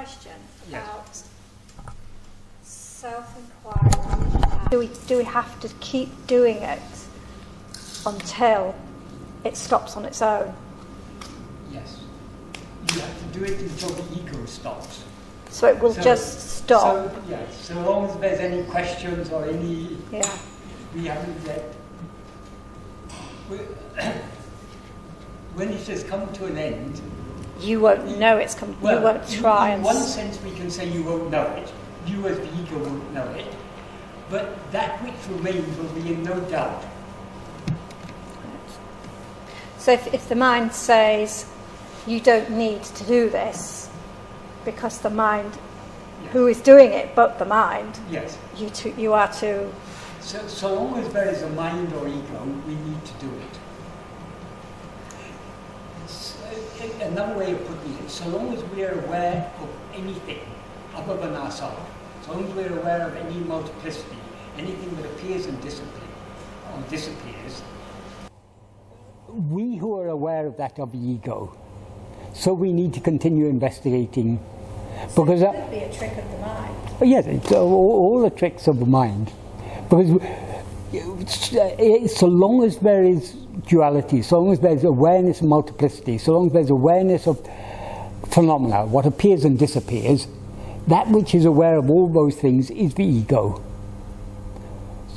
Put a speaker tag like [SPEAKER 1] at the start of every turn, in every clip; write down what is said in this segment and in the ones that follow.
[SPEAKER 1] question
[SPEAKER 2] Yes.
[SPEAKER 1] about self-inquiry. Do we have to keep doing it until it stops on its own?
[SPEAKER 2] Yes. You have to do it until the ego stops.
[SPEAKER 1] So it will just stop?
[SPEAKER 2] So, yes, so long as there's any questions or any...
[SPEAKER 1] Yeah.
[SPEAKER 2] We haven't yet... When it has come to an end...
[SPEAKER 1] You won't know it's come. Well, you won't try.
[SPEAKER 2] In one sense, we can say you won't know it. You, as the ego, won't know it. But that which remains will be in no doubt.
[SPEAKER 1] So if the mind says, you don't need to do this, because the mind,
[SPEAKER 2] yes.
[SPEAKER 1] Who is doing it but the mind,
[SPEAKER 2] yes.
[SPEAKER 1] You are to...
[SPEAKER 2] So long as there is a mind or ego, we need to do it. Another way of putting it, so long as we are aware of anything other than ourselves, so long as we're aware of any multiplicity, anything that appears and disappears, we who are aware of that are the ego. So we need to continue investigating.
[SPEAKER 1] So because it could be a trick of the mind.
[SPEAKER 2] Yes, it's all the tricks of the mind. Because so long as there is duality, so long as there's awareness of multiplicity, so long as there's awareness of phenomena, what appears and disappears, that which is aware of all those things is the ego.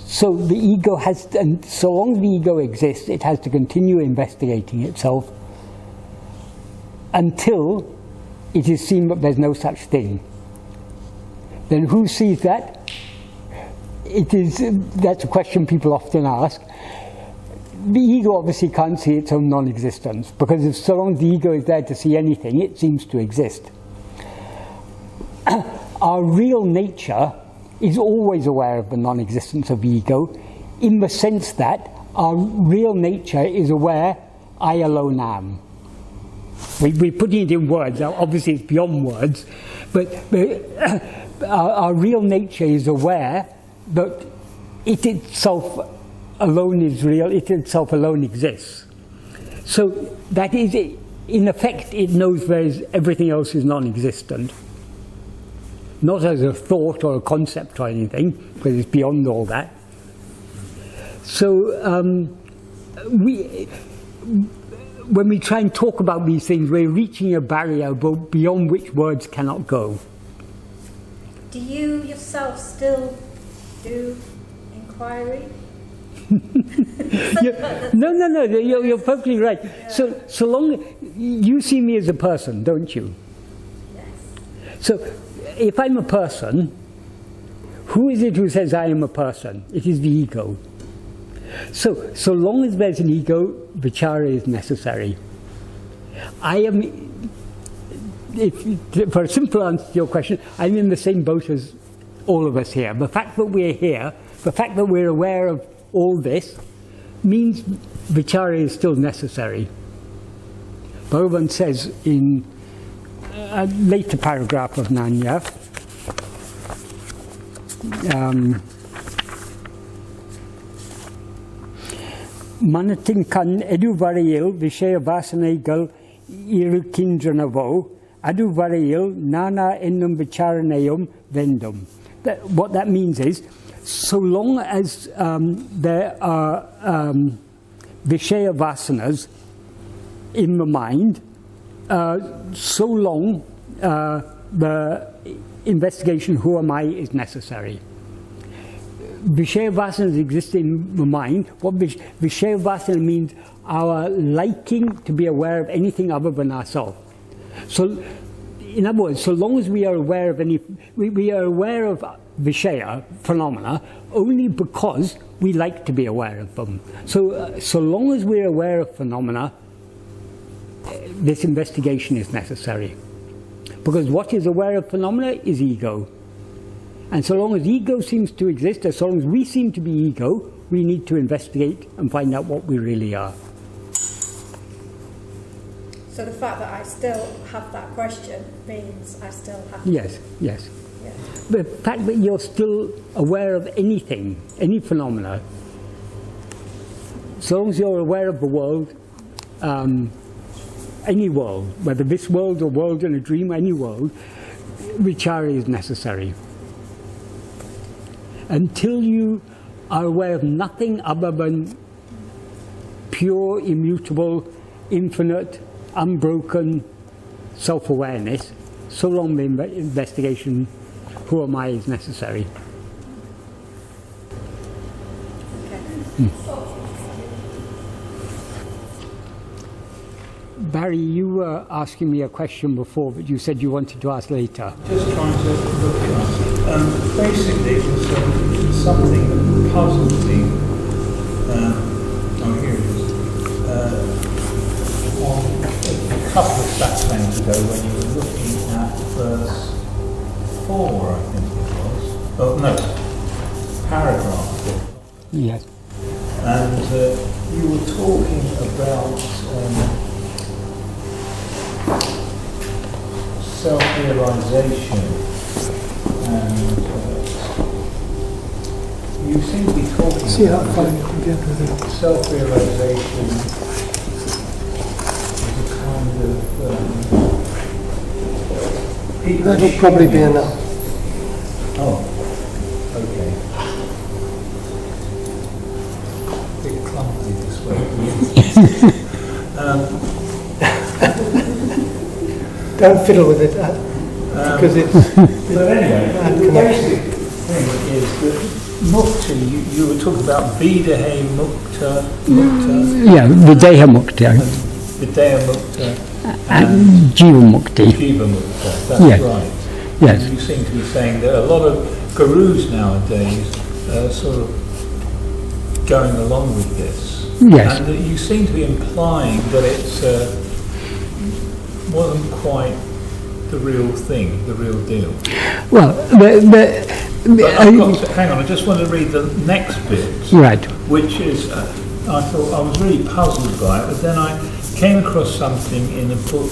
[SPEAKER 2] So the ego has, and so long as the ego exists, it has to continue investigating itself until it is seen that there's no such thing. Then who sees that? That's a question people often ask. The ego obviously can't see its own non-existence, because if so long as the ego is there to see anything, it seems to exist. Our real nature is always aware of the non-existence of the ego, in the sense that our real nature is aware, I alone am. We're putting it in words, now obviously it's beyond words, but our real nature is aware that it itself alone is real, it itself alone exists. So that is, in effect, it knows everything else is non-existent. Not as a thought or a concept or anything, because it's beyond all that. So when we try and talk about these things, we're reaching a barrier beyond which words cannot go.
[SPEAKER 1] Do you yourself still do inquiry?
[SPEAKER 2] No, you're perfectly right. Yeah. So long you see me as a person, don't you?
[SPEAKER 1] Yes.
[SPEAKER 2] So if I'm a person, who is it who says I am a person? It is the ego. So long as there's an ego, vichara is necessary. For a simple answer to your question, I'm in the same boat as all of us here. The fact that we're here, the fact that we're aware of all this, means vichara is still necessary. Bhagavan says in a later paragraph of Nāṉ Ār, Manatinkan eduvarayil vishaya vasanegal irukindranavo aduvarayil nana ennum vicharanayum vendum. What that means is, so long as there are vishaya vasanas in the mind, so long the investigation, who am I, is necessary. Vishaya vasanas exist in the mind. What Vishaya vasana means, our liking to be aware of anything other than ourselves. So, in other words, so long as we are aware of we are aware of Vishaya phenomena only because we like to be aware of them. So, so long as we're aware of phenomena, this investigation is necessary. Because what is aware of phenomena is ego. And so long as ego seems to exist, as long as we seem to be ego, we need to investigate and find out what we really are.
[SPEAKER 1] So the fact that I still have that question means I still have to...
[SPEAKER 2] Yes, yes. Yeah. The fact that you're still aware of anything, any phenomena, so long as you're aware of the world, any world, whether this world or world in a dream, any world, vichara is necessary. Until you are aware of nothing other than pure, immutable, infinite, unbroken self-awareness, so long the investigation, who am I, is necessary. Barry, you were asking me a question before, but you said you wanted to ask later.
[SPEAKER 3] Just trying to look at it. Basically, it was something that puzzled me. Oh, here it is. On a couple of backgrounds ago, when you were looking at verse 4, I think it was. Oh, no, paragraph 4.
[SPEAKER 2] Yes.
[SPEAKER 3] And you were talking about self-realization, and you seem to be talking about self-realization as a kind of
[SPEAKER 4] that'll probably be enough.
[SPEAKER 3] Oh, okay. A bit clumsy this way.
[SPEAKER 4] Don't fiddle with it, because it's...
[SPEAKER 3] But anyway, the basic thing is that mukti, you were talking about Videha Mukta,
[SPEAKER 2] Yeah, Videha Mukti.
[SPEAKER 3] Videha Mukta,
[SPEAKER 2] and Jeevan Mukti.
[SPEAKER 3] Jeevan Mukta, that's
[SPEAKER 2] Yes.
[SPEAKER 3] right.
[SPEAKER 2] Yes.
[SPEAKER 3] And you seem to be saying that a lot of gurus nowadays are sort of going along with this.
[SPEAKER 2] Yes.
[SPEAKER 3] And that you seem to be implying that it's wasn't quite the real thing, the real deal.
[SPEAKER 2] Well,
[SPEAKER 3] But I've got to, hang on, I just want to read the next bit.
[SPEAKER 2] right.
[SPEAKER 3] Which is, I thought I was really puzzled by it, but then I came across something in a book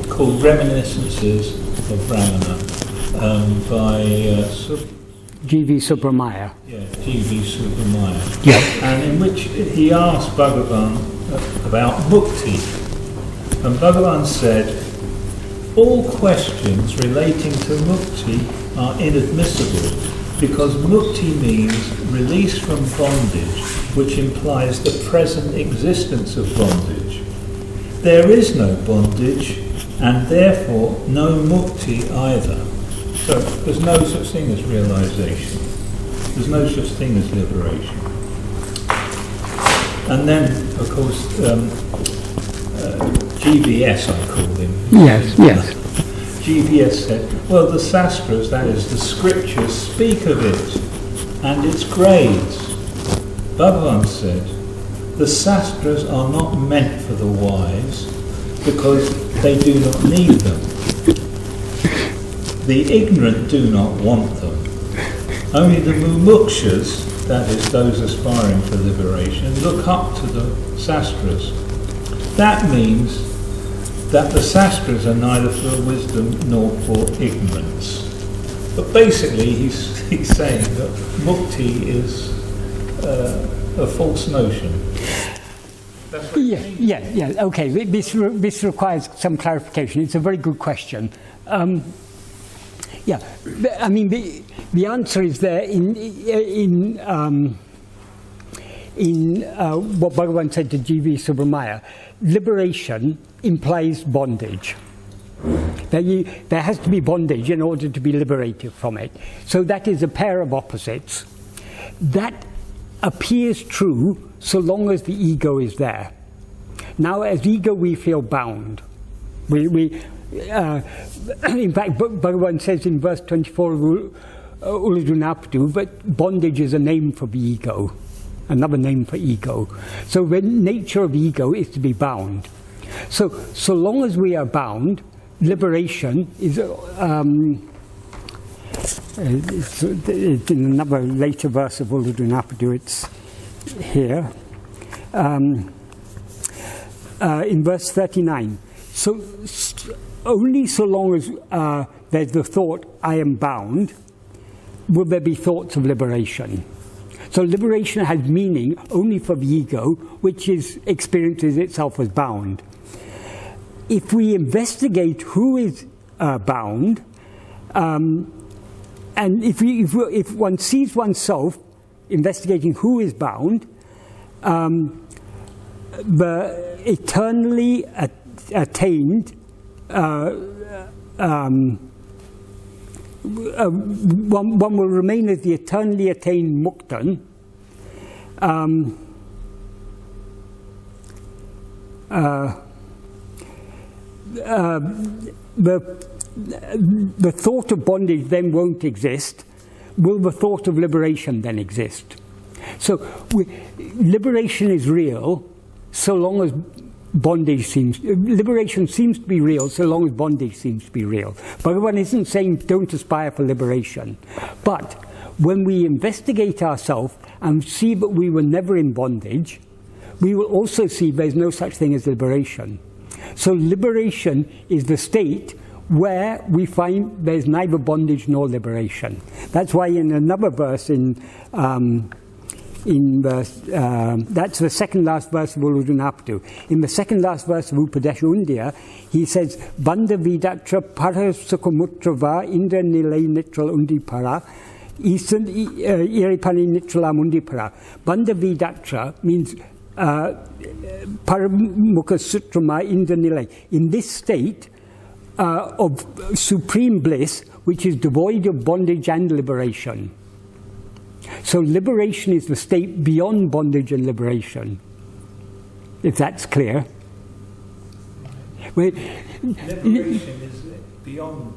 [SPEAKER 3] called Reminiscences of Ramana by
[SPEAKER 2] G.V. Subramaya.
[SPEAKER 3] G.V. Subramaya.
[SPEAKER 2] Yeah.
[SPEAKER 3] And in which he asked Bhagavan about mukti. And Bhagavan said, all questions relating to mukti are inadmissible because mukti means release from bondage, which implies the present existence of bondage. There is no bondage and therefore no mukti either. So there's no such thing as realization. There's no such thing as liberation. And then, of course, GBS, I call him.
[SPEAKER 2] Yes, yes.
[SPEAKER 3] GBS said, well, the Sastras, that is, the scriptures, speak of it and its grades. Bhagavan said, the Sastras are not meant for the wise because they do not need them. The ignorant do not want them. Only the mumukshas, that is, those aspiring for liberation, look up to the Sastras. That means that the Sastras are neither for wisdom nor for ignorance. But basically he's saying that mukti is a false notion. That's what
[SPEAKER 2] Yeah, okay. This requires some clarification. It's a very good question. Yeah, I mean, the answer is there in what Bhagavan said to G.V. Subramaya. Liberation implies bondage. There has to be bondage in order to be liberated from it. So that is a pair of opposites. That appears true so long as the ego is there. Now, as ego, we feel bound. In fact, Bhagavan says in verse 24 of Uludunapadu, but bondage is a name for the ego, another name for ego. So the nature of ego is to be bound. So long as we are bound, liberation is it's in another later verse of Uludunapadu, it's here, in verse 39. So only so long as there's the thought, I am bound, will there be thoughts of liberation. So liberation has meaning only for the ego, which experiences itself as bound. If we investigate who is bound. And if one sees oneself investigating who is bound, the eternally attained one will remain as the eternally attained muktan. The thought of bondage then won't exist. Will the thought of liberation then exist? So liberation is real so long as bondage liberation seems to be real so long as bondage seems to be real. Bhagavan isn't saying don't aspire for liberation. But when we investigate ourselves and see that we were never in bondage, we will also see there's no such thing as liberation. So liberation is the state where we find there's neither bondage nor liberation. That's why in another verse that's the second last verse of Uludunaptu. In the second last verse of Upadesha Undya, he says, Bandha vidatra parasukumutrava indra nilay nitral undipara isan iripani nitrala mundipara. Bandha vidatra means paramukha sutrama indra nilay. In this state of supreme bliss, which is devoid of bondage and liberation. So liberation is the state beyond bondage and liberation, if that's clear.
[SPEAKER 3] Liberation is beyond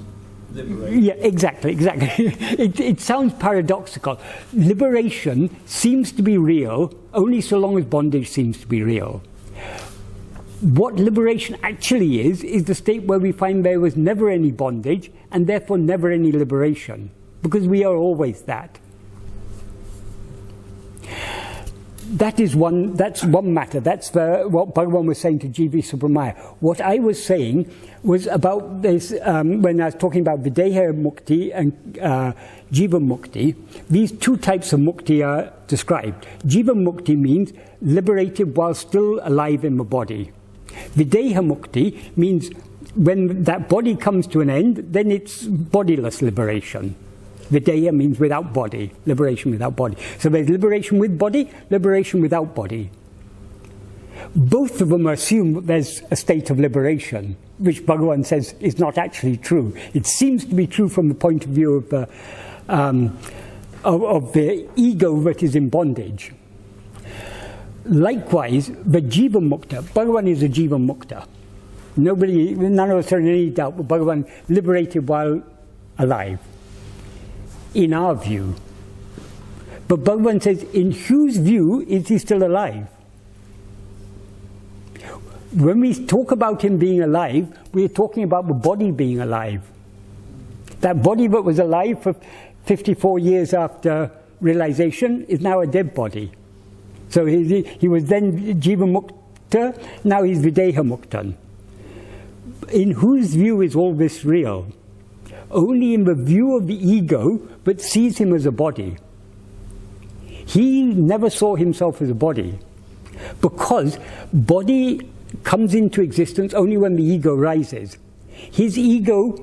[SPEAKER 3] liberation.
[SPEAKER 2] Yeah, exactly. It sounds paradoxical. Liberation seems to be real only so long as bondage seems to be real. What liberation actually is the state where we find there was never any bondage and therefore never any liberation, because we are always that. That's one matter. That's what Bhagavan was saying to G.V. Subramaya. What I was saying was about this, when I was talking about Videha Mukti and Jeevan Mukti, these two types of Mukti are described. Jeevan Mukti means liberated while still alive in the body. Videha Mukti means when that body comes to an end, then it's bodiless liberation. Videha means without body, liberation without body. So there's liberation with body, liberation without body. Both of them assume that there's a state of liberation, which Bhagavan says is not actually true. It seems to be true from the point of view of the ego that is in bondage. Likewise, the Jeevan Mukta, Bhagavan is a Jeevan Mukta. None of us are in any doubt that Bhagavan liberated while alive, in our view. But Bhagavan says, in whose view is he still alive? When we talk about him being alive, we are talking about the body being alive. That body that was alive for 54 years after realization is now a dead body. So he was then Jeevan Mukta, now he's Videha Muktan. In whose view is all this real? Only in the view of the ego that sees him as a body. He never saw himself as a body, because body comes into existence only when the ego rises. His ego,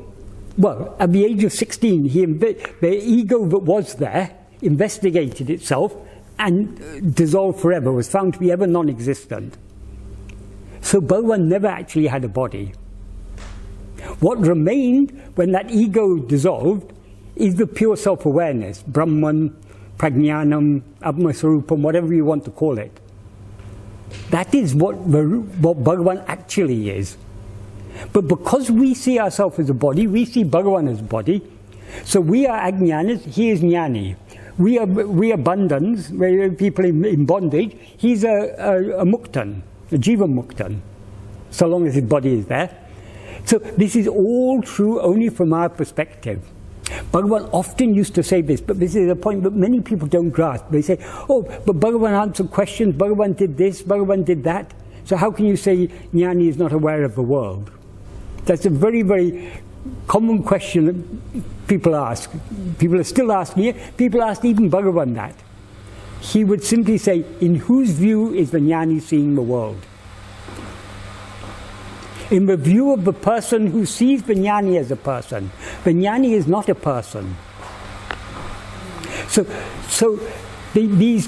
[SPEAKER 2] well, at the age of 16, the ego that was there investigated itself and dissolved forever, was found to be ever non-existent. So Bhagavan never actually had a body. What remained when that ego dissolved is the pure self-awareness, Brahman, Prajnanam, Atma-sarupam, whatever you want to call it. That is what Bhagavan actually is. But because we see ourselves as a body, we see Bhagavan as a body. So we are Ajnanis, he is Jnani. We are bandhans, we are people in bondage. He's a Muktan, a Jeevan Muktan, so long as his body is there. So this is all true only from our perspective. Bhagavan often used to say this, but this is a point that many people don't grasp. They say, oh, but Bhagavan answered questions, Bhagavan did this, Bhagavan did that. So how can you say Jnani is not aware of the world? That's a very, very common question that people ask. People are still asking it. People ask even Bhagavan that. He would simply say, in whose view is the Jnani seeing the world? In the view of the person who sees the jnani as a person, the jnani is not a person. So these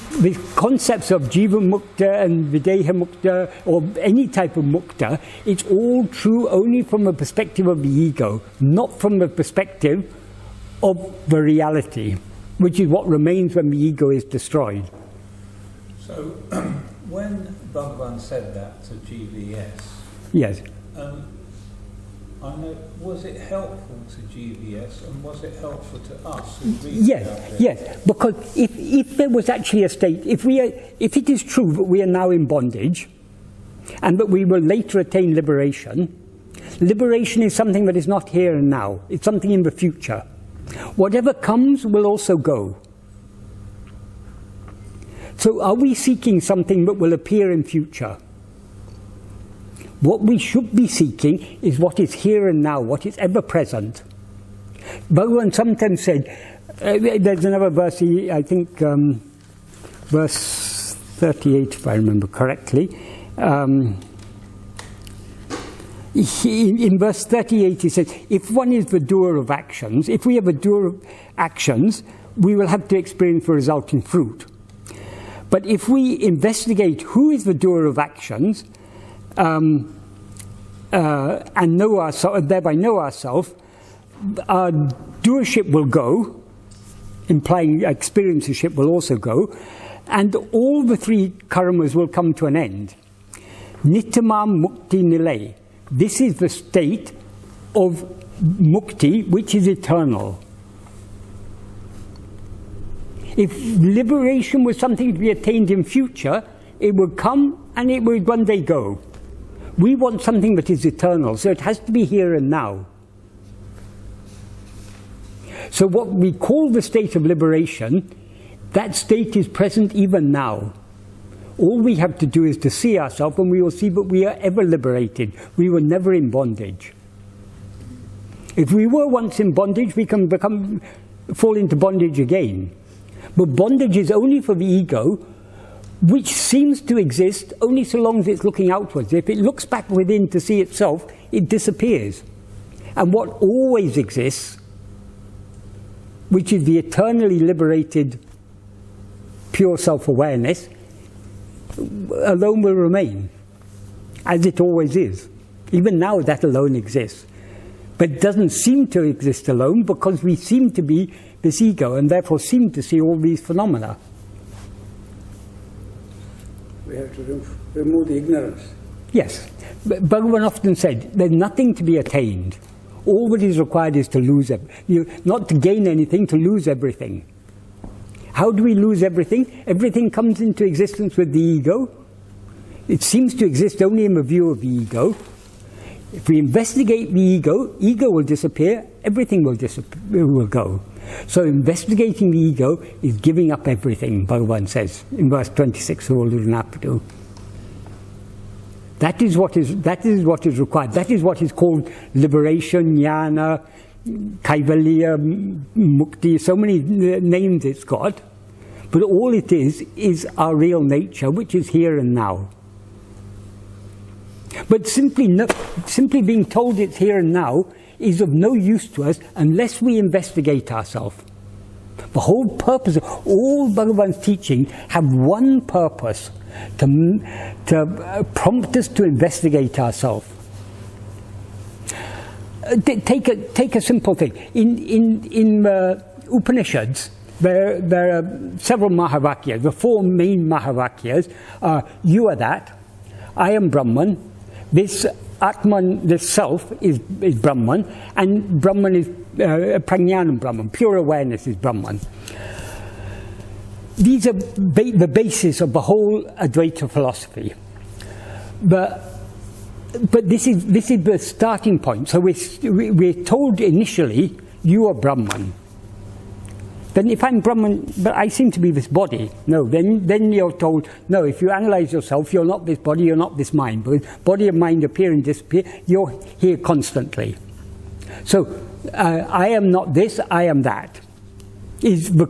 [SPEAKER 2] concepts of Jeevan Mukta and Videha Mukta, or any type of Mukta, it's all true only from the perspective of the ego, not from the perspective of the reality, which is what remains when the ego is destroyed.
[SPEAKER 3] So, when Bhagavan said that to GVS,
[SPEAKER 2] yes,
[SPEAKER 3] I know, was it helpful to GVS and was it helpful to us?
[SPEAKER 2] Yes, because if there was actually a state, if it is true that we are now in bondage and that we will later attain liberation, liberation is something that is not here and now, it's something in the future. Whatever comes will also go. So are we seeking something that will appear in future? What we should be seeking is what is here and now, what is ever present. Bhagavan sometimes said, there's another verse, I think verse 38 if I remember correctly. In verse 38 he says, if one is the doer of actions, if we are the doer of actions, we will have to experience the resulting fruit. But if we investigate who is the doer of actions, and know ourselves, thereby know ourselves, our doership will go, implying experiencership will also go, and all the three karmas will come to an end. Nityamam mukti nilay. This is the state of mukti, which is eternal. If liberation was something to be attained in future, it would come and it would one day go. We want something that is eternal, so it has to be here and now. So what we call the state of liberation, that state is present even now. All we have to do is to see ourselves, and we will see that we are ever liberated. We were never in bondage. If we were once in bondage, we can fall into bondage again. But bondage is only for the ego, which seems to exist only so long as it's looking outwards. If it looks back within to see itself, it disappears. And what always exists, which is the eternally liberated pure self-awareness, alone will remain, as it always is. Even now that alone exists. But it doesn't seem to exist alone because we seem to be this ego and therefore seem to see all these phenomena.
[SPEAKER 5] We have to remove the ignorance.
[SPEAKER 2] Yes. Bhagavan often said, there's nothing to be attained. All that is required is to lose not to gain anything, to lose everything. How do we lose everything? Everything comes into existence with the ego. It seems to exist only in the view of the ego. If we investigate the ego will disappear, everything will go. So investigating the ego is giving up everything, Bhagavan says in verse 26 of Ulunapadu. That is what is required. That is what is called liberation, jnana, kaivalya, mukti, so many names it's got. But all it is our real nature, which is here and now. But simply being told it's here and now is of no use to us unless we investigate ourselves. The whole purpose of all Bhagavan's teaching have one purpose, to prompt us to investigate ourselves. Take a simple thing. In Upanishads, there are several Mahavakyas. The four main Mahavakyas are, you are that, I am Brahman, this Atman, this self is Brahman, and Brahman is Prajnanam Brahman, pure awareness is Brahman. These are the basis of the whole Advaita philosophy. But this is the starting point. So we're told initially, you are Brahman. Then if I'm Brahman, but I seem to be this body, no, then you're told, no, if you analyze yourself, you're not this body, you're not this mind. Because body and mind appear and disappear, you're here constantly. So, I am not this, I am that, is the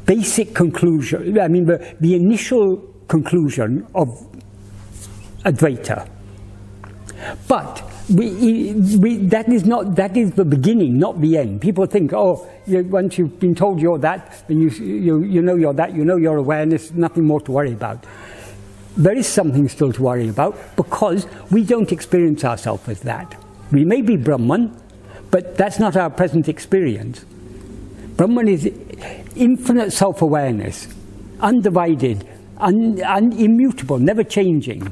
[SPEAKER 2] basic conclusion, I mean, the initial conclusion of Advaita. But that is the beginning, not the end. People think, oh, once you've been told you're that, then you know you're that, you know your awareness, nothing more to worry about. There is something still to worry about, because we don't experience ourselves as that. We may be Brahman, but that's not our present experience. Brahman is infinite self-awareness, undivided, immutable, never changing.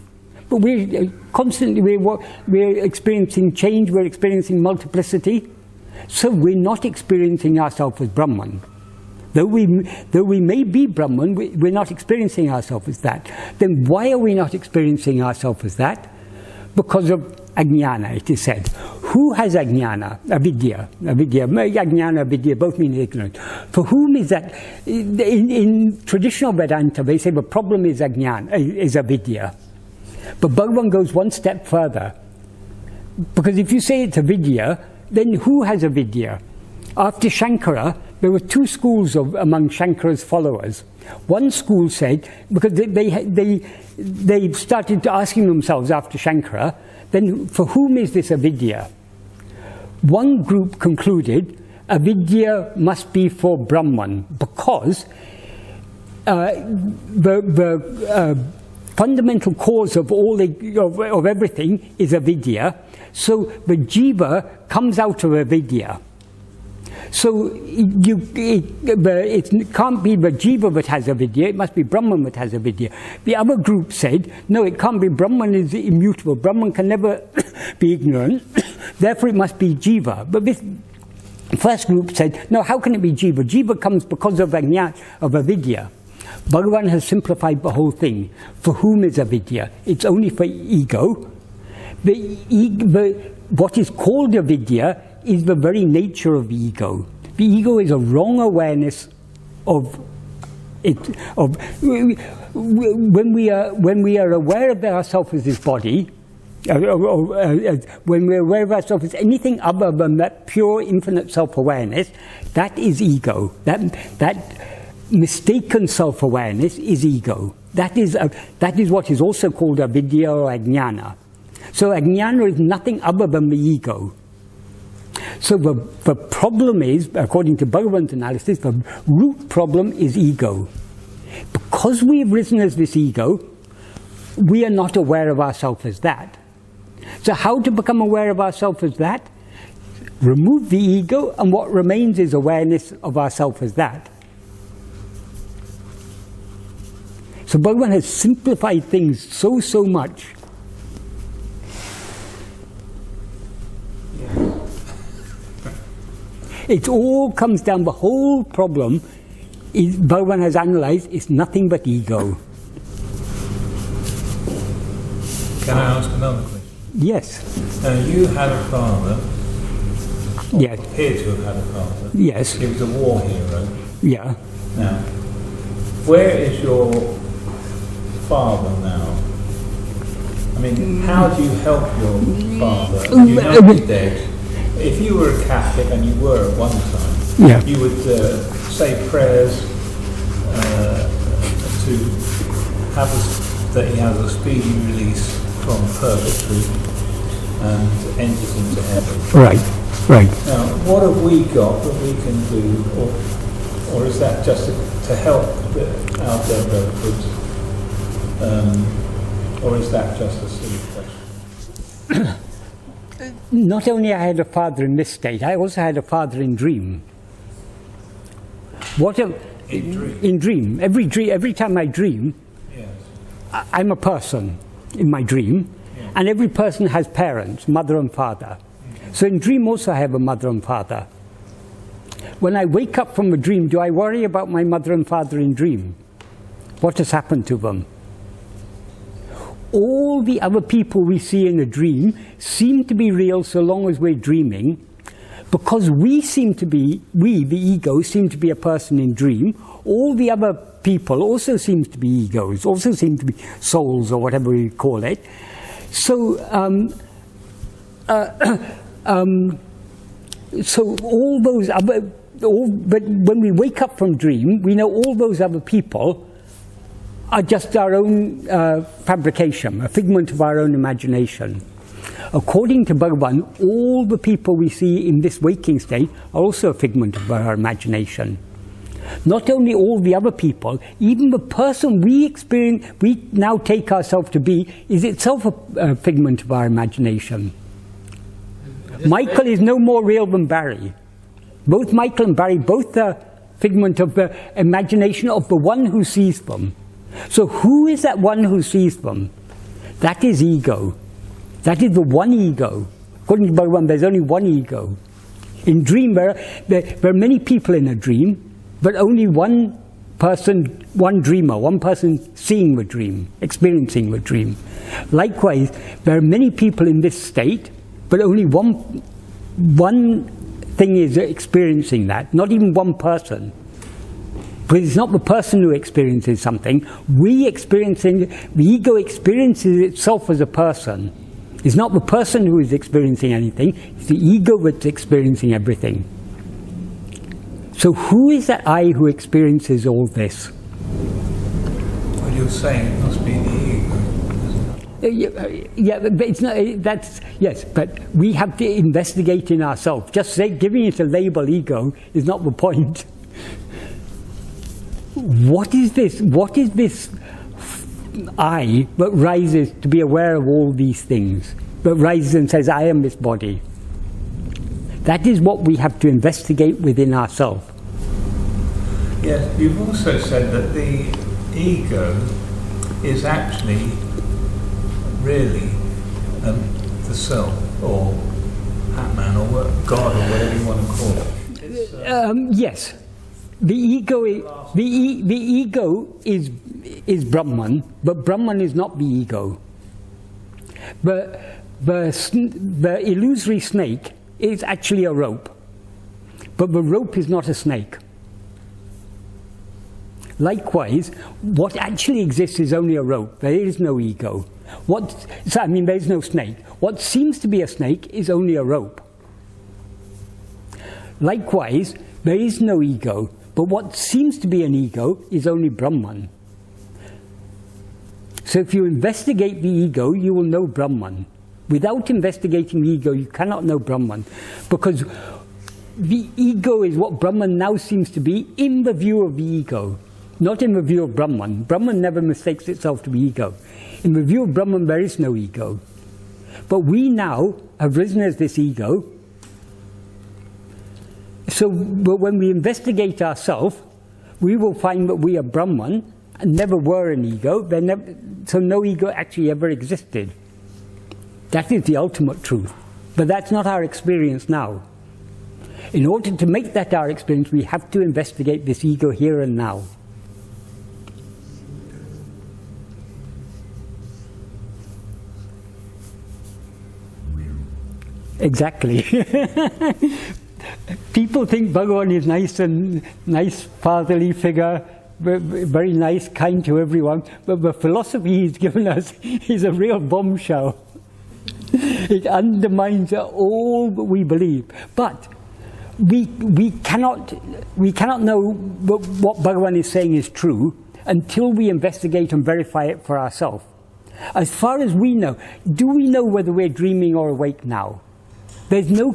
[SPEAKER 2] But we're constantly we're experiencing change, we're experiencing multiplicity, so we're not experiencing ourselves as Brahman. Though we may be Brahman, we're not experiencing ourselves as that. Then why are we not experiencing ourselves as that? Because of ajnana, it is said. Who has ajnana? Avidya. Ajnana, avidya, both mean ignorant. For whom is that? In traditional Vedanta, they say the problem is ajnana, is avidya. But Bhagavan goes one step further. Because if you say it's avidya, then who has avidya? After Shankara, there were two schools among Shankara's followers. One school said, because they started asking themselves after Shankara, then for whom is this avidya? One group concluded avidya must be for Brahman, because the fundamental cause of of everything is avidya. So the jiva comes out of avidya. So it can't be the jiva that has avidya, it must be Brahman that has avidya. The other group said, no, it can't be, Brahman is immutable, Brahman can never be ignorant, therefore it must be jiva. But this first group said, no, how can it be jiva? Jiva comes because of avidya. Bhagavan has simplified the whole thing. For whom is avidya? It's only for ego. What is called avidya is the very nature of the ego. The ego is a wrong awareness of it. When we are aware of ourselves as this body, when we're aware of ourselves as anything other than that pure infinite self-awareness, that is ego. That mistaken self-awareness is ego. That is what is also called avidya or ajnana. So ajnana is nothing other than the ego. So the problem is, according to Bhagavan's analysis, the root problem is ego. Because we have risen as this ego, we are not aware of ourselves as that. So how to become aware of ourselves as that? Remove the ego, and what remains is awareness of ourselves as that. So Bhagavan has simplified things so much. It all comes down, the whole problem is, Bhagavan has analyzed, is nothing but ego.
[SPEAKER 3] Can I ask another question?
[SPEAKER 2] Yes.
[SPEAKER 3] Now, you had a father,
[SPEAKER 2] Yes.
[SPEAKER 3] appear to have had a father.
[SPEAKER 2] Yes.
[SPEAKER 3] He was a war hero.
[SPEAKER 2] Yeah.
[SPEAKER 3] Now, where is your father now? I mean, how do you help your father? You know he's dead. If you were a Catholic, and you were at one time,
[SPEAKER 2] Yeah.
[SPEAKER 3] you would say prayers to have that he has a speedy release from purgatory and enters into heaven.
[SPEAKER 2] Right. Right.
[SPEAKER 3] Now, what have we got that we can do, or is that just to help our dead relatives, or is that just a silly question?
[SPEAKER 2] Not only I had a father in this state, I also had a father in dream. In dream. Every time I dream,
[SPEAKER 3] Yes.
[SPEAKER 2] I'm a person in my dream,
[SPEAKER 3] Yeah.
[SPEAKER 2] and every person has parents, mother and father. So in dream also I have a mother and father. When I wake up from a dream, do I worry about my mother and father in dream? What has happened to them? All the other people we see in a dream seem to be real so long as we're dreaming, because we, the ego, seem to be a person in dream. All the other people also seem to be egos, also seem to be souls, or whatever we call it. So, so all those other, but when we wake up from dream, we know all those other people are just our own fabrication, a figment of our own imagination. According to Bhagavan, all the people we see in this waking state are also a figment of our imagination. Not only all the other people, even the person we now take ourselves to be, is itself a figment of our imagination. Michael is no more real than Barry. Both Michael and Barry, both are figment of the imagination of the one who sees them. So who is that one who sees them? That is ego. That is the one ego. According to Bhagavan, there's only one ego. In dream, there are many people in a dream, but only one person, one dreamer, one person seeing the dream, experiencing the dream. Likewise, there are many people in this state, but only one thing is experiencing that, not even one person. Because it's not the person who experiences something, the ego experiences itself as a person. It's not the person who is experiencing anything, it's the ego that's experiencing everything. So who is that I who experiences all this?
[SPEAKER 3] Well, you're saying it must be the ego.
[SPEAKER 2] Yeah, but it's not. Yes, but we have to investigate in ourselves. Just giving it a label, ego, is not the point. What is this? What is this I that rises to be aware of all these things? That rises and says, "I am this body." That is what we have to investigate within ourselves.
[SPEAKER 3] Yes, you've also said that the ego is actually really the self, or Atman, or God, or whatever you want to call it.
[SPEAKER 2] Yes, the ego is Brahman, but Brahman is not the ego. The illusory snake is actually a rope, but the rope is not a snake. Likewise, what actually exists is only a rope. There is no ego. There is no snake. What seems to be a snake is only a rope. Likewise, there is no ego, but what seems to be an ego is only Brahman. So if you investigate the ego, you will know Brahman. Without investigating the ego, you cannot know Brahman, because the ego is what Brahman now seems to be in the view of the ego, not in the view of Brahman. Brahman never mistakes itself to be ego. In the view of Brahman, there is no ego. But we now have risen as this ego. But when we investigate ourselves, we will find that we are Brahman and never were an ego. So no ego actually ever existed. That is the ultimate truth. But that's not our experience now. In order to make that our experience, we have to investigate this ego here and now. Exactly. People think Bhagavan is nice fatherly figure, very nice, kind to everyone, but the philosophy he's given us is a real bombshell. It undermines all that we believe. But we cannot know what Bhagavan is saying is true until we investigate and verify it for ourselves. As far as we know, do we know whether we're dreaming or awake now? There's no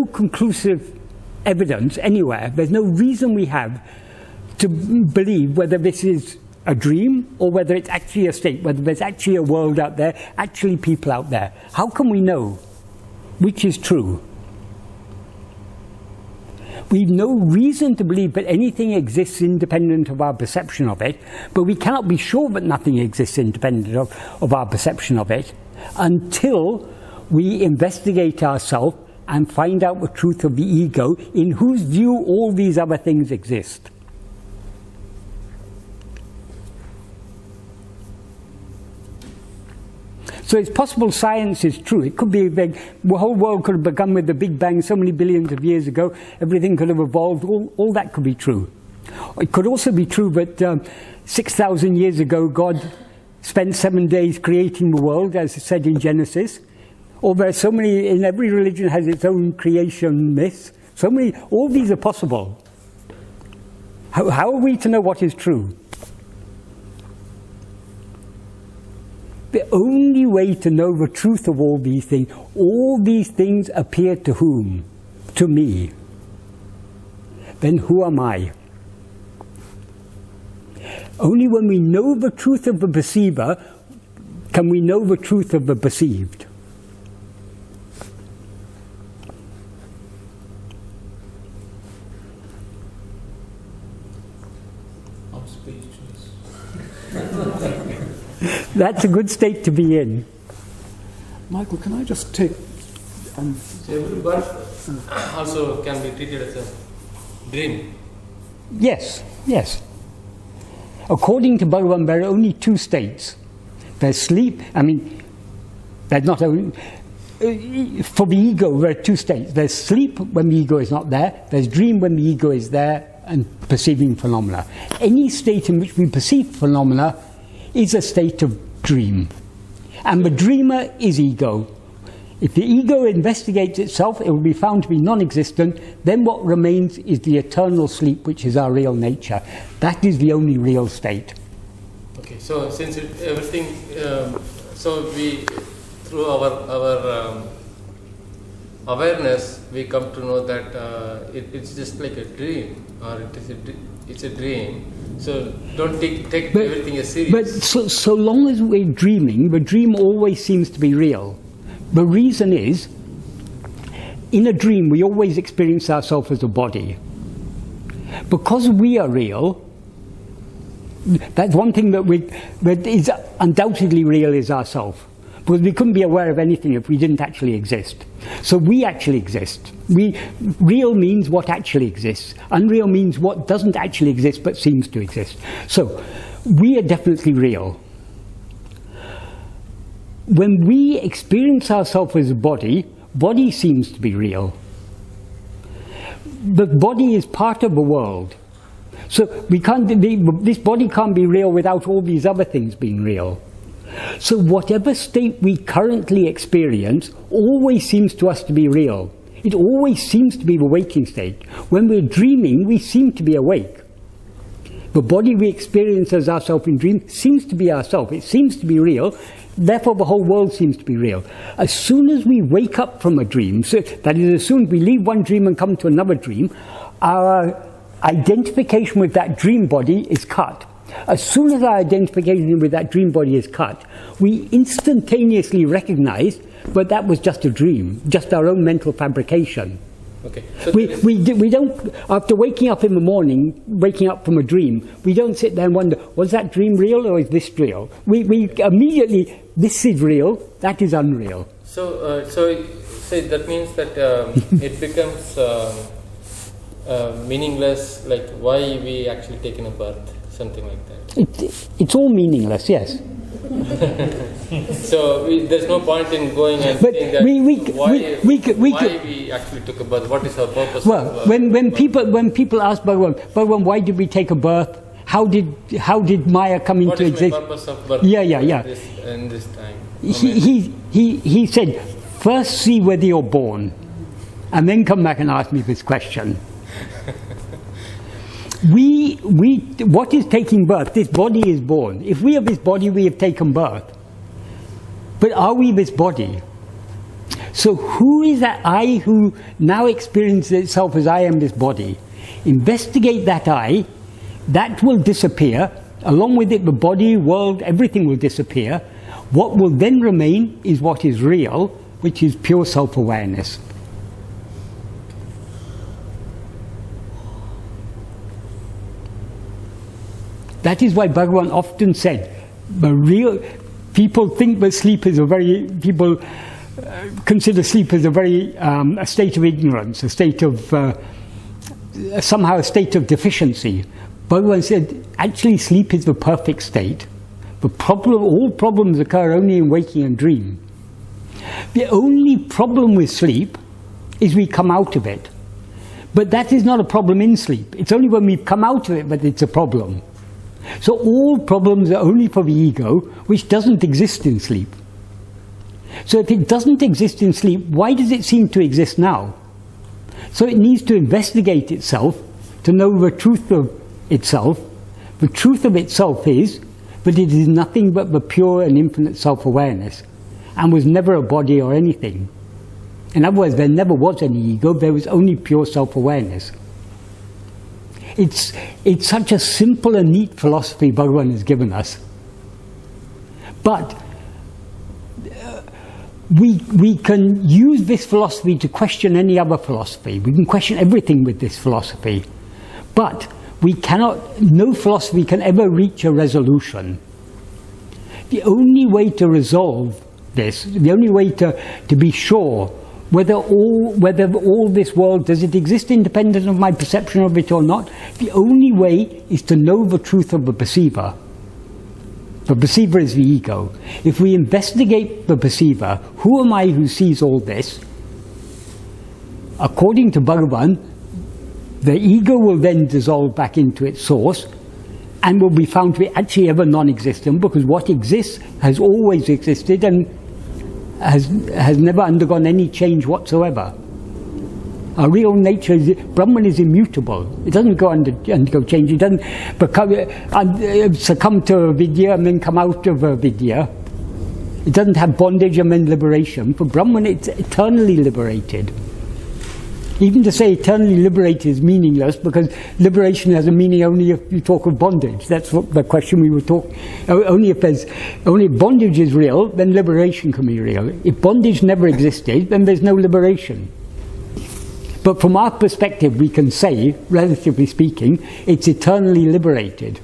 [SPEAKER 2] conclusive evidence anywhere. There's no reason we have to believe whether this is a dream or whether it's actually a state, whether there's actually a world out there, actually people out there. How can we know which is true? We've no reason to believe that anything exists independent of our perception of it, but we cannot be sure that nothing exists independent of our perception of it until we investigate ourselves and find out the truth of the ego, in whose view all these other things exist. So it's possible science is true. It could be the whole world could have begun with the Big Bang so many billions of years ago. Everything could have evolved. All that could be true. It could also be true that 6,000 years ago God spent 7 days creating the world, as it said in Genesis. Or there are so many, in every religion has its own creation myth. So many, all these are possible. How are we to know what is true? The only way to know the truth of all these things appear to whom? To me. Then who am I? Only when we know the truth of the perceiver can we know the truth of the perceived.
[SPEAKER 3] I'm speechless.
[SPEAKER 2] That's a good state to be in.
[SPEAKER 6] Michael, can I just take...
[SPEAKER 7] So every birth also can be treated as a dream?
[SPEAKER 2] Yes, yes. According to Bhagavan, there are only two states. There's sleep, there's not only... For the ego, there are two states. There's sleep when the ego is not there, there's dream when the ego is there, and perceiving phenomena. Any state in which we perceive phenomena is a state of dream. And the dreamer is ego. If the ego investigates itself, it will be found to be non-existent. Then what remains is the eternal sleep, which is our real nature. That is the only real state.
[SPEAKER 7] Okay, so since everything, so we, through our awareness, we come to know that it's just like a dream, or it's a dream. So don't take everything as serious.
[SPEAKER 2] But so long as we're dreaming, the dream always seems to be real. The reason is, in a dream we always experience ourselves as a body. Because we are real, that's one thing that is undoubtedly real is ourself. Because we couldn't be aware of anything if we didn't actually exist. So we actually exist. Real means what actually exists. Unreal means what doesn't actually exist but seems to exist. So we are definitely real. When we experience ourselves as a body, body seems to be real. The body is part of the world. So this body can't be real without all these other things being real. So whatever state we currently experience always seems to us to be real. It always seems to be the waking state. When we're dreaming, we seem to be awake. The body we experience as ourself in dream seems to be ourself. It seems to be real. Therefore, the whole world seems to be real. As soon as we wake up from a dream, so that is, as soon as we leave one dream and come to another dream, our identification with that dream body is cut. As soon as our identification with that dream body is cut, we instantaneously recognize that that was just a dream, just our own mental fabrication.
[SPEAKER 7] Okay. So
[SPEAKER 2] we don't, after waking up in the morning, waking up from a dream, we don't sit there and wonder, was that dream real or is this real? We immediately, this is real, that is unreal.
[SPEAKER 7] So that means that it becomes meaningless, like why we actually taken a birth, something like that.
[SPEAKER 2] It's all meaningless, yes.
[SPEAKER 7] So there's no point in going and saying that why we actually took a birth. What is our purpose?
[SPEAKER 2] Well, when people ask Bhagavan, why did we take a birth? How did Maya come into existence?
[SPEAKER 7] What is my purpose of birth?
[SPEAKER 2] Yeah.
[SPEAKER 7] In this time.
[SPEAKER 2] He said, first see whether you're born, and then come back and ask me this question. What is taking birth? This body is born. If we are this body, we have taken birth. But are we this body? So who is that I who now experiences itself as I am this body? Investigate that I. That will disappear. Along with it, the body, world, everything will disappear. What will then remain is what is real, which is pure self-awareness. That is why Bhagavan often said, people think that sleep is people consider sleep as a state of ignorance, a state of, somehow a state of deficiency. Bhagavan said, actually sleep is the perfect state. All problems occur only in waking and dream. The only problem with sleep is we come out of it. But that is not a problem in sleep. It's only when we come out of it that it's a problem. So all problems are only for the ego, which doesn't exist in sleep. So if it doesn't exist in sleep, why does it seem to exist now? So it needs to investigate itself to know the truth of itself. The truth of itself is but it is nothing but the pure and infinite self-awareness, and was never a body or anything. In other words, there never was any ego, there was only pure self-awareness. It's such a simple and neat philosophy Bhagavan has given us. But we can use this philosophy to question any other philosophy. We can question everything with this philosophy. But we cannot, no philosophy can ever reach a resolution. The only way to resolve this, the only way to be sure whether all this world, does it exist independent of my perception of it or not, the only way is to know the truth of the perceiver. The perceiver is the ego. If we investigate the perceiver, who am I who sees all this? According to Bhagavan, the ego will then dissolve back into its source and will be found to be actually ever non-existent, because what exists has always existed and has never undergone any change whatsoever. Our real nature is, Brahman is immutable. It doesn't undergo change. It doesn't succumb to vidya and then come out of vidya. It doesn't have bondage and then liberation. For Brahman, it's eternally liberated. Even to say eternally liberated is meaningless, because liberation has a meaning only if you talk of bondage. That's what the question we were talking. Only if bondage is real, then liberation can be real. If bondage never existed, then there's no liberation. But from our perspective, we can say, relatively speaking, it's eternally liberated.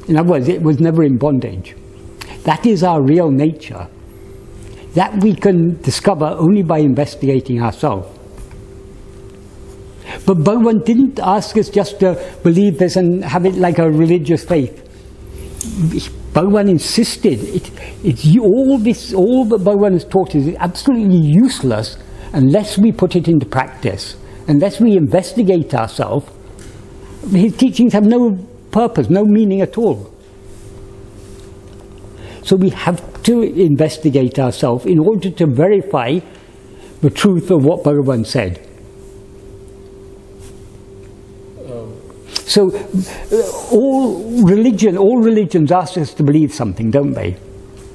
[SPEAKER 2] In other words, it was never in bondage. That is our real nature. That we can discover only by investigating ourselves. But Bhagavan didn't ask us just to believe this and have it like a religious faith. Bhagavan insisted, all that Bhagavan has taught is absolutely useless unless we put it into practice, unless we investigate ourselves. His teachings have no purpose, no meaning at all. So we have to investigate ourselves in order to verify the truth of what Bhagavan said. So all religions ask us to believe something, don't they?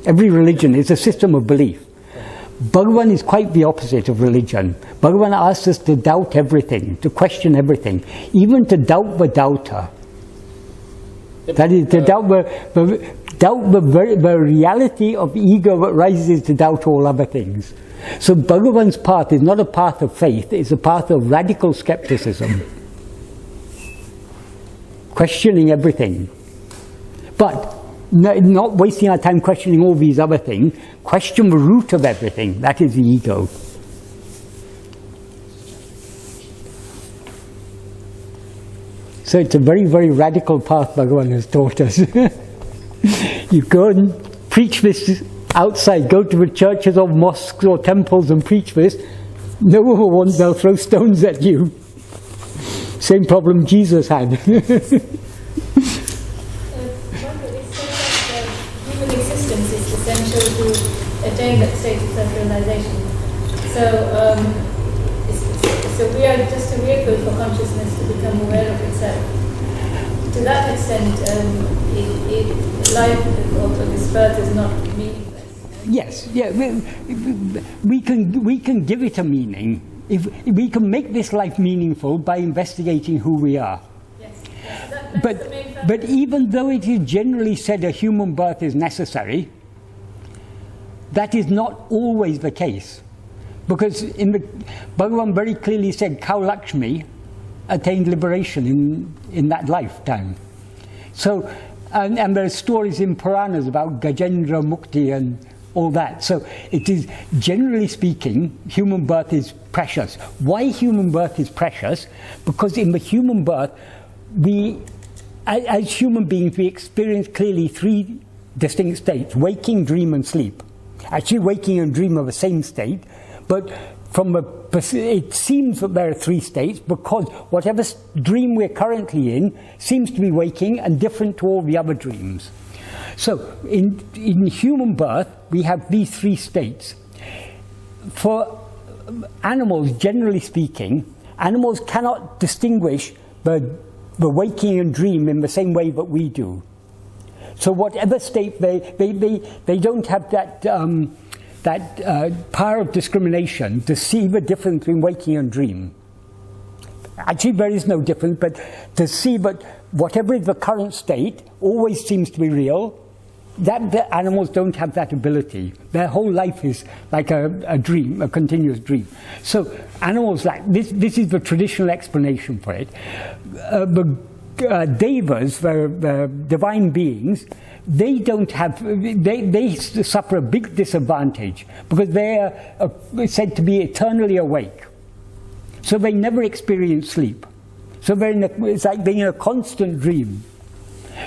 [SPEAKER 2] Every religion is a system of belief. Bhagavan is quite the opposite of religion. Bhagavan asks us to doubt everything, to question everything, even to doubt the doubter. That is, to doubt the reality of ego that rises to doubt all other things. So Bhagavan's path is not a path of faith, it's a path of radical skepticism. Questioning everything. But not wasting our time questioning all these other things. Question the root of everything. That is the ego. So it's a very, very radical path Bhagavan has taught us. You go and preach this outside. Go to the churches or mosques or temples and preach this. No one will throw stones at you. Same problem Jesus had.
[SPEAKER 8] Human existence is essential to attain that state of self-realization. So we are just a vehicle for consciousness to become aware of itself. To that extent, life of this birth is not meaningless.
[SPEAKER 2] Yes, yeah, we can give it a meaning. If we can make this life meaningful by investigating who we are.
[SPEAKER 8] Yes. That's the main factor.
[SPEAKER 2] But even though it is generally said a human birth is necessary, that is not always the case. Because Bhagavan very clearly said Cow Lakshmi attained liberation in that lifetime. So, and there are stories in Puranas about Gajendra Mukti and all that. So it is, generally speaking, human birth is precious. Why human birth is precious? Because in the human birth, as human beings, we experience clearly three distinct states: waking, dream, and sleep. Actually, waking and dream are the same state, but it seems that there are three states, because whatever dream we're currently in seems to be waking and different to all the other dreams. So in human birth, we have these three states. For animals, generally speaking, animals cannot distinguish the waking and dream in the same way that we do. So whatever state they don't have that power of discrimination to see the difference between waking and dream. Actually, there is no difference, but to see that whatever is the current state always seems to be real, that the animals don't have that ability. Their whole life is like a dream, a continuous dream. So animals like this is the traditional explanation for it. The devas, the divine beings, they don't have, they suffer a big disadvantage because they are said to be eternally awake. So they never experience sleep. So it's like being in a constant dream.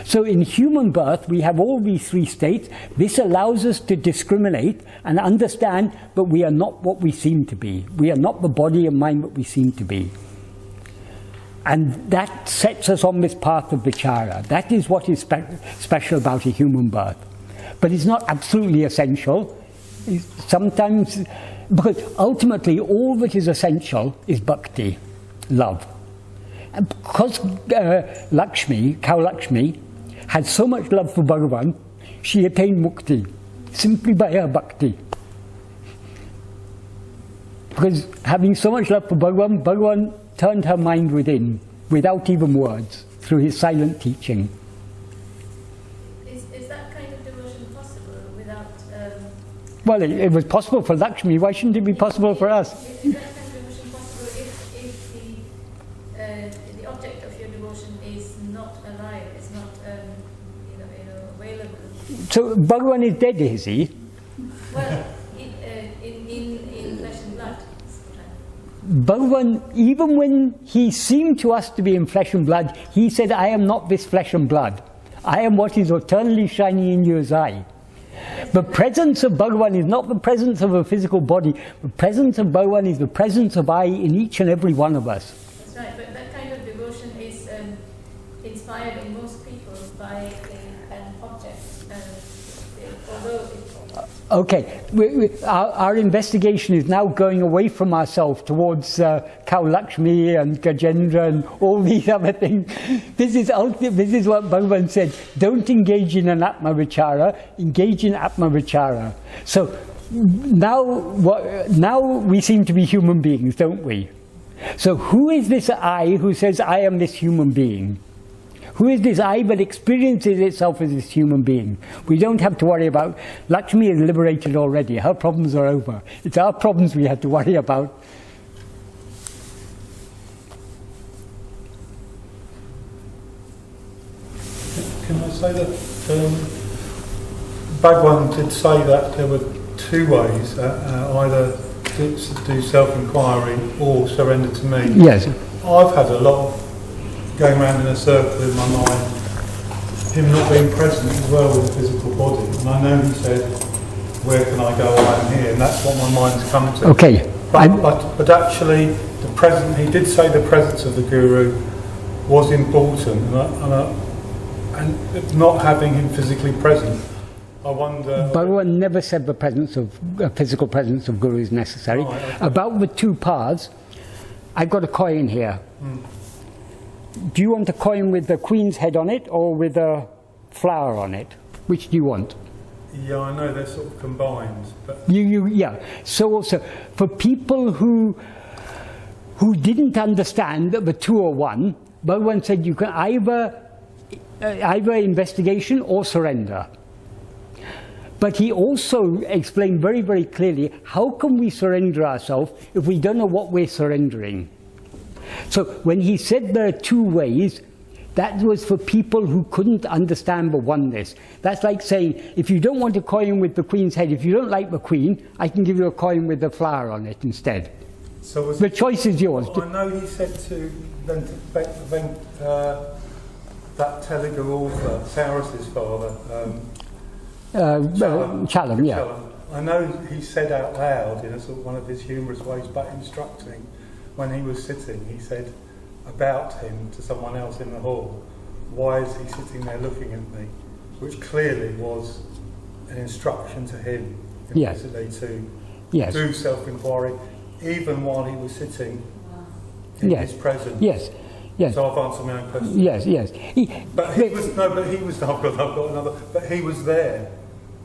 [SPEAKER 2] So in human birth, we have all these three states. This allows us to discriminate and understand that we are not what we seem to be. We are not the body and mind that we seem to be. And that sets us on this path of vichara. That is what is special about a human birth. But it's not absolutely essential. Sometimes, because ultimately all that is essential is bhakti, love. And because Lakshmi, cow Lakshmi, had so much love for Bhagavan, she attained mukti simply by her bhakti. Because having so much love for Bhagavan, Bhagavan turned her mind within, without even words, through his silent teaching.
[SPEAKER 8] Is that kind of devotion possible without...
[SPEAKER 2] Well, it was possible for Lakshmi. Why shouldn't it be possible for us?
[SPEAKER 8] Is that kind of devotion possible if the object of your devotion is not alive, is not available?
[SPEAKER 2] So Bhagavan is dead, is he?
[SPEAKER 8] Well, in flesh and blood.
[SPEAKER 2] Bhagavan, even when he seemed to us to be in flesh and blood, he said, I am not this flesh and blood. I am what is eternally shining in your eye. The presence of Bhagavan is not the presence of a physical body. The presence of Bhagavan is the presence of I in each and every one of us.
[SPEAKER 8] That's right, but that kind of devotion is inspired in most people by an object. Although
[SPEAKER 2] Okay, our investigation is now going away from ourselves towards cow Lakshmi and Gajendra and all these other things. This is what Bhagavan said, don't engage in an Atma-vichara, engage in Atma-vichara. So now we seem to be human beings, don't we? So who is this I who says I am this human being? Who is this I that experiences itself as this human being? We don't have to worry about. Lakshmi is liberated already. Her problems are over. It's our problems we have to worry about.
[SPEAKER 9] Can I say that Bhagavan did say that there were two ways, either to do self-enquiry or surrender to me?
[SPEAKER 2] Yes.
[SPEAKER 9] I've had a lot of going around in a circle in my mind, him not being present as well with the physical body. And I know he said, where can I go? I am here. And that's what my mind's come to.
[SPEAKER 2] Okay.
[SPEAKER 9] But actually, he did say the presence of the Guru was important. And not having him physically present, I wonder...
[SPEAKER 2] Bhagavan never said the physical presence of Guru is necessary.
[SPEAKER 9] Oh, okay.
[SPEAKER 2] About the two paths, I've got a coin here. Do you want a coin with the Queen's head on it or with a flower on it? Which do you want?
[SPEAKER 9] Yeah, I know they're sort of combined. But
[SPEAKER 2] Yeah. So also, for people who didn't understand that the two are one, Bhagavan said you can either investigation or surrender. But he also explained very, very clearly, how can we surrender ourselves if we don't know what we're surrendering? So when he said there are two ways, that was for people who couldn't understand the oneness. That's like saying, if you don't want a coin with the Queen's head, if you don't like the Queen, I can give you a coin with the flower on it instead.
[SPEAKER 9] So
[SPEAKER 2] the choice is yours.
[SPEAKER 9] I know he said to that Telugu author, Cyrus's father,
[SPEAKER 2] Chalam, yeah.
[SPEAKER 9] I know he said out loud in a sort of one of his humorous ways, but instructing, when he was sitting, he said about him to someone else in the hall, why is he sitting there looking at me? Which clearly was an instruction to him, implicitly, to do self-inquiry, even while he was sitting in his presence.
[SPEAKER 2] Yes. Yes.
[SPEAKER 9] So I've answered my own question.
[SPEAKER 2] Yes, yes.
[SPEAKER 9] But he was I've got another. But he was there,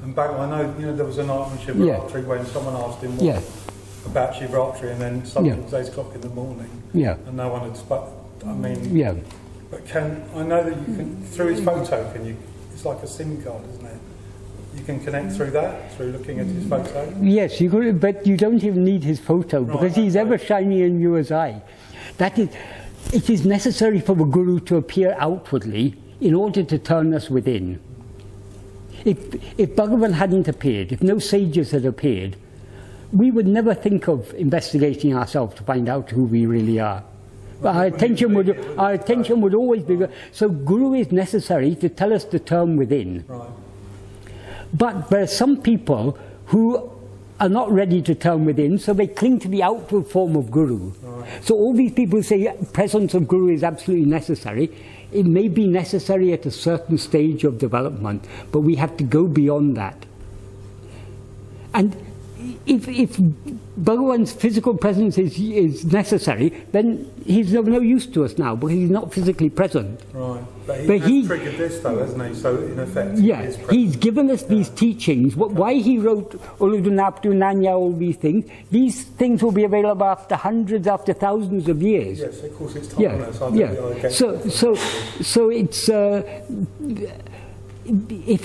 [SPEAKER 9] and back I know there was a night on Shivaratri when someone asked him about Shivaratri, and then something was 8 o'clock in the morning, and no one had spoken. I mean, but I know that you can through his photo. It's like a SIM card, isn't it? You can connect through that, through looking at his photo?
[SPEAKER 2] Yes, you could, but you don't even need his photo, because he's ever shining in your eye. It is necessary for the Guru to appear outwardly in order to turn us within. If Bhagavan hadn't appeared, if no sages had appeared, we would never think of investigating ourselves to find out who we really are. Our attention would always be... So Guru is necessary to tell us to turn within.
[SPEAKER 9] Right.
[SPEAKER 2] But there are some people who are not ready to turn within, so they cling to the outward form of Guru. Right. So all these people who say presence of Guru is absolutely necessary. It may be necessary at a certain stage of development, but we have to go beyond that. And if Bhagavan's physical presence is necessary, then he's of no use to us now, because he's not physically present.
[SPEAKER 9] Right. But he has triggered this though, hasn't he? So in effect,
[SPEAKER 2] he's given us these teachings. Why he wrote Uludunaptu, Nāṉ Ār, all these things will be available after hundreds, after thousands of years.
[SPEAKER 9] Yes, of course it's timeless.
[SPEAKER 2] So it's... if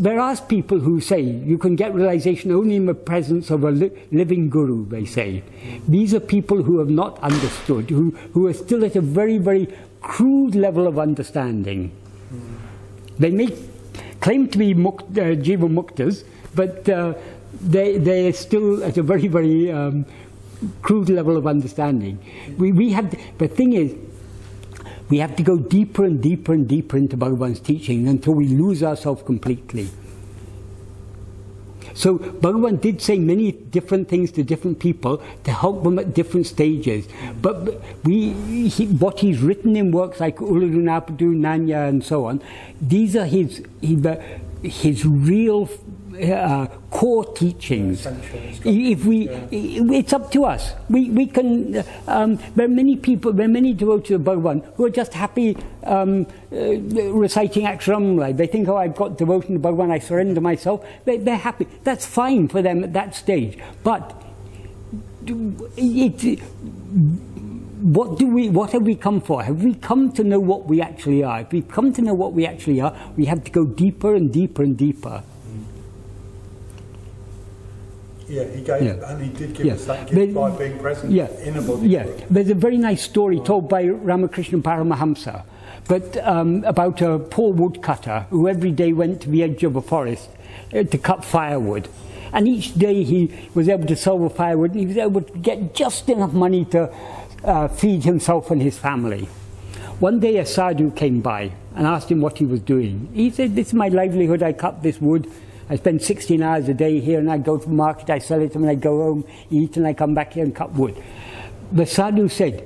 [SPEAKER 2] there are people who say you can get realization only in the presence of a living Guru, they say. These are people who have not understood, who are still at a very, very crude level of understanding. They may claim to be Jeevan Muktas, but they're still at a very, very crude level of understanding. The thing is, we have to go deeper and deeper and deeper into Bhagavan's teaching until we lose ourselves completely. So Bhagavan did say many different things to different people to help them at different stages. But what he's written in works like Uludunapadu, Nāṉ Ār and so on, these are his real core teachings. It's up to us. We can. There are many people. There are many devotees of Bhagavan who are just happy reciting Aksharam. They think, oh, I've got devotion to Bhagavan. I surrender myself. They're happy. That's fine for them at that stage. But what have we come for? Have we come to know what we actually are? If we've come to know what we actually are, we have to go deeper and deeper and deeper.
[SPEAKER 9] Yeah, he gave, and he did give us that gift by being present in a body.
[SPEAKER 2] Yeah, there's a very nice story told by Ramakrishna Paramahamsa, about a poor woodcutter who every day went to the edge of a forest to cut firewood. And each day he was able to sell the firewood, and he was able to get just enough money to feed himself and his family. One day a sadhu came by and asked him what he was doing. He said, "This is my livelihood, I cut this wood. I spend 16 hours a day here, and I go to the market, I sell it, and I go home, eat, and I come back here and cut wood." The sadhu said,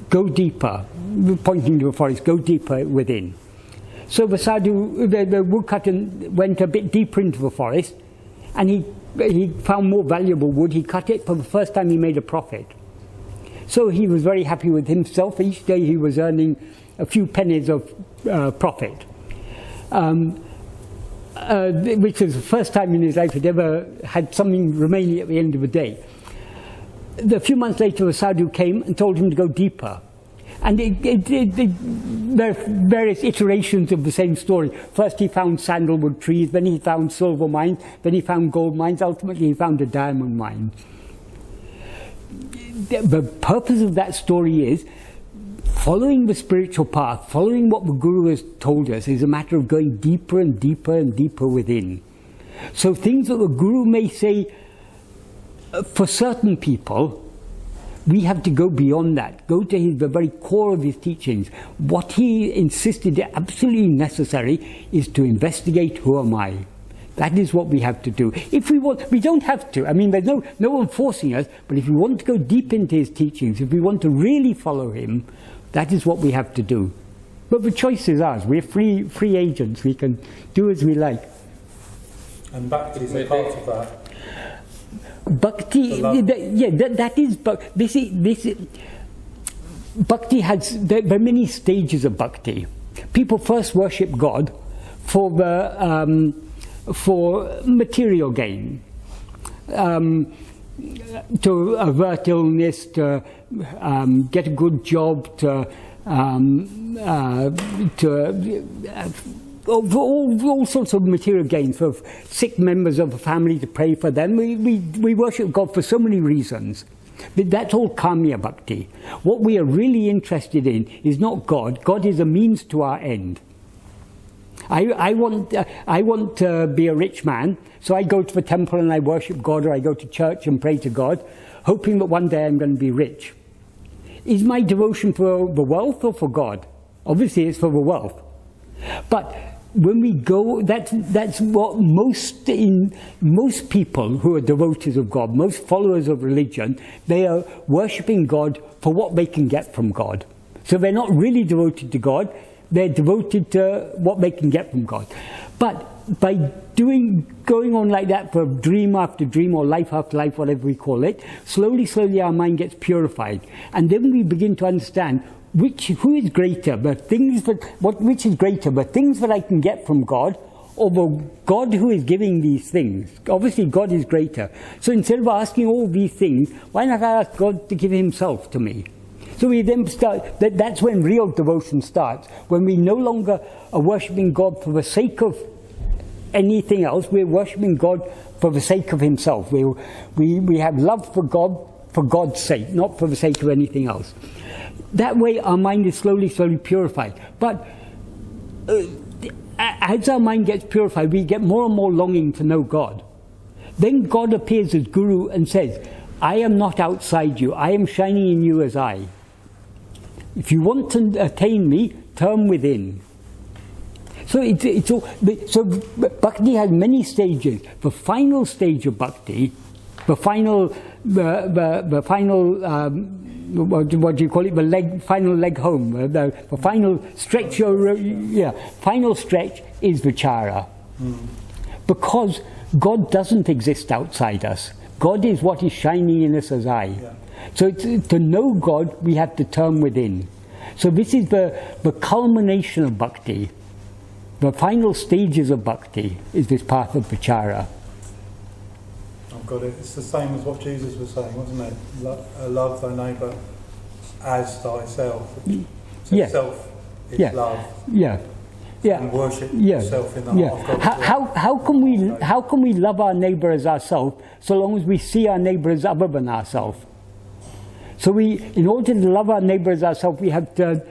[SPEAKER 2] "Go deeper," pointing to the forest, "go deeper within." So the sadhu, the woodcutter, went a bit deeper into the forest, and he found more valuable wood. He cut it. For the first time, he made a profit. So he was very happy with himself. Each day he was earning a few pennies of profit. Which was the first time in his life he'd ever had something remaining at the end of the day. A few months later, the sadhu came and told him to go deeper. And there are various iterations of the same story. First he found sandalwood trees, then he found silver mines, then he found gold mines, ultimately he found a diamond mine. The purpose of that story is following the spiritual path, following what the Guru has told us, is a matter of going deeper and deeper and deeper within. So things that the Guru may say for certain people, we have to go beyond that, go to the very core of his teachings. What he insisted is absolutely necessary is to investigate, who am I? That is what we have to do. If we want, we don't have to. I mean, there's no one forcing us, but if we want to go deep into his teachings, if we want to really follow him, that is what we have to do. But the choice is ours. We're free agents. We can do as we like.
[SPEAKER 9] And Bhakti is a part of that.
[SPEAKER 2] Bhakti, that is. This is. Bhakti there are many stages of bhakti. People first worship God for material gain, to avert illness, to get a good job, to all sorts of material gains, for sick members of a family, to pray for them. We worship God for so many reasons. But that's all Kamya Bhakti. What we are really interested in is not God. God is a means to our end. I want to be a rich man, so I go to the temple and I worship God, or I go to church and pray to God, hoping that one day I'm going to be rich. Is my devotion for the wealth or for God? Obviously it's for the wealth. But when we go, that's what most people who are devotees of God, most followers of religion, they are worshipping God for what they can get from God. So they're not really devoted to God, they're devoted to what they can get from God. But by going on like that for dream after dream, or life after life, whatever we call it, slowly our mind gets purified. And then we begin to understand who is greater, which is greater, the things that I can get from God, or the God who is giving these things. Obviously God is greater. So instead of asking all these things, why not ask God to give himself to me? So we then start, that's when real devotion starts, when we no longer are worshipping God for the sake of anything else, we're worshipping God for the sake of himself. We have love for God for God's sake, not for the sake of anything else. That way our mind is slowly purified. But as our mind gets purified, we get more and more longing to know God. Then God appears as Guru and says, I am not outside you, I am shining in you as I. If you want to attain me, turn within. So so Bhakti has many stages. The final stage of Bhakti, the final what do you call it? The final leg home. The final stretch. Final stretch is vichara, because God doesn't exist outside us. God is what is shining in us as I. Yeah. So to know God, we have to turn within. So this is the culmination of bhakti. The final stages of bhakti is this path of vichara.
[SPEAKER 9] I've got it. It's the same as what Jesus was saying, wasn't it? Love thy neighbour as thyself. So
[SPEAKER 2] yeah.
[SPEAKER 9] Self is
[SPEAKER 2] yeah.
[SPEAKER 9] love.
[SPEAKER 2] Yeah. Yeah.
[SPEAKER 9] And worship yourself in the heart of God.
[SPEAKER 2] How can we love our neighbour as ourselves so long as we see our neighbour as other than ourselves? So in order to love our neighbour as ourselves, we have to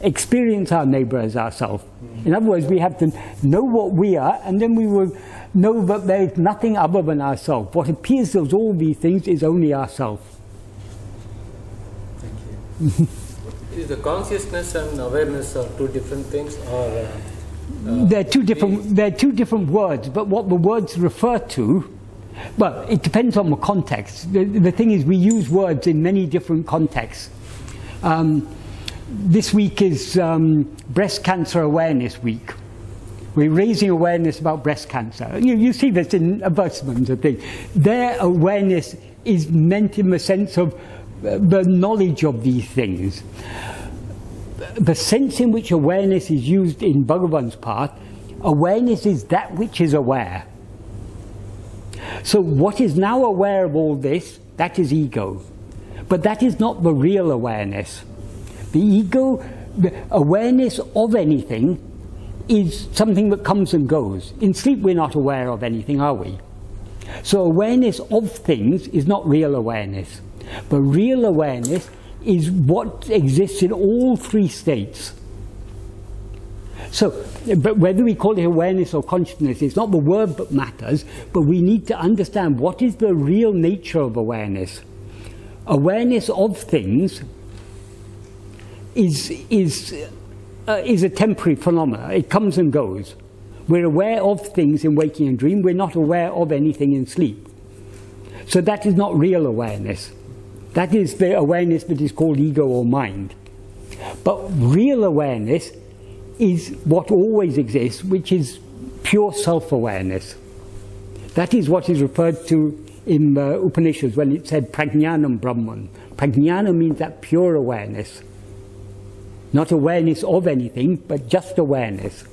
[SPEAKER 2] experience our neighbour as ourselves. In other words, we have to know what we are, and then we will know that there is nothing other than ourselves. What appears as all these things is only ourselves.
[SPEAKER 9] Thank you.
[SPEAKER 7] Is the consciousness and awareness are two different things, or
[SPEAKER 2] they're two different words, but what the words refer to, well, it depends on the context. The thing is, we use words in many different contexts. This week is Breast Cancer Awareness Week. We're raising awareness about breast cancer. You see this in advertisements and things. Their awareness is meant in the sense of the knowledge of these things. The sense in which awareness is used in Bhagavan's path, awareness is that which is aware. So what is now aware of all this, that is ego. But that is not the real awareness. The ego, the awareness of anything, is something that comes and goes. In sleep we're not aware of anything, are we? So awareness of things is not real awareness. But real awareness is what exists in all three states. So, but whether we call it awareness or consciousness, it's not the word that matters, but we need to understand what is the real nature of awareness. Awareness of things is a temporary phenomenon. It comes and goes. We're aware of things in waking and dream. We're not aware of anything in sleep. So that is not real awareness. That is the awareness that is called ego or mind. But real awareness is what always exists, which is pure self-awareness. That is what is referred to in Upanishads when it said prajnanam Brahman. Prajnana means that pure awareness. Not awareness of anything, but just awareness.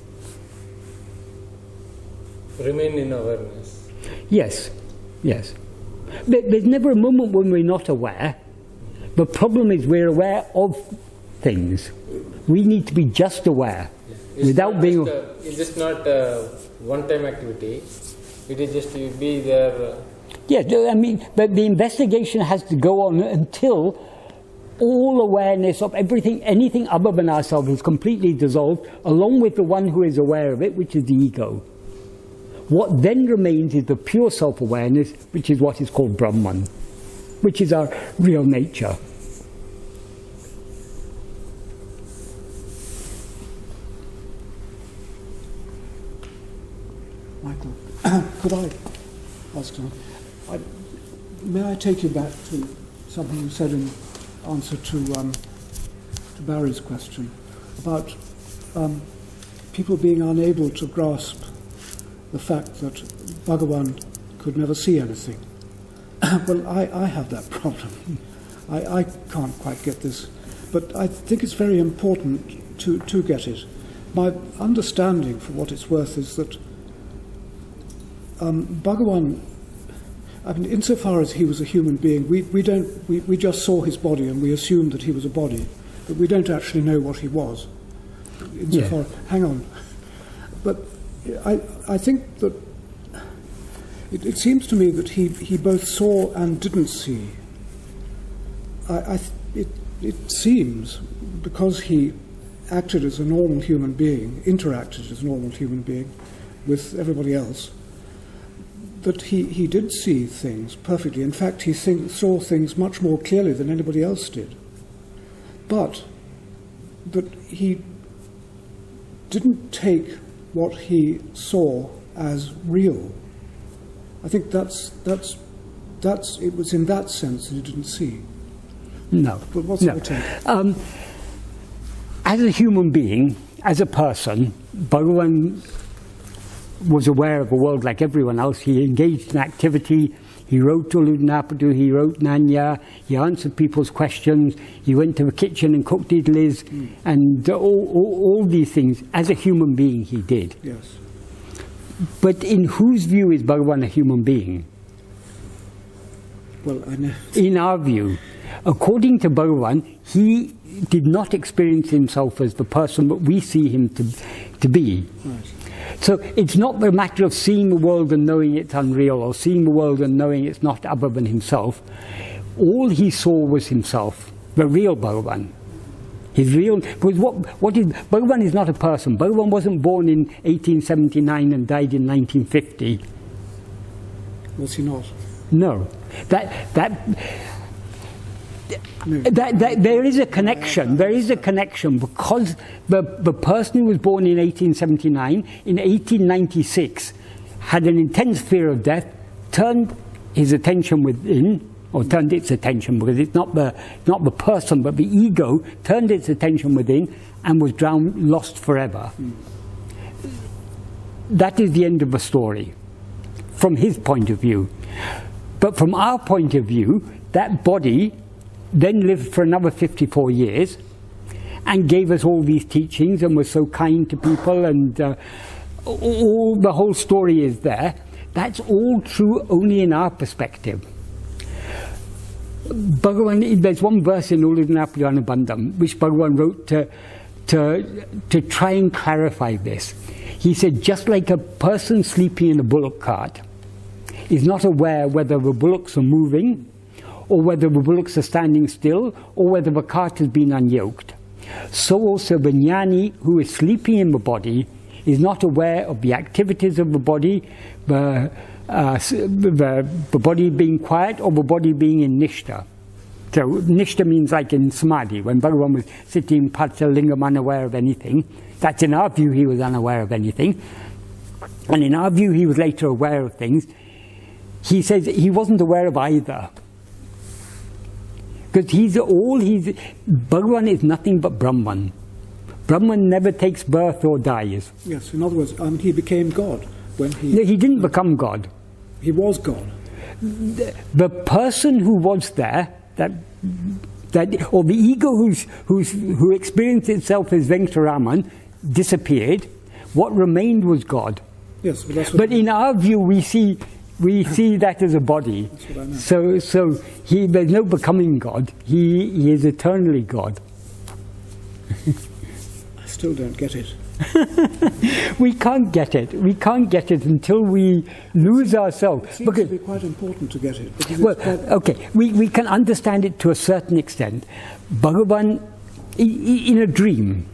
[SPEAKER 7] Remain in awareness.
[SPEAKER 2] Yes, yes. There's never a moment when we're not aware. The problem is we're aware of things. We need to be just aware. Without being...
[SPEAKER 7] It's just not a one-time activity. It is just to be there.
[SPEAKER 2] Yeah, I mean, but the investigation has to go on until all awareness of everything, anything other than ourselves is completely dissolved, along with the one who is aware of it, which is the ego. What then remains is the pure self-awareness, which is what is called Brahman, which is our real nature.
[SPEAKER 6] Michael, could I ask something? May I take you back to something you said in answer to Barry's question about people being unable to grasp the fact that Bhagavan could never see anything. Well, I have that problem. I can't quite get this, but I think it's very important to get it. My understanding, for what it's worth, is that Bhagavan, I mean, insofar as he was a human being, we just saw his body and we assumed that he was a body, but we don't actually know what he was. Insofar, hang on. But I think that it seems to me that he both saw and didn't see. It seems, because he acted as a normal human being, interacted as a normal human being with everybody else, that he did see things perfectly. In fact, he saw things much more clearly than anybody else did. But that he didn't take what he saw as real. I think it was in that sense that he didn't see.
[SPEAKER 2] No.
[SPEAKER 6] But what's your take?
[SPEAKER 2] As a human being, as a person, Bhagavan was aware of the world like everyone else. He engaged in activity. He wrote Uludnapadu, he wrote Nāṉ Ār, he answered people's questions, he went to the kitchen and cooked idlis, and all these things, as a human being, he did.
[SPEAKER 6] Yes.
[SPEAKER 2] But in whose view is Bhagavan a human being?
[SPEAKER 6] Well, I know.
[SPEAKER 2] In our view. According to Bhagavan, he did not experience himself as the person that we see him to be.
[SPEAKER 6] Right.
[SPEAKER 2] So it's not the matter of seeing the world and knowing it's unreal, or seeing the world and knowing it's not other than himself. All he saw was himself, the real Bhagavan. His real, because Bhagavan is not a person. Bhagavan wasn't born in 1879 and died in 1950.
[SPEAKER 6] Was he not?
[SPEAKER 2] No. There is a connection. There is a connection, because the person who was born in 1879, in 1896, had an intense fear of death, turned his attention within, or turned its attention, because it's not the person, but the ego turned its attention within and was drowned, lost forever. That is the end of the story, from his point of view. But from our point of view, that body then lived for another 54 years and gave us all these teachings and was so kind to people, and the whole story is there. That's all true only in our perspective. Bhagavan, there's one verse in Uludnapadu Bandham which Bhagavan wrote to try and clarify this. He said, just like a person sleeping in a bullock cart is not aware whether the bullocks are moving, or whether the bullocks are standing still, or whether the cart has been unyoked, so also the jnani who is sleeping in the body is not aware of the activities of the body, the body being quiet, or the body being in nishta. So nishta means like in samadhi, when Bhagavan was sitting in Patsalingam unaware of anything. That's in our view, he was unaware of anything. And in our view, he was later aware of things. He says he wasn't aware of either. Because Bhagavan is nothing but Brahman. Brahman never takes birth or dies.
[SPEAKER 6] Yes, in other words, he became God when he...
[SPEAKER 2] No, he didn't become God.
[SPEAKER 6] He was God.
[SPEAKER 2] the person who was there, or the ego who experienced itself as Venkataraman, disappeared. What remained was God.
[SPEAKER 6] Yes,
[SPEAKER 2] but in our view, we see that as a body.
[SPEAKER 6] That's what I meant.
[SPEAKER 2] So there's no becoming God. He is eternally God.
[SPEAKER 6] I still don't get it.
[SPEAKER 2] We can't get it. We can't get it until we lose ourselves.
[SPEAKER 6] It seems to be quite important to get it.
[SPEAKER 2] Well, okay, we can understand it to a certain extent. Bhagavan, in a dream,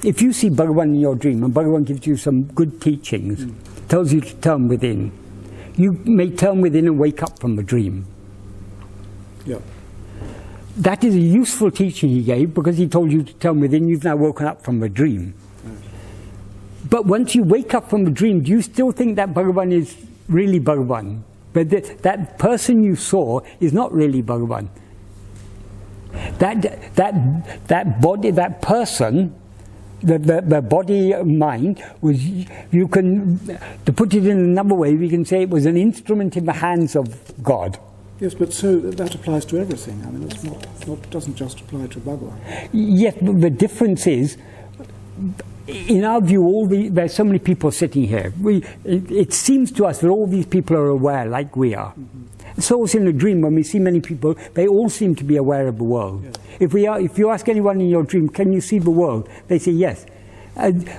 [SPEAKER 2] if you see Bhagavan in your dream, and Bhagavan gives you some good teachings, tells you to turn within, you may turn within and wake up from the dream.
[SPEAKER 6] Yeah.
[SPEAKER 2] That is a useful teaching he gave, because he told you to turn within. You've now woken up from the dream. But once you wake up from the dream, do you still think that Bhagavan is really Bhagavan? But that person you saw is not really Bhagavan. That body, that person, the body mind was, you can, to put it in another way, we can say it was an instrument in the hands of God.
[SPEAKER 6] Yes, but so that applies to everything. I mean, it's not doesn't just apply to Bhagavan.
[SPEAKER 2] Yes, but the difference is, in our view, there's so many people sitting here. It seems to us that all these people are aware, like we are. So also in a dream, when we see many people, they all seem to be aware of the world. Yeah. If you ask anyone in your dream, can you see the world? They say yes.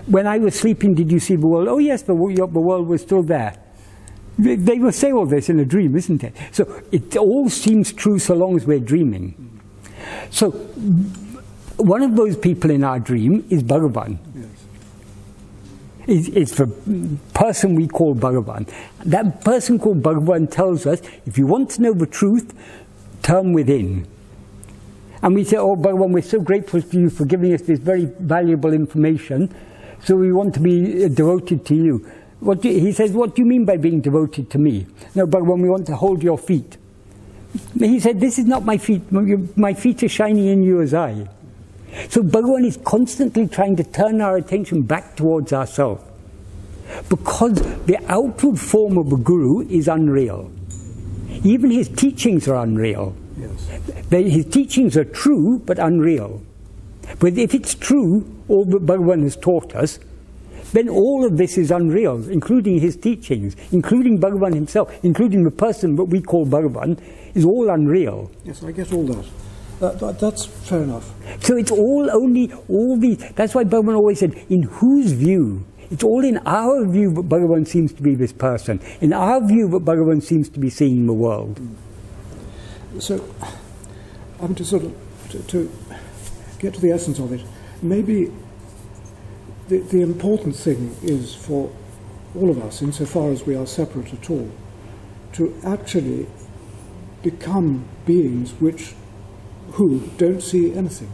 [SPEAKER 2] When I was sleeping, did you see the world? Oh yes, the world was still there. They will say all this in a dream, isn't it? So it all seems true so long as we're dreaming. So one of those people in our dream is Bhagavan. It's the person we call Bhagavan. That person called Bhagavan tells us, if you want to know the truth, turn within. And we say, oh Bhagavan, we're so grateful to you for giving us this very valuable information, so we want to be devoted to you. He says, what do you mean by being devoted to me? No, Bhagavan, we want to hold your feet. He said, this is not my feet. My feet are shining in you as I. So Bhagavan is constantly trying to turn our attention back towards ourselves, because the outward form of a guru is unreal. Even his teachings are unreal. Yes. His teachings are true but unreal. But if it's true, all that Bhagavan has taught us, then all of this is unreal, including his teachings, including Bhagavan himself, including the person that we call Bhagavan, is all unreal.
[SPEAKER 6] Yes, I get all that. That's fair enough.
[SPEAKER 2] So it's that's why Bhagavan always said, in whose view? It's all in our view that Bhagavan seems to be this person. In our view that Bhagavan seems to be seeing the world.
[SPEAKER 6] So, to sort of, to get to the essence of it, maybe the important thing is for all of us, insofar as we are separate at all, to actually become beings who don't see anything.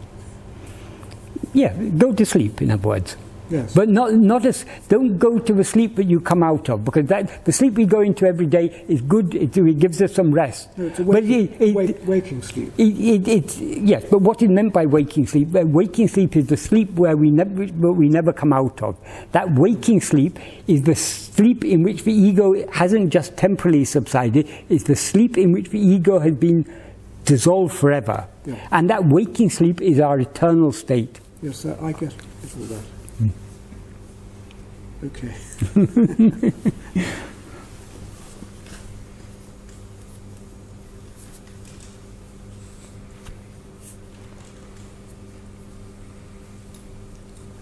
[SPEAKER 2] Yeah, go to sleep, in other words.
[SPEAKER 6] Yes.
[SPEAKER 2] But don't go to the sleep that you come out of, because the sleep we go into every day is good. It gives us some rest.
[SPEAKER 6] No, it's a waking sleep.
[SPEAKER 2] Yes, but what is meant by waking sleep? Waking sleep is the sleep where we never come out of. That waking sleep is the sleep in which the ego hasn't just temporarily subsided. It's the sleep in which the ego has been dissolved forever. Yeah. And that waking sleep is our eternal state.
[SPEAKER 6] Yes, I get all that. Okay.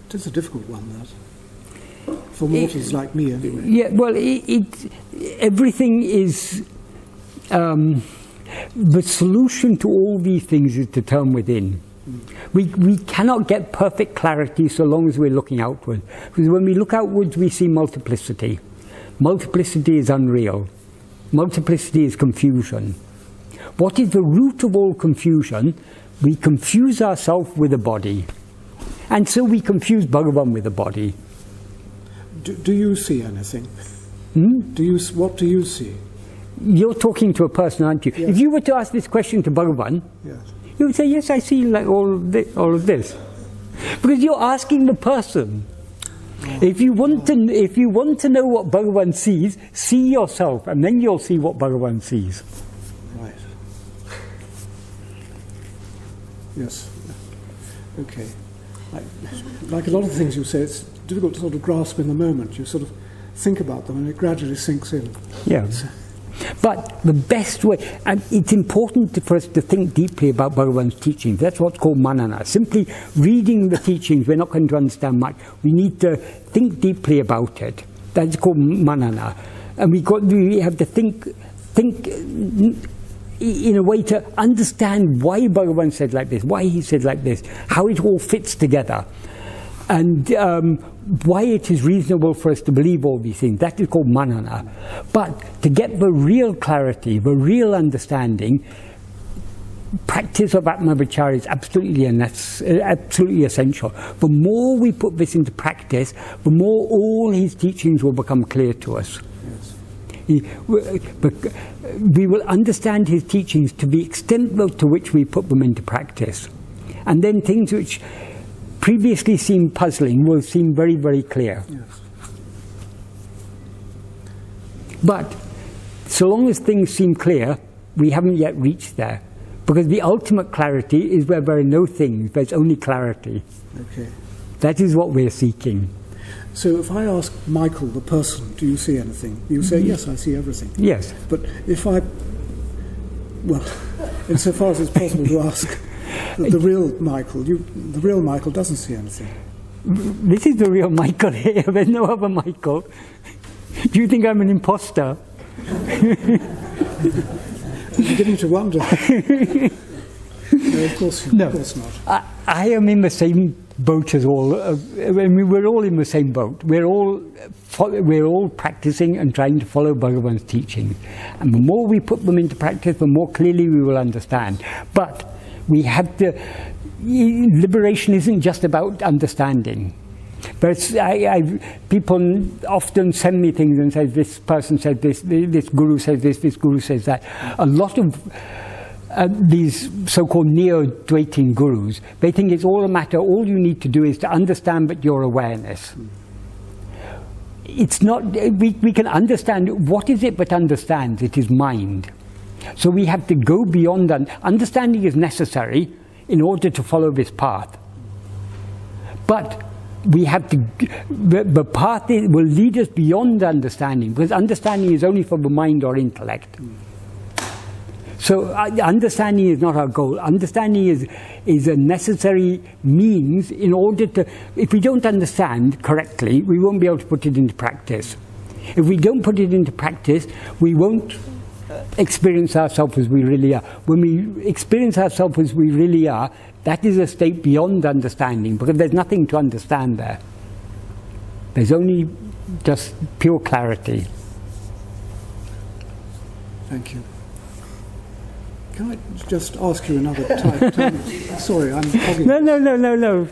[SPEAKER 6] It is a difficult one, that. For mortals like me, anyway.
[SPEAKER 2] Yeah, well, everything is... the solution to all these things is to turn within. We cannot get perfect clarity so long as we're looking outward. Because when we look outwards, we see multiplicity. Multiplicity is unreal. Multiplicity is confusion. What is the root of all confusion? We confuse ourselves with a body. And so we confuse Bhagavan with a body.
[SPEAKER 6] Do you see anything? What do you see?
[SPEAKER 2] You're talking to a person, aren't you? Yes. If you were to ask this question to Bhagavan, yes, you would say, yes, I see like all of this. Because you're asking the person. If you want to know what Bhagavan sees, see yourself, and then you'll see what Bhagavan sees.
[SPEAKER 6] Right. Yes. Okay. Like a lot of things you say, it's difficult to sort of grasp in the moment. You sort of think about them and it gradually sinks in.
[SPEAKER 2] Yeah. But the best way, and it's important for us to think deeply about Bhagavan's teachings. That's what's called manana. Simply reading the teachings, we're not going to understand much. We need to think deeply about it. That's called manana. And we have to think in a way to understand why Bhagavan said like this, why he said like this, how it all fits together, and why it is reasonable for us to believe all these things. That is called manana. But to get the real clarity, the real understanding, practice of Atma-vichara is absolutely essential. The more we put this into practice, the more all his teachings will become clear to us. We will understand his teachings to the extent to which we put them into practice. And then things which previously seemed puzzling will seem very, very clear.
[SPEAKER 6] Yes.
[SPEAKER 2] But so long as things seem clear, we haven't yet reached there. Because the ultimate clarity is where there are no things, there's only clarity.
[SPEAKER 6] Okay.
[SPEAKER 2] That is what we're seeking.
[SPEAKER 6] So if I ask Michael, the person, do you see anything? You say, yes, I see everything.
[SPEAKER 2] Yes.
[SPEAKER 6] But if well, insofar as it's possible to ask the real Michael, the real Michael doesn't see anything.
[SPEAKER 2] This is the real Michael here, there's no other Michael. Do you think I'm an imposter?
[SPEAKER 6] I'm beginning to wonder. No, of course not.
[SPEAKER 2] I am in the same boat as all. We're all in the same boat. We're all practicing and trying to follow Bhagavan's teachings. And the more we put them into practice, the more clearly we will understand. But we have to. Liberation isn't just about understanding. But people often send me things and say, this person said this, this guru says this guru says that. A lot of these so-called neo-Dwaiting gurus, they think it's all a matter, all you need to do is to understand but your awareness. It's not, we can understand, what is it but understands? It is mind. So we have to go beyond that. Understanding is necessary in order to follow this path. But we have to, the path will lead us beyond understanding, because understanding is only for the mind or intellect. So understanding is not our goal. Understanding is a necessary means in order to, if we don't understand correctly, we won't be able to put it into practice. If we don't put it into practice, we won't experience ourselves as we really are. When we experience ourselves as we really are, that is a state beyond understanding, because there's nothing to understand there. There's only just pure clarity.
[SPEAKER 6] Thank you. Can I just ask you another time? Sorry, I'm hogging.
[SPEAKER 2] No.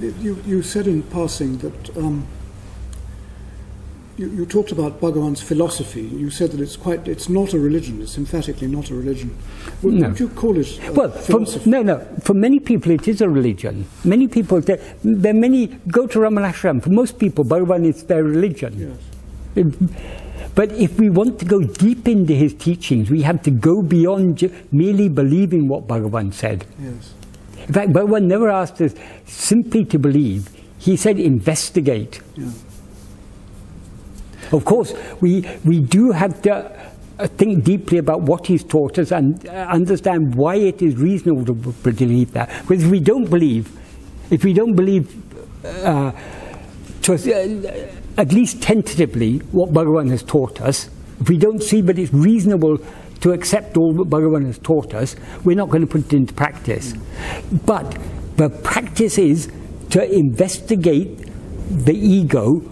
[SPEAKER 6] You said in passing that you talked about Bhagavan's philosophy. You said that it's not a religion. It's emphatically not a religion. Would you call it philosophy?
[SPEAKER 2] For many people it is a religion. Many people, go to Ramana Ashram. For most people, Bhagavan is their religion.
[SPEAKER 6] Yes.
[SPEAKER 2] But if we want to go deep into his teachings, we have to go beyond merely believing what Bhagavan said.
[SPEAKER 6] Yes.
[SPEAKER 2] In fact, Bhagavan never asked us simply to believe. He said investigate.
[SPEAKER 6] Yeah.
[SPEAKER 2] Of course, we do have to think deeply about what he's taught us and understand why it is reasonable to believe that. Because if we don't believe at least tentatively what Bhagavan has taught us, if we don't see that it's reasonable to accept all that Bhagavan has taught us, we're not going to put it into practice. But the practice is to investigate the ego,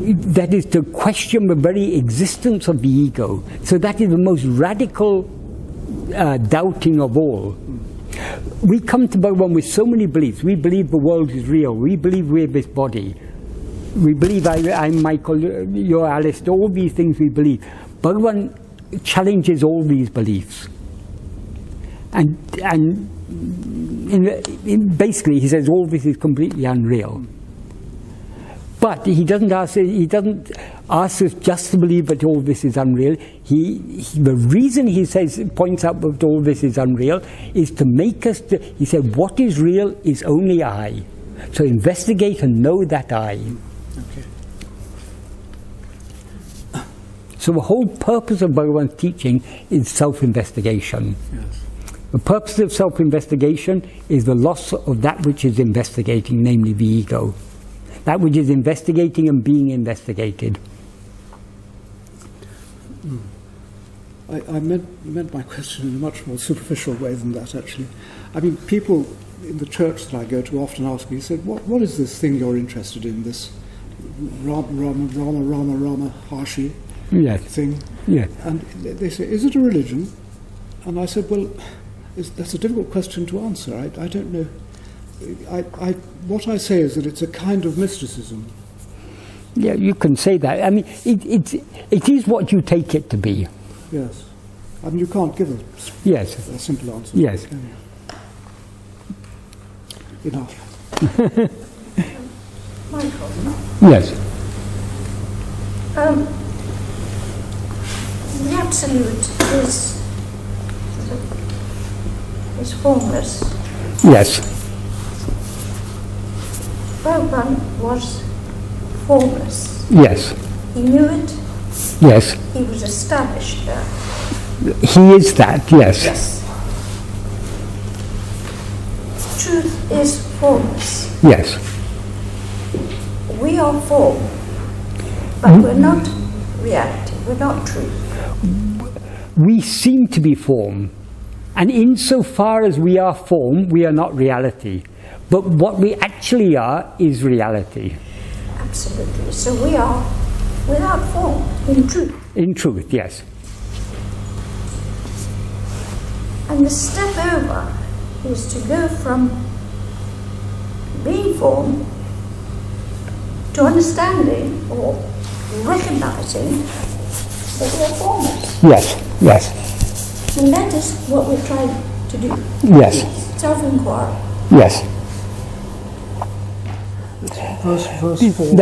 [SPEAKER 2] that is to question the very existence of the ego. So that is the most radical doubting of all. We come to Bhagavan with so many beliefs. We believe the world is real. We believe we're this body. We believe I'm Michael, you're Alice, all these things we believe. Bhagavan challenges all these beliefs. And basically he says all this is completely unreal. But he doesn't ask us just to believe that all this is unreal. The reason he points out that all this is unreal is to make us, he said, what is real is only I. So investigate and know that I.
[SPEAKER 6] Okay.
[SPEAKER 2] So the whole purpose of Bhagavan's teaching is self-investigation.
[SPEAKER 6] Yes.
[SPEAKER 2] The purpose of self-investigation is the loss of that which is investigating, namely the ego. That which is investigating and being investigated.
[SPEAKER 6] I meant my question in a much more superficial way than that, actually. I mean, people in the church that I go to often ask me, said, what is this thing you're interested in, this Ramana Maharshi thing?
[SPEAKER 2] Yes.
[SPEAKER 6] And they say, is it a religion? And I said, well, that's a difficult question to answer. I don't know. What I say is that it's a kind of mysticism.
[SPEAKER 2] Yeah, you can say that. I mean, it is what you take it to be.
[SPEAKER 6] Yes. I mean, you can't give a simple answer.
[SPEAKER 2] Yes.
[SPEAKER 6] Enough.
[SPEAKER 1] Michael?
[SPEAKER 2] Yes.
[SPEAKER 1] The absolute is formless.
[SPEAKER 2] Yes.
[SPEAKER 1] Bhagavan was formless.
[SPEAKER 2] Yes.
[SPEAKER 1] He knew it.
[SPEAKER 2] Yes.
[SPEAKER 1] He was established there.
[SPEAKER 2] He is that, yes.
[SPEAKER 1] Yes. Truth is formless.
[SPEAKER 2] Yes.
[SPEAKER 1] We are form, but we're not reality. We're not truth.
[SPEAKER 2] We seem to be form. And insofar as we are form, we are not reality. But what we actually are is reality.
[SPEAKER 1] Absolutely. So we are without form, in truth.
[SPEAKER 2] In truth, yes.
[SPEAKER 1] And the step over is to go from being form to understanding or recognizing that we are formless.
[SPEAKER 2] Yes, yes.
[SPEAKER 1] And that is what we're trying to do.
[SPEAKER 2] Yes.
[SPEAKER 1] Self-enquiry.
[SPEAKER 2] Yes.
[SPEAKER 6] Verse 4.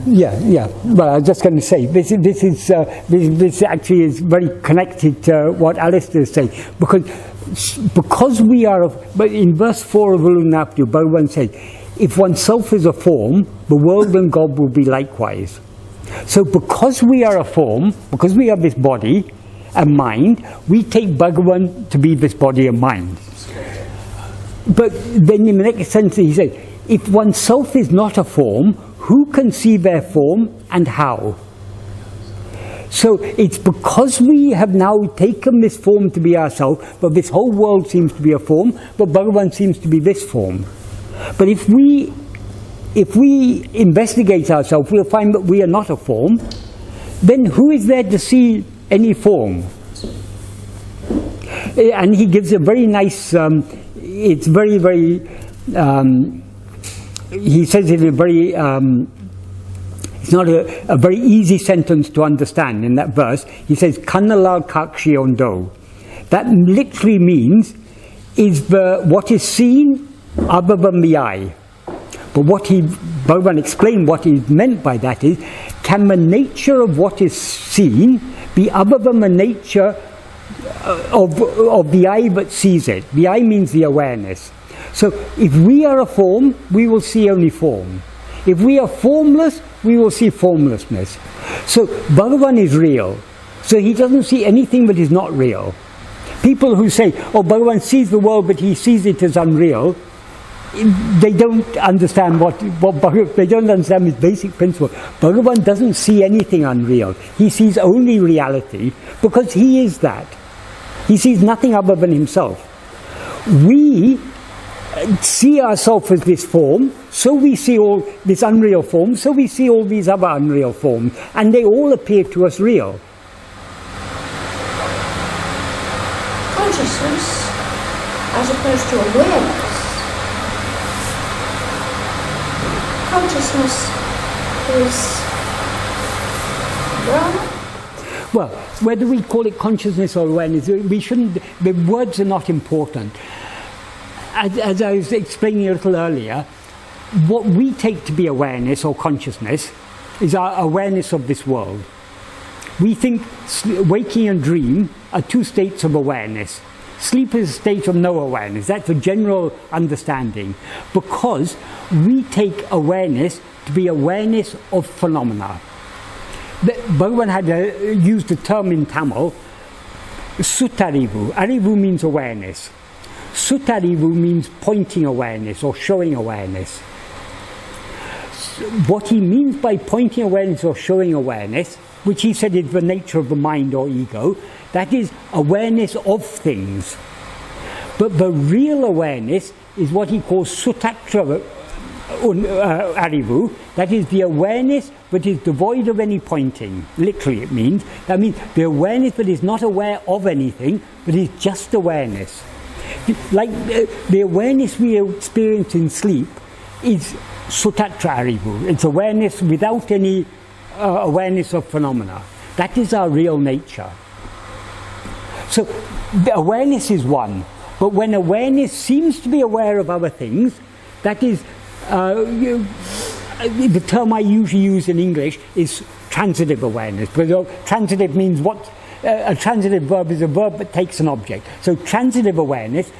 [SPEAKER 2] Yeah. Well, I was just going to say, this actually is very connected to what Alistair is saying, because we are, but in verse 4 of Ulunaptu, Bhagavan says, if oneself is a form, the world and God will be likewise. So because we are a form, because we have this body and mind, we take Bhagavan to be this body and mind. But then in the next sentence he says, if oneself is not a form, who can see their form and how? So it's because we have now taken this form to be ourselves, but this whole world seems to be a form, but Bhagavan seems to be this form. But if we investigate ourselves, we'll find that we are not a form. Then who is there to see any form? And he gives a very nice, it's very, very, he says it in a very, it's not a very easy sentence to understand in that verse. He says, Kannalal kakshi ondo. That literally means, is what is seen other than the eye. But Bhagavan explained what he meant by that is, can the nature of what is seen be other than the nature of the eye that sees it? The eye means the awareness. So if we are a form, we will see only form. If we are formless, we will see formlessness. So Bhagavan is real. So he doesn't see anything that is not real. People who say, oh, Bhagavan sees the world, but he sees it as unreal, they don't understand they don't understand his basic principle. Bhagavan doesn't see anything unreal. He sees only reality because he is that. He sees nothing other than himself. We see ourselves as this form, so we see all this unreal form, so we see all these other unreal forms, and they all appear to us real.
[SPEAKER 1] Consciousness, as opposed to awareness, consciousness is Brahma.
[SPEAKER 2] Well, whether we call it consciousness or awareness, we shouldn't, the words are not important. As I was explaining a little earlier, what we take to be awareness or consciousness is our awareness of this world. We think waking and dream are two states of awareness. Sleep is a state of no awareness. That's a general understanding, because we take awareness to be awareness of phenomena. Bhagavan had used the term in Tamil, Sutarivu. Arivu means awareness. Sutarivu means pointing awareness or showing awareness. What he means by pointing awareness or showing awareness, which he said is the nature of the mind or ego, that is awareness of things. But the real awareness is what he calls Sutatra Arivu, that is the awareness that is devoid of any pointing. Literally it means. That means the awareness that is not aware of anything, but is just awareness. Like the awareness we experience in sleep is Sutatra Arivu. It's awareness without any awareness of phenomena. That is our real nature. So the awareness is one, but when awareness seems to be aware of other things, that is, the term I usually use in English is transitive awareness. Because transitive means what? A transitive verb is a verb that takes an object. So transitive awareness,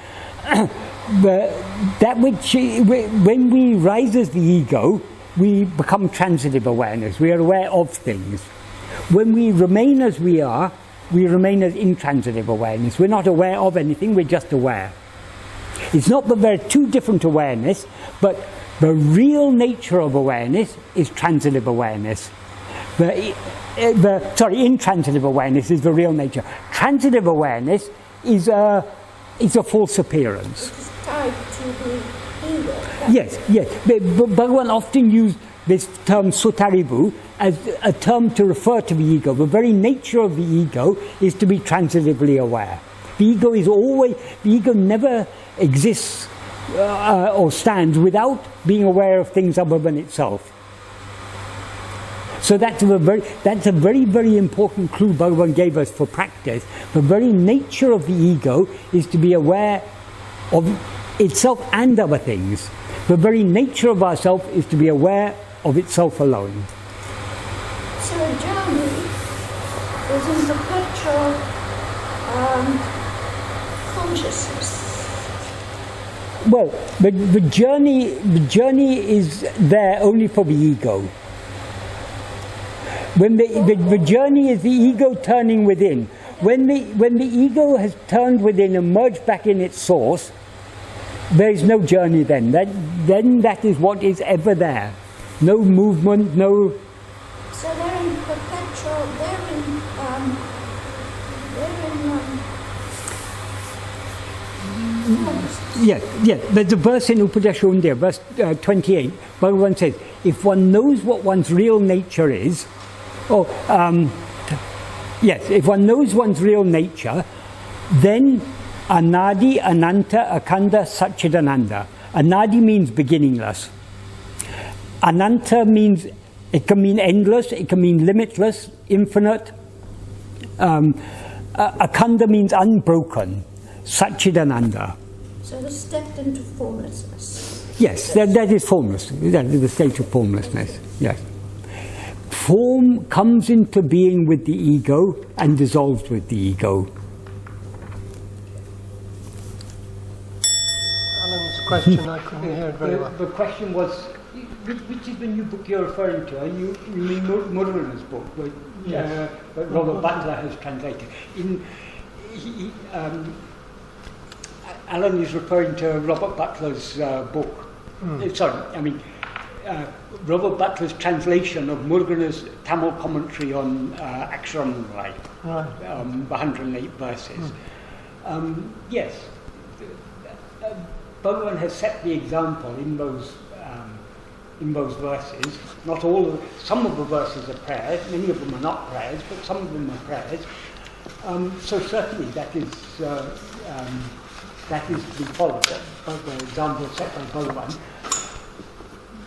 [SPEAKER 2] that which, when we rise as the ego, we become transitive awareness. We are aware of things. When we remain as we are, we remain as intransitive awareness. We're not aware of anything, we're just aware. It's not that there are two different awareness, but the real nature of awareness is transitive awareness. Intransitive awareness is the real nature. Transitive awareness is a false appearance.
[SPEAKER 10] It is tied to the ego.
[SPEAKER 2] Yes. Bhagavan often used this term Sutarivu as a term to refer to the ego. The very nature of the ego is to be transitively aware. The ego never exists or stands without being aware of things other than itself. So that's a very, very important clue Bhagavan gave us for practice. The very nature of the ego is to be aware of itself and other things. The very nature of ourself is to be aware of itself alone.
[SPEAKER 10] So a journey is in perpetual consciousness.
[SPEAKER 2] Well, the journey is there only for the ego. When the journey is the ego turning within. When the ego has turned within and merged back in its source, there is no journey then. Then that is what is ever there. No movement, no...
[SPEAKER 10] So they're in perpetual,
[SPEAKER 2] Yes. There's a verse in Upadesha verse 28. Bhagavan says, if one knows what one's real nature is, if one knows one's real nature, then Anadi, Ananta, Akanda, Satchidananda. Anadi means beginningless. Ananta means, it can mean endless, it can mean limitless, infinite. Akanda means unbroken. Satchidananda.
[SPEAKER 10] So they stepped into formlessness.
[SPEAKER 2] Yes, that is formless. That is the state of formlessness. Yes. Form comes into being with the ego and dissolves with the ego.
[SPEAKER 4] Alan's question, I couldn't hear it very well.
[SPEAKER 2] The question was, which is the new book you're referring to? You mean Mudrina's book, that Robert Butler has translated. Alan is referring to Robert Butler's book. Robert Butler's translation of Murugan's Tamil commentary on Aksharamai, the 108 verses. Yes, Bhagavan has set the example in those verses. Not all, some of the verses are prayers, many of them are not prayers, but some of them are prayers. So certainly that is to be followed, the example set by Bhagavan.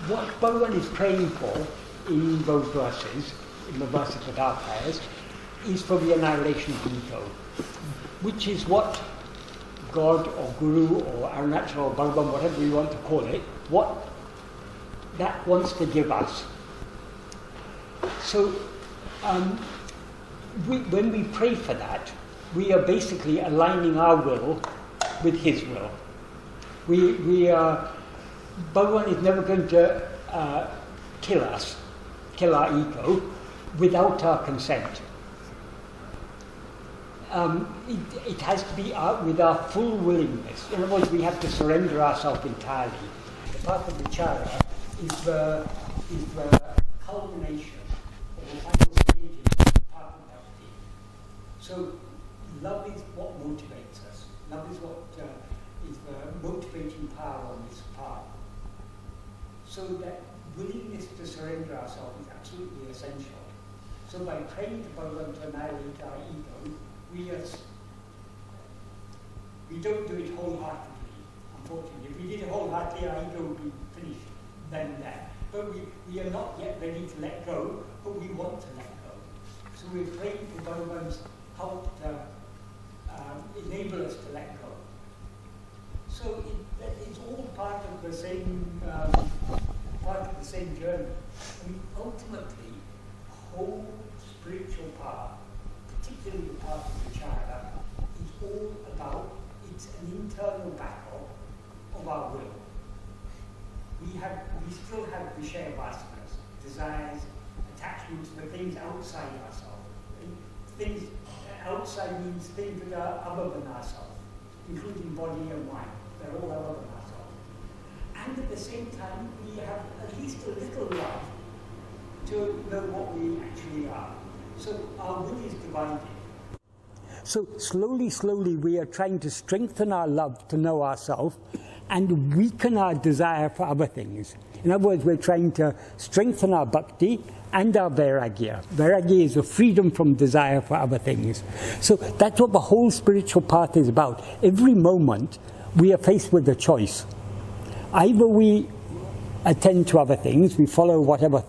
[SPEAKER 2] What Bhagavan is praying for in those verses, in the verses that are prayers, is for the annihilation of ego, which is what God or Guru or Arunachal or Bhagavan, whatever you want to call it, what that wants to give us. So when we pray for that, we are basically aligning our will with his will. Bhagavan is never going to kill us, kill our ego, without our consent. It has to be with our full willingness. In other words, we have to surrender ourselves entirely. The Atma-vichara is the culmination of the final stages of Bhakti. So love is what motivates us. Love is what is the motivating power on this path. So that willingness to surrender ourselves is absolutely essential. So by praying to Bhagavan to annihilate our ego, we don't do it wholeheartedly, unfortunately. If we did it wholeheartedly, our ego would be finished then and there. But we are not yet ready to let go, but we want to let go. So we're praying for Bhagavan's help to enable us to let go. So it's all part of the same journey. I mean, ultimately, whole spiritual path, particularly the path of the Chakra, is all about, it's an internal battle of our will. We still have Vishaya vasanas, desires, attachments to the things outside ourselves. Things outside means things that are other than ourselves, including body and mind. They're all other than ourselves. And at the same time, we have at least a little love to know what we actually are. So our will is divided. So slowly we are trying to strengthen our love to know ourselves and weaken our desire for other things. In other words, we're trying to strengthen our bhakti and our vairagya. Vairagya is a freedom from desire for other things. So that's what the whole spiritual path is about. Every moment we are faced with a choice. Either we attend to other things, we follow whatever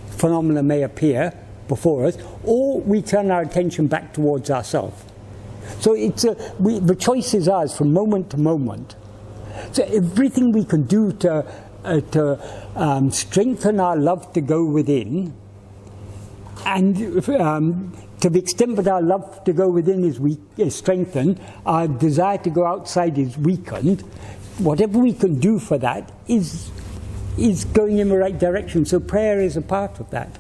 [SPEAKER 2] phenomena may appear before us, or we turn our attention back towards ourselves. So the choice is ours from moment to moment. So everything we can do to strengthen our love to go within, and to the extent that our love to go within is strengthened, our desire to go outside is weakened. Whatever we can do for that is going in the right direction. So prayer is a part of that.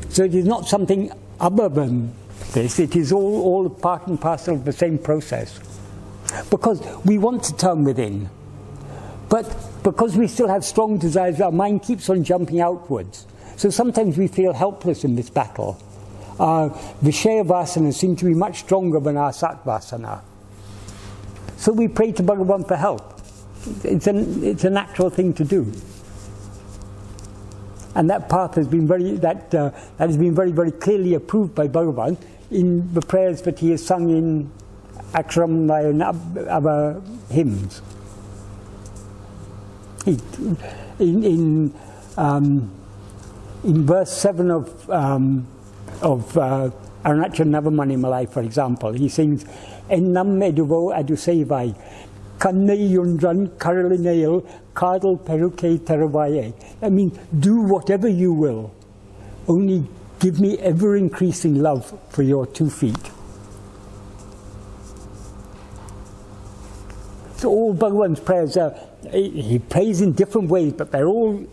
[SPEAKER 2] So it is not something other than this. It is all part and parcel of the same process. Because we want to turn within. But because we still have strong desires, our mind keeps on jumping outwards. So sometimes we feel helpless in this battle. Our Vishaya vasanas seem to be much stronger than our Sat vasana. So we pray to Bhagavan for help. It's a natural thing to do. And that path has been that has been very, very clearly approved by Bhagavan in the prayers that he has sung in Akshram and other hymns. In verse 7 of Arunachal Navamani Malai, for example, he sings, Ennam eduvo adusevai, kannai yundran karalinail, kadal peruke taravaye. That means, do whatever you will, only give me ever-increasing love for your 2 feet. So all Bhagavan's prayers are, he prays in different ways, but they're all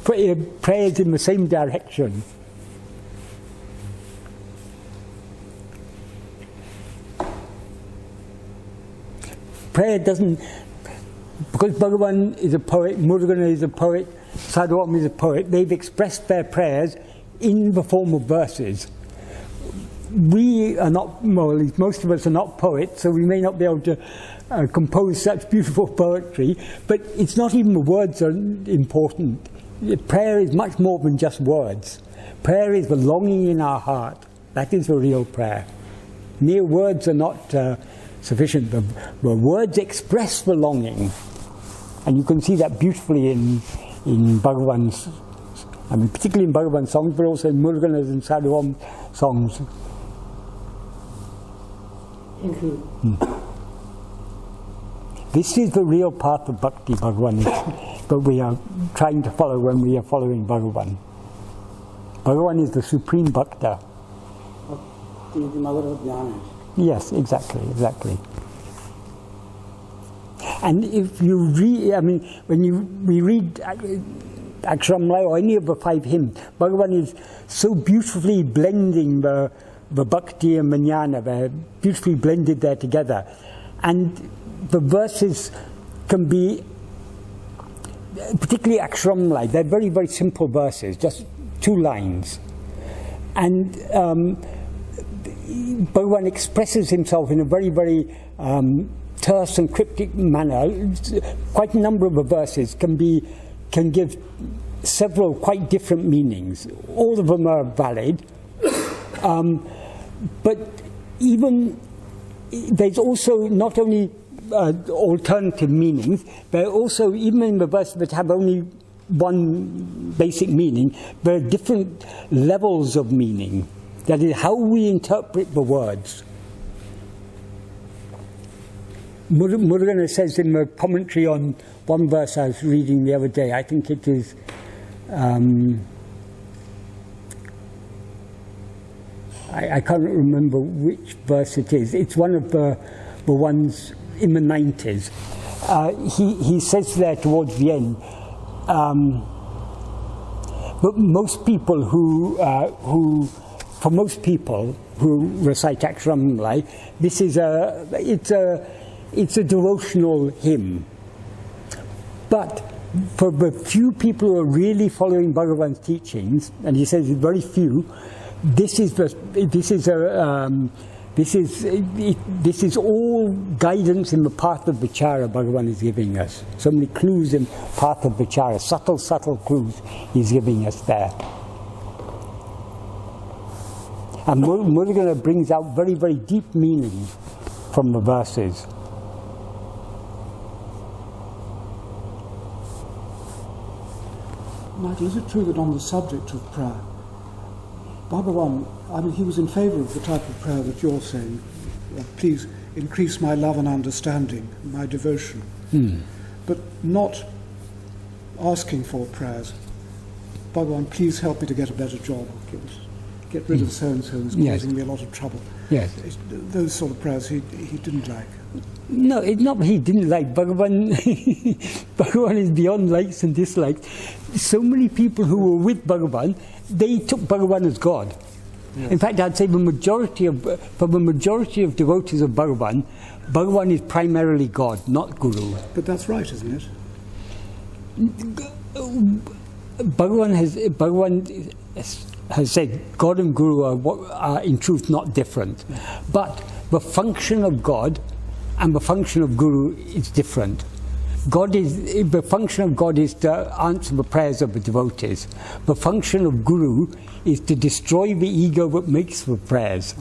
[SPEAKER 2] prayers in the same direction. Prayer doesn't, because Bhagavan is a poet, Murugan is a poet, Sadhwam is a poet, they've expressed their prayers in the form of verses. We are not, well, at least most of us are not poets, so we may not be able to compose such beautiful poetry, but it's not even the words are important. Prayer is much more than just words. Prayer is the longing in our heart. That is the real prayer. Mere words are not sufficient. The words express the longing. And you can see that beautifully in Bhagavan's, I mean, particularly in Bhagavan's songs, but also in Muruganas and Sadhwam songs.
[SPEAKER 6] Thank you.
[SPEAKER 2] This is the real path of Bhakti, Bhagavan, that we are trying to follow when we are following Bhagavan. Bhagavan is the supreme Bhakta.
[SPEAKER 5] The mother of jnana.
[SPEAKER 2] Yes, exactly. And if you read, I mean, we read Aksharamala or any of the 5 hymns, Bhagavan is so beautifully blending the Bhakti and the jnana. They're beautifully blended there together. And the verses can be, particularly Aksharamala, they're very, very simple verses, just 2 lines. And Bhagavan expresses himself in a very, very terse and cryptic manner. Quite a number of the verses can give several quite different meanings. All of them are valid, but even there's also not only alternative meanings, but also even in the verses that have only one basic meaning, there are different levels of meaning. That is how we interpret the words. Murugan says in the commentary on one verse I was reading the other day, I think it is I can't remember which verse it is. It's one of the ones in the 90s. He says there towards the end, but most people for most people who recite Aksharamala, it's a devotional hymn. But for the few people who are really following Bhagavan's teachings, and he says very few, this is all guidance in the path of vichara Bhagavan is giving us. So many clues in path of vichara, subtle clues he's giving us there. And Murugan brings out very, very deep meaning from the verses.
[SPEAKER 6] Michael, is it true that on the subject of prayer, Bhagavan, I mean, he was in favour of the type of prayer that you're saying, please increase my love and understanding, my devotion, but not asking for prayers. Bhagavan, please help me to get a better job. Get rid of so-and-so who's causing me a lot of trouble.
[SPEAKER 2] Yes.
[SPEAKER 6] Those sort of prayers he didn't like.
[SPEAKER 2] No, it's not that he didn't like. Bhagavan is beyond likes and dislikes. So many people who were with Bhagavan, they took Bhagavan as God. Yes. In fact, I'd say for the majority of devotees of Bhagavan, Bhagavan is primarily God, not Guru.
[SPEAKER 6] But that's right, isn't it?
[SPEAKER 2] Bhagavan has said God and Guru are in truth not different. But the function of God and the function of Guru is different. The function of God is to answer the prayers of the devotees. The function of Guru is to destroy the ego that makes the prayers.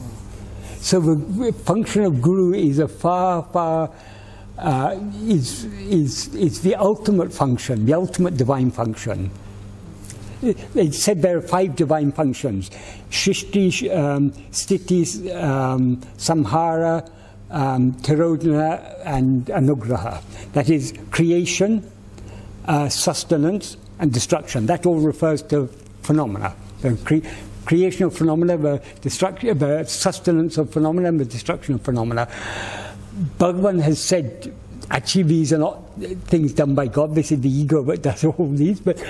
[SPEAKER 2] So the function of Guru is a is the ultimate function, the ultimate divine function. It's said there are 5 divine functions: Shrishti, Sthiti, Samhara, Tirodhana and Anugraha. That is creation, sustenance and destruction. That all refers to phenomena. The creation of phenomena, the sustenance of phenomena and the destruction of phenomena. Bhagavan has said, actually these are not things done by God, this is the ego that does all these, but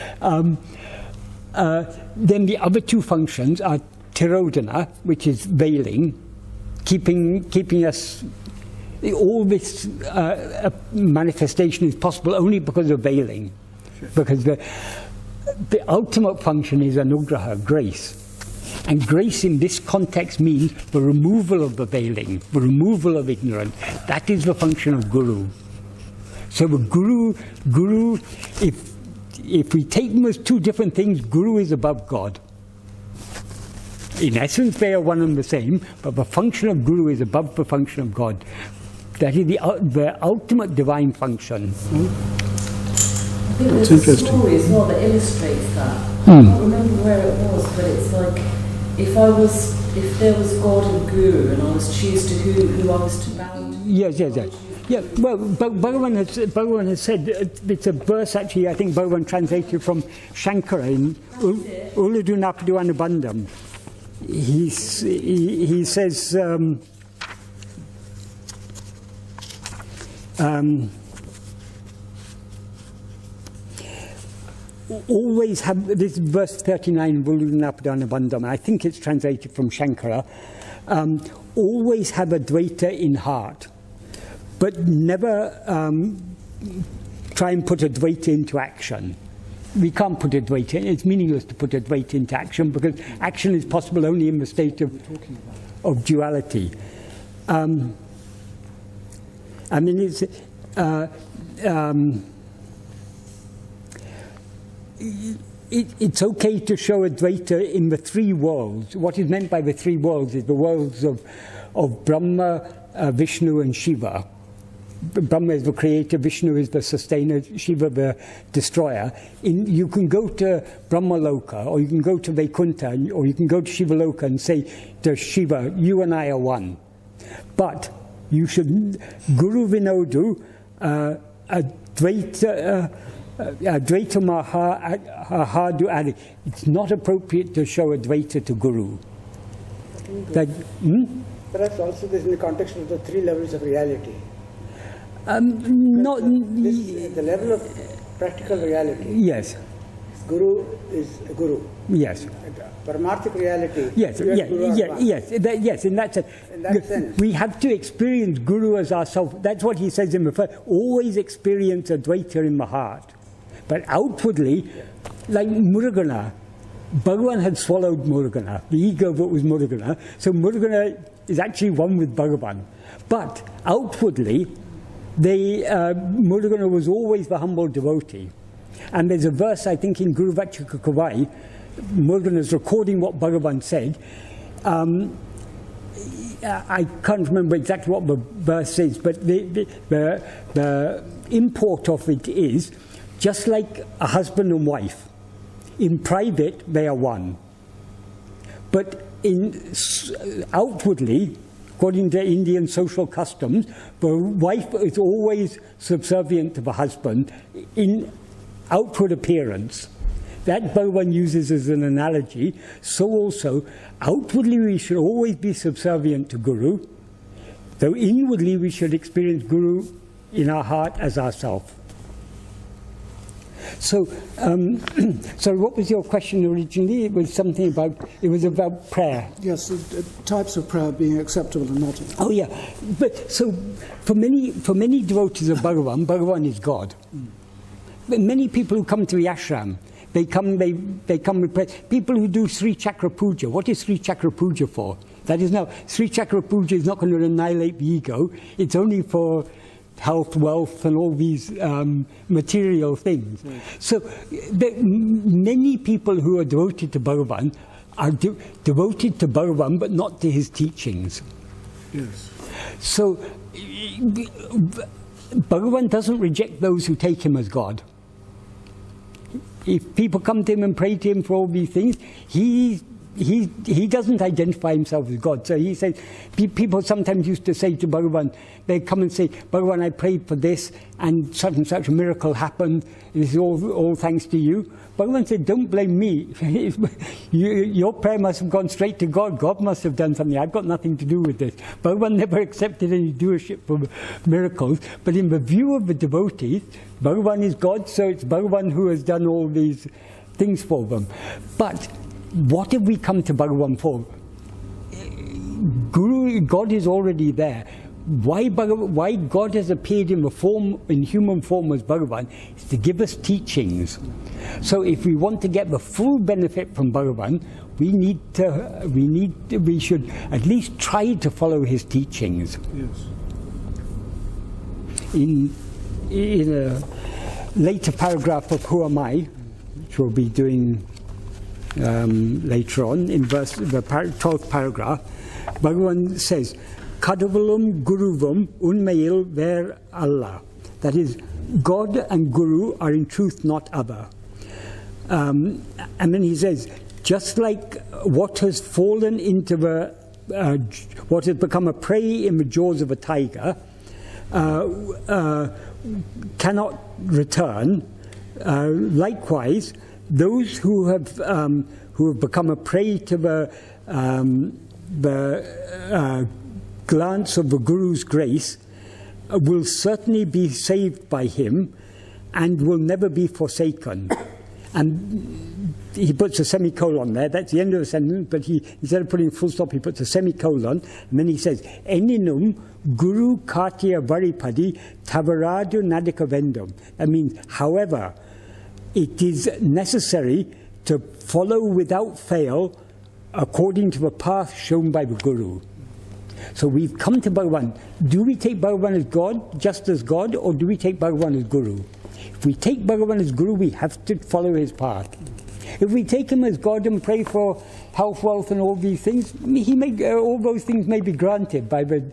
[SPEAKER 2] then the other 2 functions are Tirodhana, which is veiling, keeping us, all this manifestation is possible only because of veiling. Sure. Because the ultimate function is anugraha, grace. And grace in this context means the removal of the veiling, the removal of ignorance. That is the function of Guru. So the Guru, if we take them as 2 different things, Guru is above God. In essence, they are one and the same, but the function of Guru is above the function of God. That is the ultimate divine function.
[SPEAKER 11] I think there's a story as well that illustrates that. I can't remember where it was, but it's like if there was God and Guru and I was choose to who I was to bow to.
[SPEAKER 2] Yes. Yeah, well, Bhagavan has said, it's a verse actually, I think Bhagavan translated from Shankara in Uladu Napadu Anubandham. He says, always have, this is verse 39 of Uladu Napadu Anubandham, I think it's translated from Shankara, always have a Dvaita in heart, but never try and put a Dvaita into action. We can't put a Dvaita, it's meaningless to put a Dvaita into action because action is possible only in the state of duality. I mean, it's okay to show a Dvaita in the three worlds. What is meant by the three worlds is the worlds of Brahma, Vishnu and Shiva. Brahma is the creator, Vishnu is the sustainer, Shiva the destroyer. You can go to Brahma Loka, or you can go to Vaikuntha, or you can go to Shiva Loka and say to Shiva, you and I are one. But you should Guru Vinodu Dvaita Mahahadu Adi. It's not appropriate to show a Dvaita to Guru.
[SPEAKER 5] Perhaps also this in the context of the three levels of reality.
[SPEAKER 2] The
[SPEAKER 5] level of practical reality.
[SPEAKER 2] Yes.
[SPEAKER 5] Guru is a Guru.
[SPEAKER 2] Yes.
[SPEAKER 5] Paramarthic reality.
[SPEAKER 2] Yes. Yes. In that sense, we have to experience Guru as ourself. That's what he says in the first. Always experience a Dvaita in the heart, but outwardly, like Murugana, Bhagavan had swallowed Murugana. The ego that was Murugana. So Murugana is actually one with Bhagavan, but outwardly, Murugana was always the humble devotee. And there's a verse, I think, in Guru Vachaka Kavai, Murugana is recording what Bhagavan said. I can't remember exactly what the verse is, but the import of it is, just like a husband and wife, in private they are one. But outwardly, according to Indian social customs, the wife is always subservient to the husband in outward appearance. That Bhagavan uses as an analogy. So also, outwardly we should always be subservient to Guru, though inwardly we should experience Guru in our heart as ourself. So, so what was your question originally? It was something about, it was about prayer.
[SPEAKER 6] Yes, types of prayer being acceptable and not.
[SPEAKER 2] Oh yeah, but so for many devotees of Bhagavan, Bhagavan is God. But many people who come to the ashram, they come with prayer. People who do Sri Chakra Puja, what is Sri Chakra Puja for? That is now, Sri Chakra Puja is not going to annihilate the ego, it's only for health, wealth, and all these material things. Right. So many people who are devoted to Bhagavan are devoted to Bhagavan, but not to his teachings.
[SPEAKER 6] Yes.
[SPEAKER 2] So Bhagavan doesn't reject those who take him as God. If people come to him and pray to him for all these things, he doesn't identify himself as God. So he says, people sometimes used to say to Bhagavan, they come and say, Bhagavan, I prayed for this, and such a miracle happened. This is all thanks to you. Bhagavan said, don't blame me. Your prayer must have gone straight to God. God must have done something. I've got nothing to do with this. Bhagavan never accepted any doership for miracles. But in the view of the devotees, Bhagavan is God, so it's Bhagavan who has done all these things for them. But what have we come to Bhagavan for? God is already there. Why God has appeared in human form as Bhagavan is to give us teachings. So if we want to get the full benefit from Bhagavan, we should at least try to follow his teachings.
[SPEAKER 6] Yes.
[SPEAKER 2] In a later paragraph of Who Am I, which we'll be doing later on, in the 12th paragraph, Bhagavan says, Kadavalum Guruvam Unmayil Ver Allah. That is, God and Guru are in truth not other. And then he says, just like what has fallen into what has become a prey in the jaws of a tiger, cannot return. Likewise, those who have become a prey to the glance of the Guru's grace will certainly be saved by him and will never be forsaken. And he puts a semicolon there, that's the end of the sentence, but instead of putting a full stop, he puts a semicolon, and then he says, Eninum Guru Katya Varipadi Tavaradu Nadika Vendum. That means, however, it is necessary to follow without fail according to the path shown by the Guru. So we've come to Bhagavan. Do we take Bhagavan as God, just as God, or do we take Bhagavan as Guru? If we take Bhagavan as Guru, we have to follow his path. If we take him as God and pray for health, wealth, and all these things, all those things may be granted by the...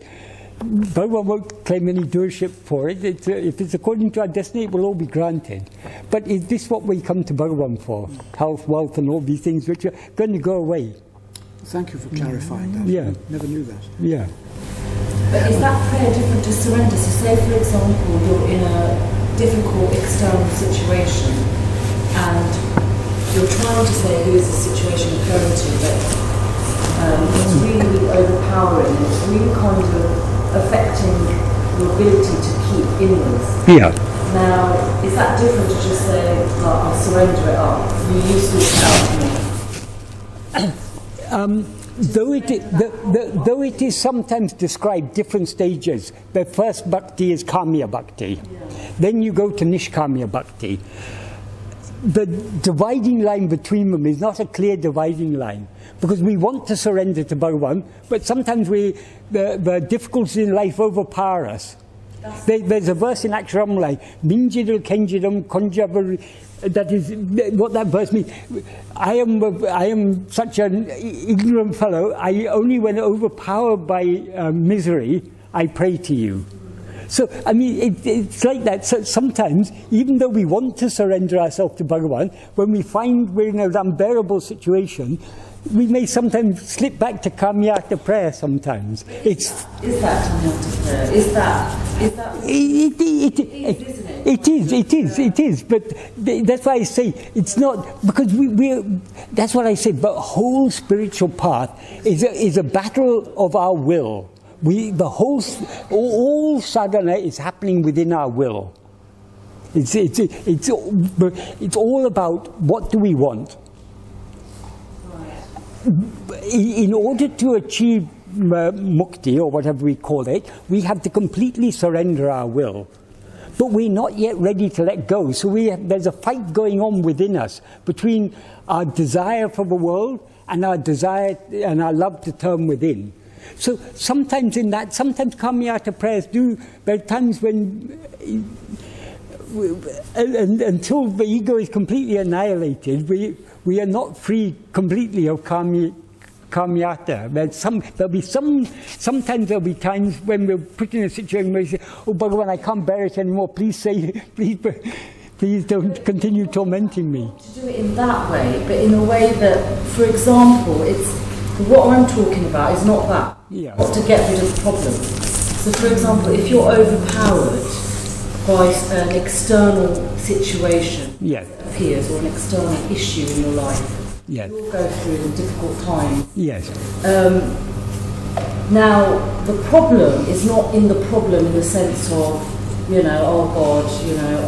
[SPEAKER 2] Bhagavan won't claim any doership for it. If it's according to our destiny, it will all be granted. But is this what we come to Bhagavan for? Health, wealth, and all these things which are going to go away.
[SPEAKER 6] Thank you for clarifying that.
[SPEAKER 2] Yeah.
[SPEAKER 6] Never knew that.
[SPEAKER 2] Yeah.
[SPEAKER 11] But is that prayer different to surrender? So say, for example, you're in a difficult external situation and you're trying to say who is the situation occurring to, but it's really overpowering and it's really kind of affecting your ability to keep inwards.
[SPEAKER 2] Yeah.
[SPEAKER 11] Now, is that different to just say, like, I'll surrender it up, you sort it out for me?
[SPEAKER 2] Though it is sometimes described different stages. The first bhakti is kamya bhakti. Then you go to nishkamya bhakti. The dividing line between them is not a clear dividing line, because we want to surrender to Bhagavan, but sometimes the difficulties in life overpower us. There's a verse in Aksharamala, Minjidal Kenjidam Konjavari. That is what that verse means. I am such an ignorant fellow. Only when overpowered by misery, I pray to you. So, I mean, it's like that. So sometimes, even though we want to surrender ourselves to Bhagavan, when we find we're in an unbearable situation, we may sometimes slip back to Kamyata prayer sometimes.
[SPEAKER 11] Is that Kamyata prayer? Is that
[SPEAKER 2] It is, but that's why I say it's not, because that's what I say, but whole spiritual path is a battle of our will. All sadhana is happening within our will. It's all about what do we want. In order to achieve mukti, or whatever we call it, we have to completely surrender our will. But we're not yet ready to let go. So there's a fight going on within us between our desire for the world and our desire and our love to turn within. So sometimes sometimes Kamyata prayers there are times when, until the ego is completely annihilated, we are not free completely of Kamyata. Sometimes there'll be times when we're put in a situation where we say, oh Bhagavan, I can't bear it anymore, please don't continue tormenting me.
[SPEAKER 11] To do it in that way, but in a way that, for example, what I'm talking about is not that.
[SPEAKER 2] Yeah.
[SPEAKER 11] Not to get rid of the problem. So for example, if you're overpowered by an external situation that appears, or an external issue in your life, you'll go through a difficult time.
[SPEAKER 2] Yes.
[SPEAKER 11] Now, the problem is not in the problem in the sense of, oh God,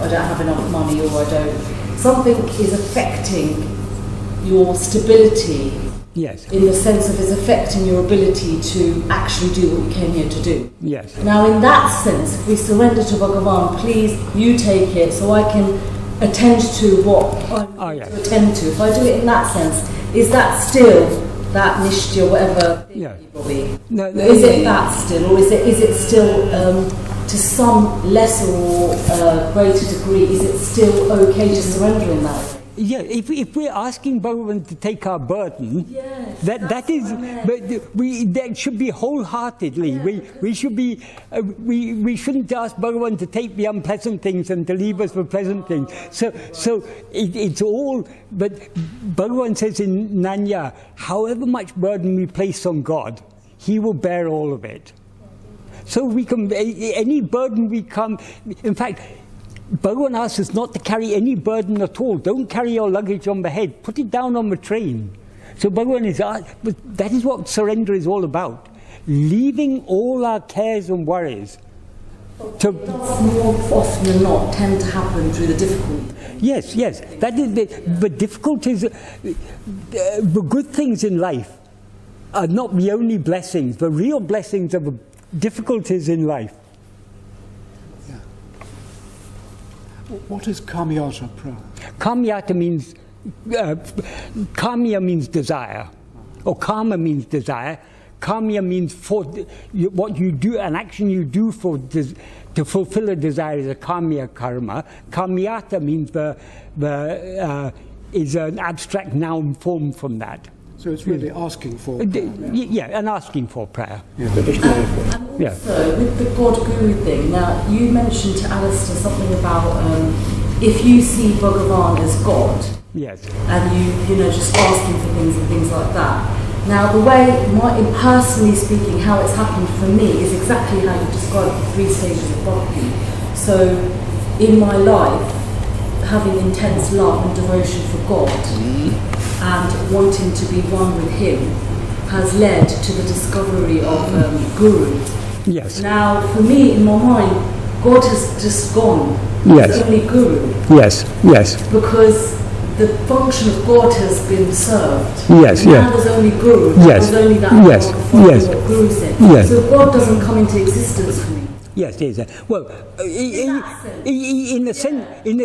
[SPEAKER 11] I don't have enough money, or I don't. Something is affecting your stability.
[SPEAKER 2] Yes.
[SPEAKER 11] In the sense of it's affecting your ability to actually do what you came here to do.
[SPEAKER 2] Yes.
[SPEAKER 11] Now, in that sense, if we surrender to Bhagavan, please, you take it so I can attend to what I'm to attend to. If I do it in that sense, is that still that nishtya, whatever thing be?
[SPEAKER 2] No,
[SPEAKER 11] is it that still, or is it still to some lesser or greater degree? Is it still okay to surrender in that way?
[SPEAKER 2] Yeah, if we're asking Bhagavan to take our burden, that should be wholeheartly. Yeah. We shouldn't ask Bhagavan to take the unpleasant things and to leave us the pleasant things. So it's all. But Bhagavan says in Nāṉ Ār, however much burden we place on God, He will bear all of it. So we can, any burden we come, in fact, Bhagavan asks us not to carry any burden at all. Don't carry your luggage on the head. Put it down on the train. So Bhagavan is, that is what surrender is all about. Leaving all our cares and worries.
[SPEAKER 11] It does more often than not tend to happen through the difficulty.
[SPEAKER 2] Yes, yes. That is the difficulties, the good things in life are not the only blessings. The real blessings are the difficulties in life.
[SPEAKER 6] What is kamyata prayer?
[SPEAKER 2] Kamyata means, kamya means desire, or karma means desire. Kamya means for what you do, an action you do for to fulfill a desire is a kamya karma. Kamyata means is an abstract noun form from that.
[SPEAKER 6] So it's really asking for prayer.
[SPEAKER 2] Yeah, and asking for prayer.
[SPEAKER 6] Yeah.
[SPEAKER 11] And also, with the God-Guru thing, now you mentioned to Alistair something about if you see Bhagavan as God,
[SPEAKER 2] yes,
[SPEAKER 11] and you know, just asking for things and things like that. Now, the way, personally speaking, how it's happened for me is exactly how you described the 3 stages of Bhakti. So, in my life, having intense love and devotion for God and wanting to be one with Him has led to the discovery of Guru.
[SPEAKER 2] Yes.
[SPEAKER 11] Now, for me, in my mind, God has just gone.
[SPEAKER 2] Yes.
[SPEAKER 11] It's only Guru.
[SPEAKER 2] Yes, yes.
[SPEAKER 11] Because the function of God has been served.
[SPEAKER 2] Yes,
[SPEAKER 11] now
[SPEAKER 2] yes.
[SPEAKER 11] there's only Guru.
[SPEAKER 2] Yes.
[SPEAKER 11] There's only that
[SPEAKER 2] Yes. Yes.
[SPEAKER 11] what Guru said.
[SPEAKER 2] Yes.
[SPEAKER 11] So God doesn't come into existence for me.
[SPEAKER 2] Yes, yes. Well, in a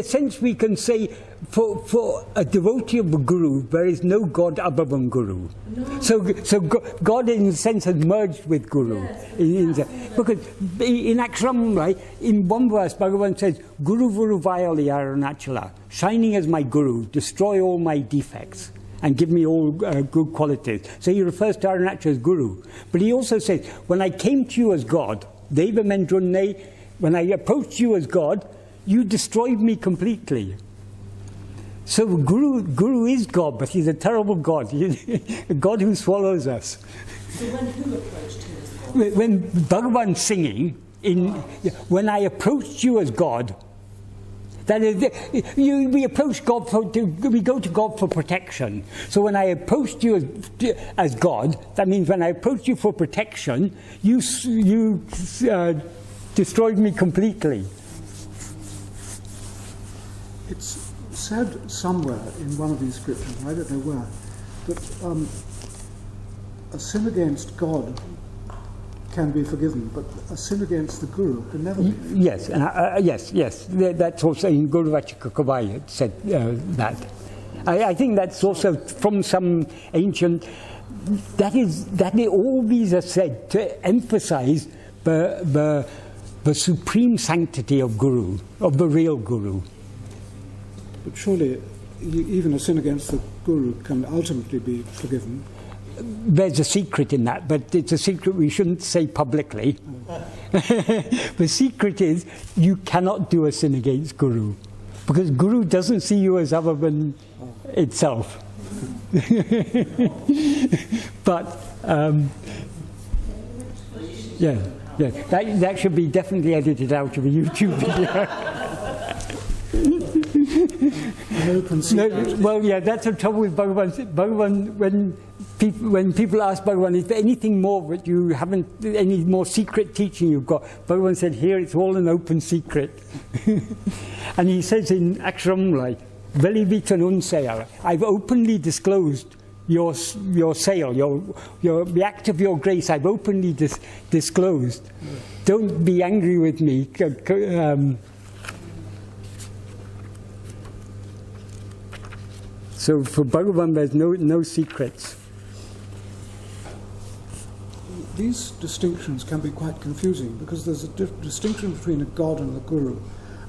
[SPEAKER 2] sense, we can say for a devotee of the Guru, there is no God other than Guru. No. So God, in a sense, has merged with Guru. Yes, because in Akshram, right, in one verse, Bhagavan says, Guru Vuru Vayali Arunachala, shining as my Guru, destroy all my defects and give me all good qualities. So he refers to Arunachala as Guru. But he also says, when I came to you as God, Deva Mendrunne, when I approached you as God, you destroyed me completely. So Guru is God, but he's a terrible God, a God who swallows us.
[SPEAKER 11] So who approached him as God?
[SPEAKER 2] When Bhagavan's singing, when I approached you as God, that is, we approach God we go to God for protection. So when I approached you as God, that means when I approached you for protection, you destroyed me completely.
[SPEAKER 6] It's said somewhere in one of these scriptures, I don't know where, that a sin against God can be forgiven, but a sin against the Guru can never be.
[SPEAKER 2] Yes, yes. That's also in Guru Vachakakavai it said that. I think that's also from some ancient. All these are said to emphasize the supreme sanctity of Guru, of the real Guru.
[SPEAKER 6] But surely, even a sin against the Guru can ultimately be forgiven.
[SPEAKER 2] There's a secret in that, but it's a secret we shouldn't say publicly. The secret is you cannot do a sin against Guru, because Guru doesn't see you as other than itself. But yeah, that should be definitely edited out of a YouTube video. No, well, yeah, that's the trouble with Bhagavan. When people ask Bhagavan, is there anything more that you haven't, any more secret teaching you've got? Bhagavan said, here it's all an open secret. And he says in Akshram, I've openly disclosed your sale, the act of your grace. I've openly disclosed. Don't be angry with me. So for Bhagavan, there's no secrets.
[SPEAKER 6] These distinctions can be quite confusing because there's a distinction between a God and a Guru.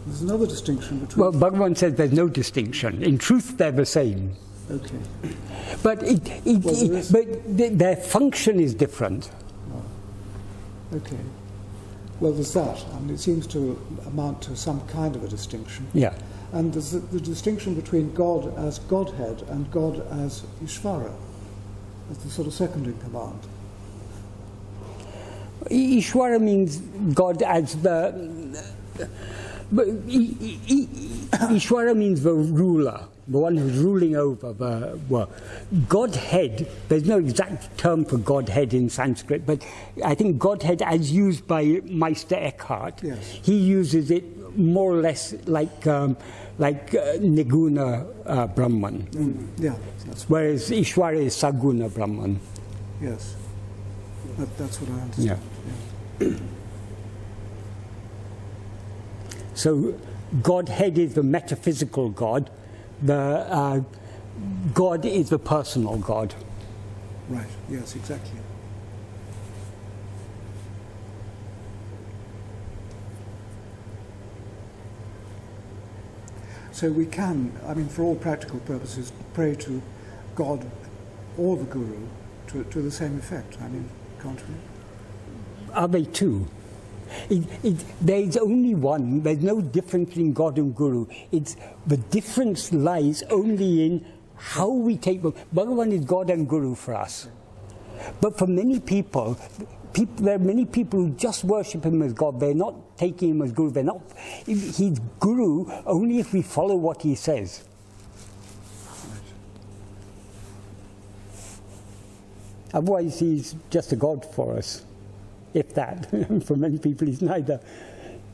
[SPEAKER 6] There's another distinction between...
[SPEAKER 2] Well, Bhagavan says there's no distinction. In truth, they're the same.
[SPEAKER 6] Okay.
[SPEAKER 2] But their function is different.
[SPEAKER 6] Oh. Okay. Well, there's that. I mean, it seems to amount to some kind of a distinction.
[SPEAKER 2] Yeah.
[SPEAKER 6] And there's the distinction between God as Godhead and God as Ishvara, as the sort of second in command.
[SPEAKER 2] Ishvara means God as the... Ishvara means the ruler, the one who's ruling over the world. Godhead, there's no exact term for Godhead in Sanskrit, but I think Godhead, as used by Meister Eckhart,
[SPEAKER 6] yes,
[SPEAKER 2] he uses it more or less like Niguna Brahman.
[SPEAKER 6] Yeah, that's
[SPEAKER 2] whereas Ishvara is Saguna Brahman.
[SPEAKER 6] Yes, that's what I understand.
[SPEAKER 2] Yeah. So Godhead is the metaphysical God, the God is the personal God.
[SPEAKER 6] Right, yes, exactly. So we can, I mean, for all practical purposes, pray to God or the Guru to the same effect, I mean, can't we?
[SPEAKER 2] Are they two? There's only one. There's no difference between God and Guru. The difference lies only in how we take them. Bhagavan is God and Guru for us. But for many people, there are many people who just worship him as God. They're not taking him as Guru. He's Guru only if we follow what he says. Otherwise, he's just a God for us. If that. For many people, he's neither.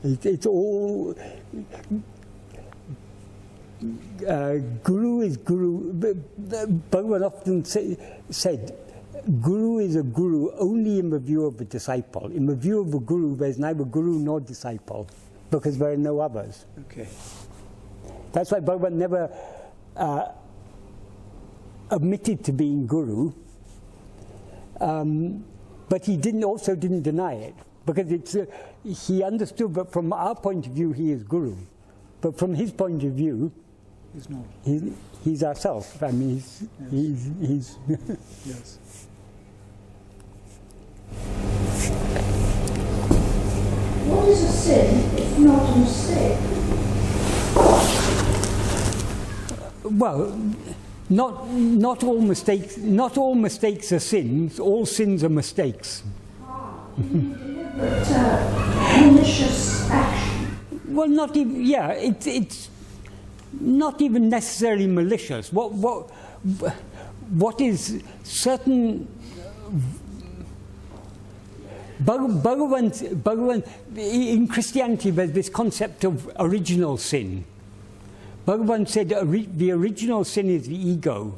[SPEAKER 2] It's all... Guru is Guru. Bhagavan often said, Guru is a Guru only in the view of the disciple. In the view of the Guru, there's neither Guru nor disciple, because there are no others.
[SPEAKER 6] Okay.
[SPEAKER 2] That's why Bhagavan never admitted to being Guru. But he also didn't deny it, because he understood that from our point of view he is Guru, but from his point of view,
[SPEAKER 6] he's not.
[SPEAKER 2] He's ourselves. I mean, he's
[SPEAKER 6] yes.
[SPEAKER 10] What is a sin if not a mistake?
[SPEAKER 2] Well, not all mistakes are sins. All sins are mistakes.
[SPEAKER 10] Deliberate, malicious action.
[SPEAKER 2] Well, not even. Yeah, it's not even necessarily malicious. What is certain? Bhagavan, in Christianity, there's this concept of original sin. Bhagavan said the original sin is the ego,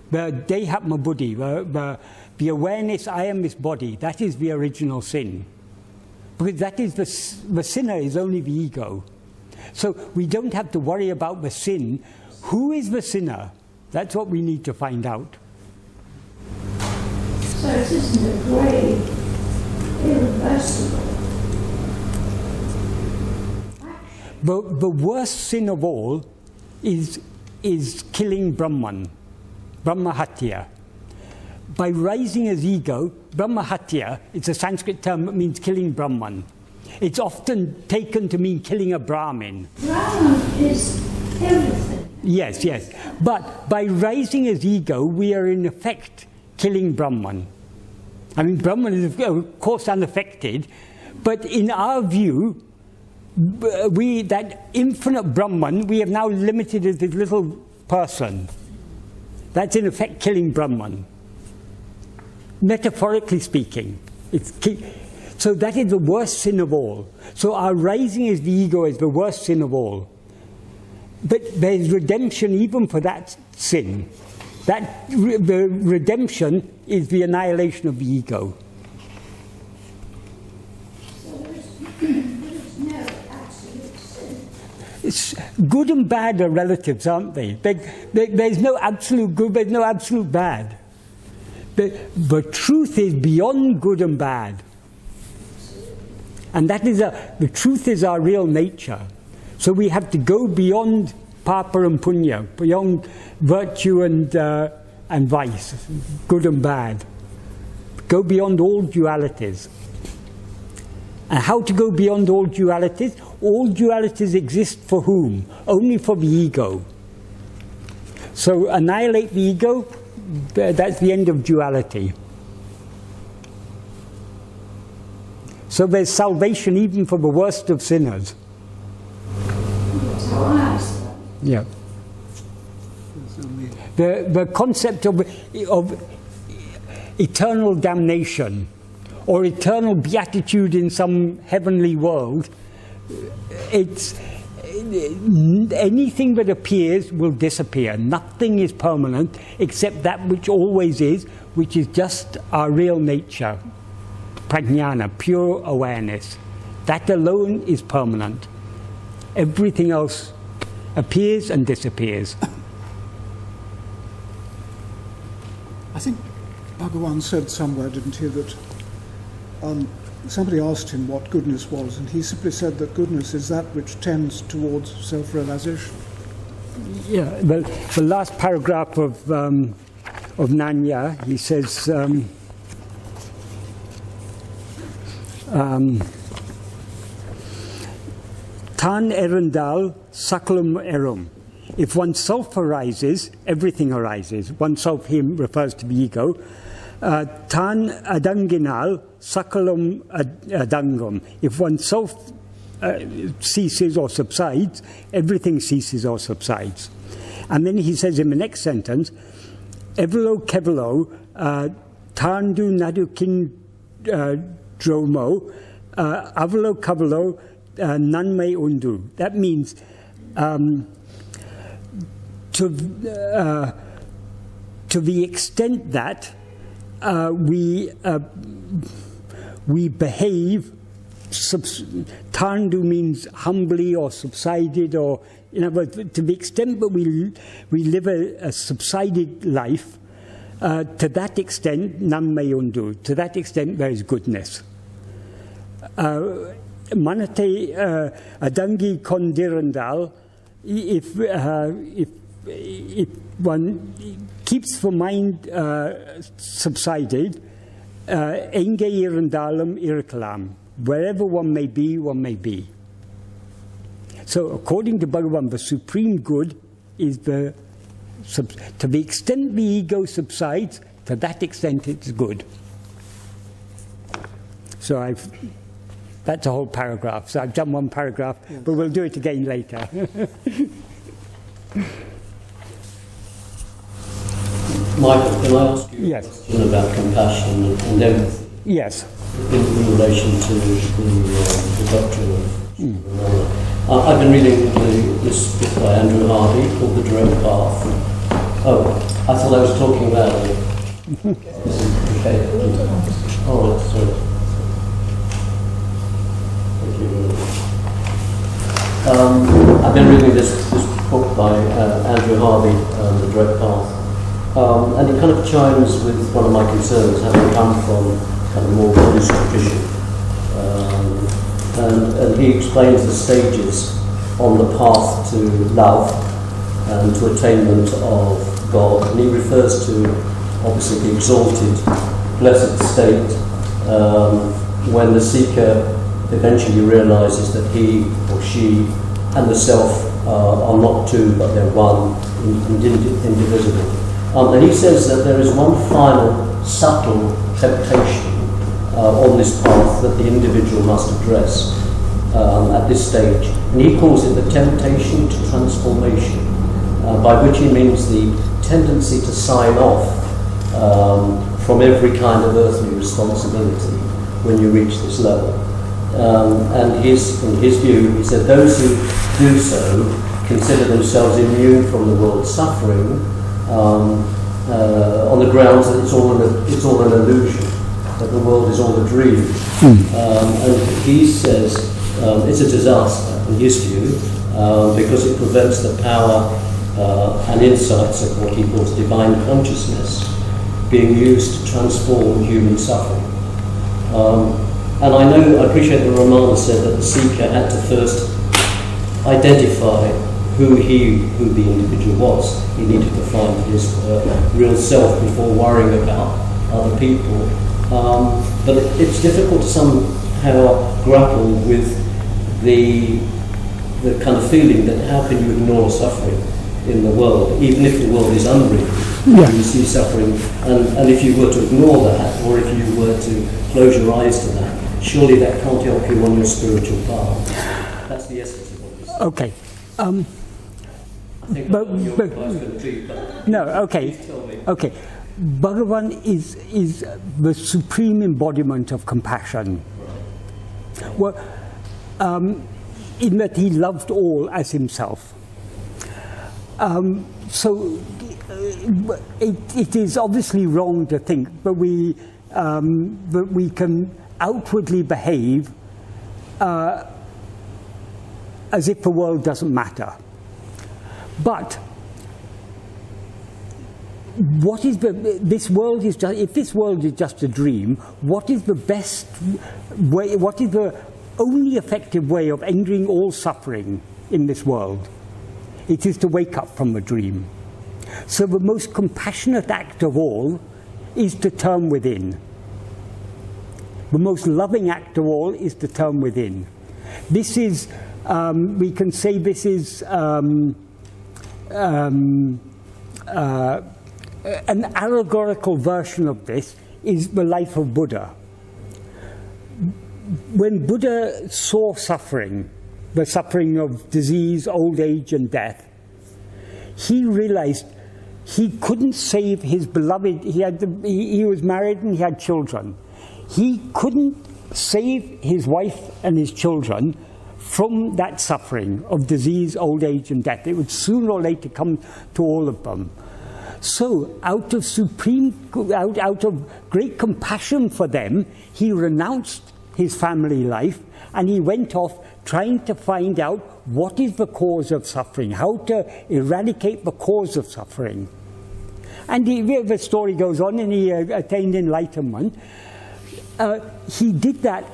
[SPEAKER 2] the dehatma buddhi, the awareness, I am this body. That is the original sin. Because that is the sinner is only the ego. So we don't have to worry about the sin. Who is the sinner? That's what we need to find out.
[SPEAKER 10] So it isn't a grey, irreversible.
[SPEAKER 2] The worst sin of all is killing Brahman, Brahmahatya. By rising as ego, Brahmahatya, it's a Sanskrit term that means killing Brahman. It's often taken to mean killing a Brahmin.
[SPEAKER 10] Brahman is everything.
[SPEAKER 2] Yes, yes. But by rising as ego, we are in effect killing Brahman. I mean, Brahman is of course unaffected, but in our view, that infinite Brahman, we have now limited as this little person. That's in effect killing Brahman. Metaphorically speaking. So that is the worst sin of all. So our rising as the ego is the worst sin of all. But there's redemption even for that sin. The redemption is the annihilation of the ego. Good and bad are relatives, aren't they? There's no absolute good, there's no absolute bad. The truth is beyond good and bad. And that is the truth is our real nature. So we have to go beyond papa and punya, beyond virtue and vice, good and bad. Go beyond all dualities. And how to go beyond all dualities? All dualities exist for whom? Only for the ego. So annihilate the ego, that's the end of duality. So there's salvation even for the worst of sinners.
[SPEAKER 10] That's how I answer that.
[SPEAKER 2] Yeah. The concept of eternal damnation or eternal beatitude in some heavenly world, it's anything that appears will disappear. Nothing is permanent except that which always is, which is just our real nature, prajnana, pure awareness. That alone is permanent. Everything else appears and disappears.
[SPEAKER 6] I think Bhagavan said somewhere, didn't he, that somebody asked him what goodness was, and he simply said that goodness is that which tends towards self-realization.
[SPEAKER 2] Yeah, the last paragraph of Nāṉ Ār, he says, Tan erendal sakalum erum. If oneself arises, everything arises. Oneself, him, refers to the ego. Tan adanginal sakalum adangum. If oneself ceases or subsides, everything ceases or subsides. And then he says in the next sentence, Evelo kevelo tandu nadukin dromo avelo kavelo nanme undu. That means to the extent that we behave, tandu means humbly or subsided, or to the extent that we live a subsided life, to that extent nanme undu. To that extent there is goodness. Manate adangi kondirandal. If one keeps the mind subsided, enge irandalam irakalam. Wherever one may be, one may be. So according to Bhagavan, the supreme good is to the extent the ego subsides, to that extent it's good. So that's a whole paragraph. So I've done one paragraph, yes, but we'll do it again later.
[SPEAKER 12] Michael, can I ask you
[SPEAKER 2] yes.
[SPEAKER 12] a question about compassion and empathy?
[SPEAKER 2] Yes.
[SPEAKER 12] In relation to the doctrine of Ramana. I've been reading this book by Andrew Hardy called The Direct Path. Oh, I thought I was talking about it. Okay. Oh, sorry. Thank you very much. I've been reading this book by Andrew Hardy, The Direct Path. And it kind of chimes with one of my concerns, having come from kind of more Buddhist tradition. And he explains the stages on the path to love and to attainment of God. And he refers to, obviously, the exalted, blessed state when the seeker eventually realizes that he or she and the self are not two, but they're one, indivisible. And he says that there is one final subtle temptation on this path that the individual must address at this stage. And he calls it the temptation to transformation, by which he means the tendency to sign off from every kind of earthly responsibility when you reach this level. And in his view, he said those who do so consider themselves immune from the world's suffering, on the grounds that it's all an illusion, that the world is all a dream. And he says it's a disaster in his view, because it prevents the power and insights of what he calls divine consciousness being used to transform human suffering. And I appreciate that Ramana said that the seeker had to first identify who the individual was. He needed to find his real self before worrying about other people. But it's difficult to somehow grapple with the kind of feeling that how can you ignore suffering in the world, even if the world is unreal. Yeah. You see suffering, and if you were to ignore that, or if you were to close your eyes to that, surely that can't help you on your spiritual path. That's the essence of what you said.
[SPEAKER 2] Okay.
[SPEAKER 12] I think your reply is going to be, but
[SPEAKER 2] no, okay.
[SPEAKER 12] Please tell me.
[SPEAKER 2] Okay. Bhagavan is the supreme embodiment of compassion. Right. Well, in that he loved all as himself. So it is obviously wrong to think that we can outwardly behave as if the world doesn't matter. But what is this world is just, if this world is just a dream, what is the best way, what is the only effective way of ending all suffering in this world? It is to wake up from a dream. So the most compassionate act of all is to turn within. The most loving act of all is to turn within. This is, we can say this is an allegorical version of this is the life of Buddha. When Buddha saw suffering, the suffering of disease, old age, and death, he realized he couldn't save his beloved. He was married and he had children. He couldn't save his wife and his children from that suffering of disease, old age, and death. It would sooner or later come to all of them. So, out of great compassion for them, he renounced his family life and he went off trying to find out what is the cause of suffering, how to eradicate the cause of suffering. And the story goes on, and he attained enlightenment. He did that.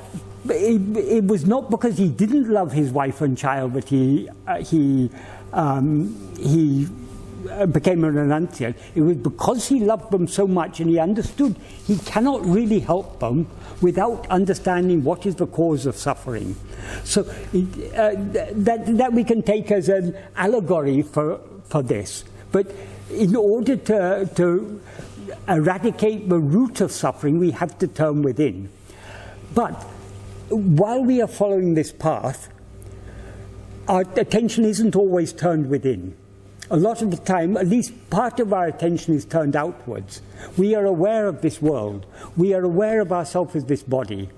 [SPEAKER 2] It was not because he didn't love his wife and child that he became a renunciate. It was because he loved them so much and he understood he cannot really help them without understanding what is the cause of suffering. So that we can take as an allegory for this. But in order to eradicate the root of suffering, we have to turn within. But while we are following this path, our attention isn't always turned within. A lot of the time, at least part of our attention is turned outwards. We are aware of this world. We are aware of ourselves as this body.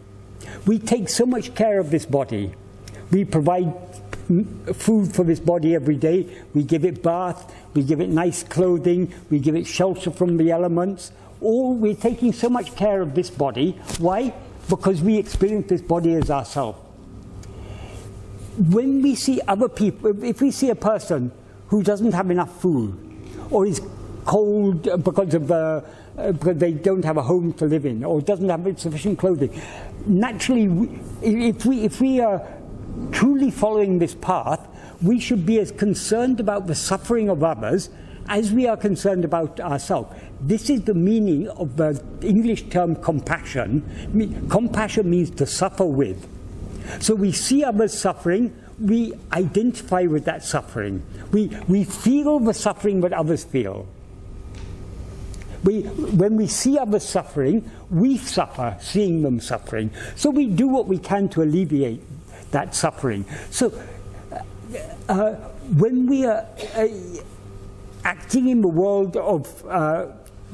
[SPEAKER 2] We take so much care of this body. We provide food for this body every day. We give it bath. We give it nice clothing. We give it shelter from the elements. We're taking so much care of this body. Why? Because we experience this body as ourselves. When we see other people, if we see a person who doesn't have enough food, or is cold because they don't have a home to live in, or doesn't have sufficient clothing, naturally, if we are truly following this path, we should be as concerned about the suffering of others as we are concerned about ourselves. This is the meaning of the English term compassion. Compassion means to suffer with. So we see others suffering, we identify with that suffering. We feel the suffering that others feel. When we see others suffering, we suffer seeing them suffering. So we do what we can to alleviate that suffering. So when we are acting in the world of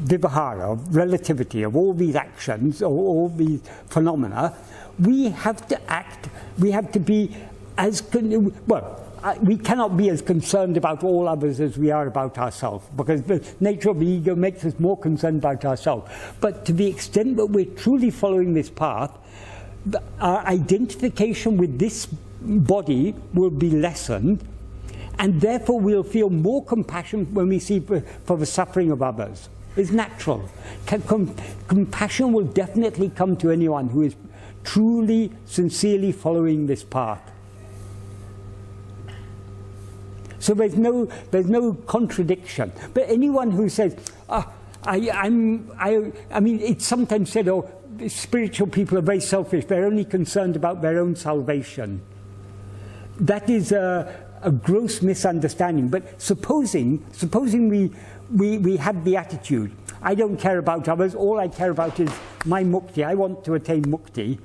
[SPEAKER 2] vivahara, of relativity, of all these actions, or all these phenomena, we have to act, we have to be as, we cannot be as concerned about all others as we are about ourselves, because the nature of the ego makes us more concerned about ourselves. But to the extent that we're truly following this path, our identification with this body will be lessened, and therefore we'll feel more compassion when we see for the suffering of others. It's natural. Compassion will definitely come to anyone who is truly, sincerely following this path. So there's no contradiction. But anyone who says, I mean, it's sometimes said, oh, spiritual people are very selfish. They're only concerned about their own salvation. That is a gross misunderstanding. But supposing we have the attitude, I don't care about others, all I care about is my mukti, I want to attain mukti,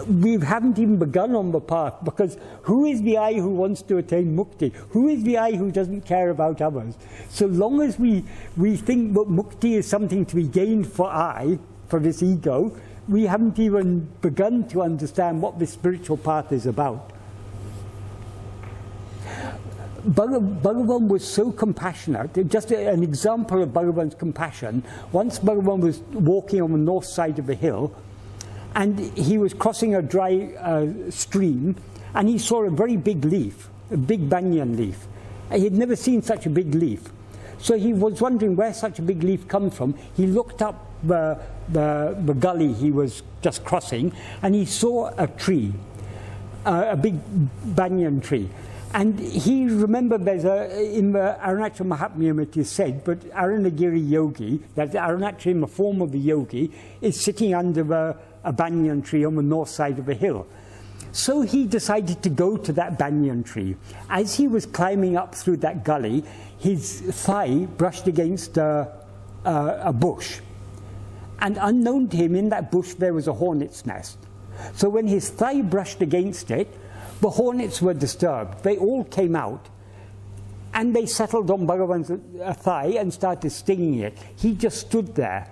[SPEAKER 2] we haven't even begun on the path, because who is the I who wants to attain mukti? Who is the I who doesn't care about others? So long as we think that mukti is something to be gained for I, for this ego, we haven't even begun to understand what this spiritual path is about. Bhagavan was so compassionate. Just an example of Bhagavan's compassion. Once Bhagavan was walking on the north side of a hill, and he was crossing a dry stream, and he saw a very big leaf, a big banyan leaf. He had never seen such a big leaf. So he was wondering where such a big leaf comes from. He looked up the gully he was just crossing, and he saw a tree, a big banyan tree. And he remembered in the Arunachal Mahatmyam it is said, but Arunagiri yogi, that Arunachal in the form of the yogi, is sitting under a banyan tree on the north side of a hill. So he decided to go to that banyan tree. As he was climbing up through that gully, his thigh brushed against a bush. And unknown to him, in that bush there was a hornet's nest. So when his thigh brushed against it, the hornets were disturbed. They all came out, and they settled on Bhagavan's thigh and started stinging it. He just stood there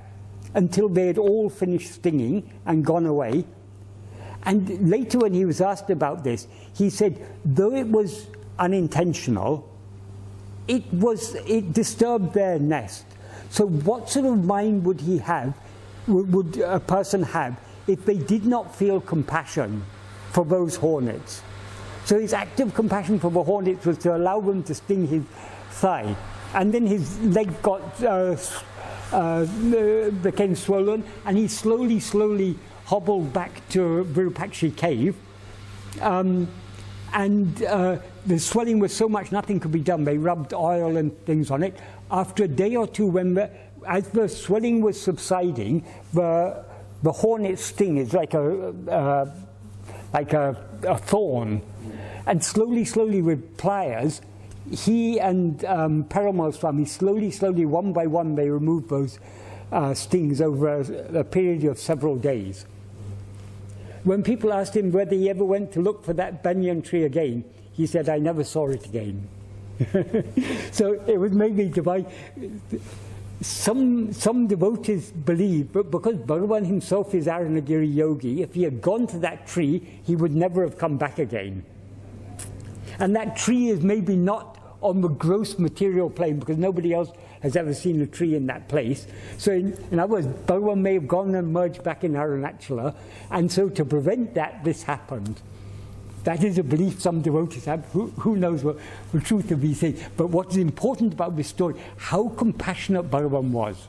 [SPEAKER 2] until they had all finished stinging and gone away. And later when he was asked about this, he said, though it was unintentional, it disturbed their nest. So what sort of mind would he have, would a person have, if they did not feel compassion for those hornets? So his act of compassion for the hornets was to allow them to sting his thigh. And then his leg became swollen, and he slowly hobbled back to Virupaksha cave. The swelling was so much nothing could be done. They rubbed oil and things on it. After a day or two, as the swelling was subsiding, the hornet's sting is like a thorn. And slowly with pliers, he and Perumal Swami, slowly, one by one, they removed those stings over a period of several days. When people asked him whether he ever went to look for that banyan tree again, he said, I never saw it again. So it was maybe divine. Some devotees believe, but because Bhagavan himself is Arunagiri yogi, if he had gone to that tree, he would never have come back again. And that tree is maybe not on the gross material plane, because nobody else has ever seen a tree in that place. So in other words, Bhagavan may have gone and merged back in Arunachala, and so to prevent that, this happened. That is a belief some devotees have. Who knows what the truth of these things. But what is important about this story, how compassionate Bhagavan was.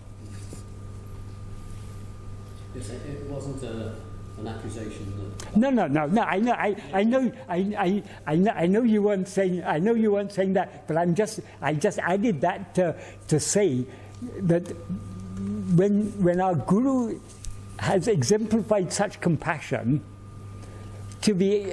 [SPEAKER 12] Yes, it wasn't an accusation that...
[SPEAKER 2] No. I know you weren't saying. I know you weren't saying that. But I just added that to say that when our Guru has exemplified such compassion, to be,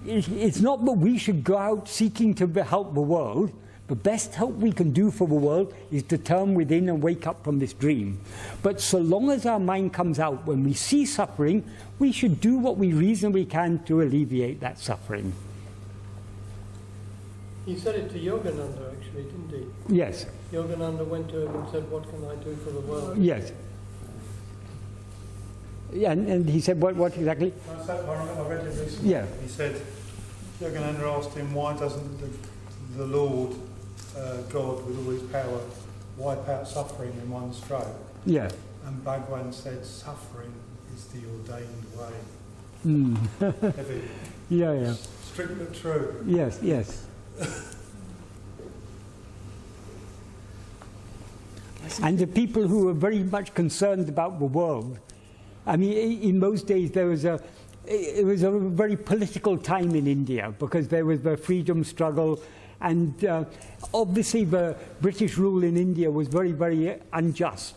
[SPEAKER 2] it's not that we should go out seeking to help the world. The best help we can do for the world is to turn within and wake up from this dream. But so long as our mind comes out, when we see suffering, we should do what we reasonably can to alleviate that suffering.
[SPEAKER 4] He said it to Yogananda, actually, didn't he?
[SPEAKER 2] Yes.
[SPEAKER 4] Yogananda went to him and said, what can I do for the world?
[SPEAKER 2] Yes. Yeah, and he said, what exactly?
[SPEAKER 9] I read it recently.
[SPEAKER 2] Yeah.
[SPEAKER 9] He said, Yogananda asked him, why doesn't the Lord, God with all his power, wipe out suffering in one stroke?
[SPEAKER 2] Yeah.
[SPEAKER 9] And Bhagavan said, suffering is the ordained way.
[SPEAKER 2] Mm. Yeah.
[SPEAKER 9] Strict but true.
[SPEAKER 2] Yes. And the people who were very much concerned about the world, I mean, in those days it was a very political time in India, because there was the freedom struggle, and obviously the British rule in India was very, very unjust.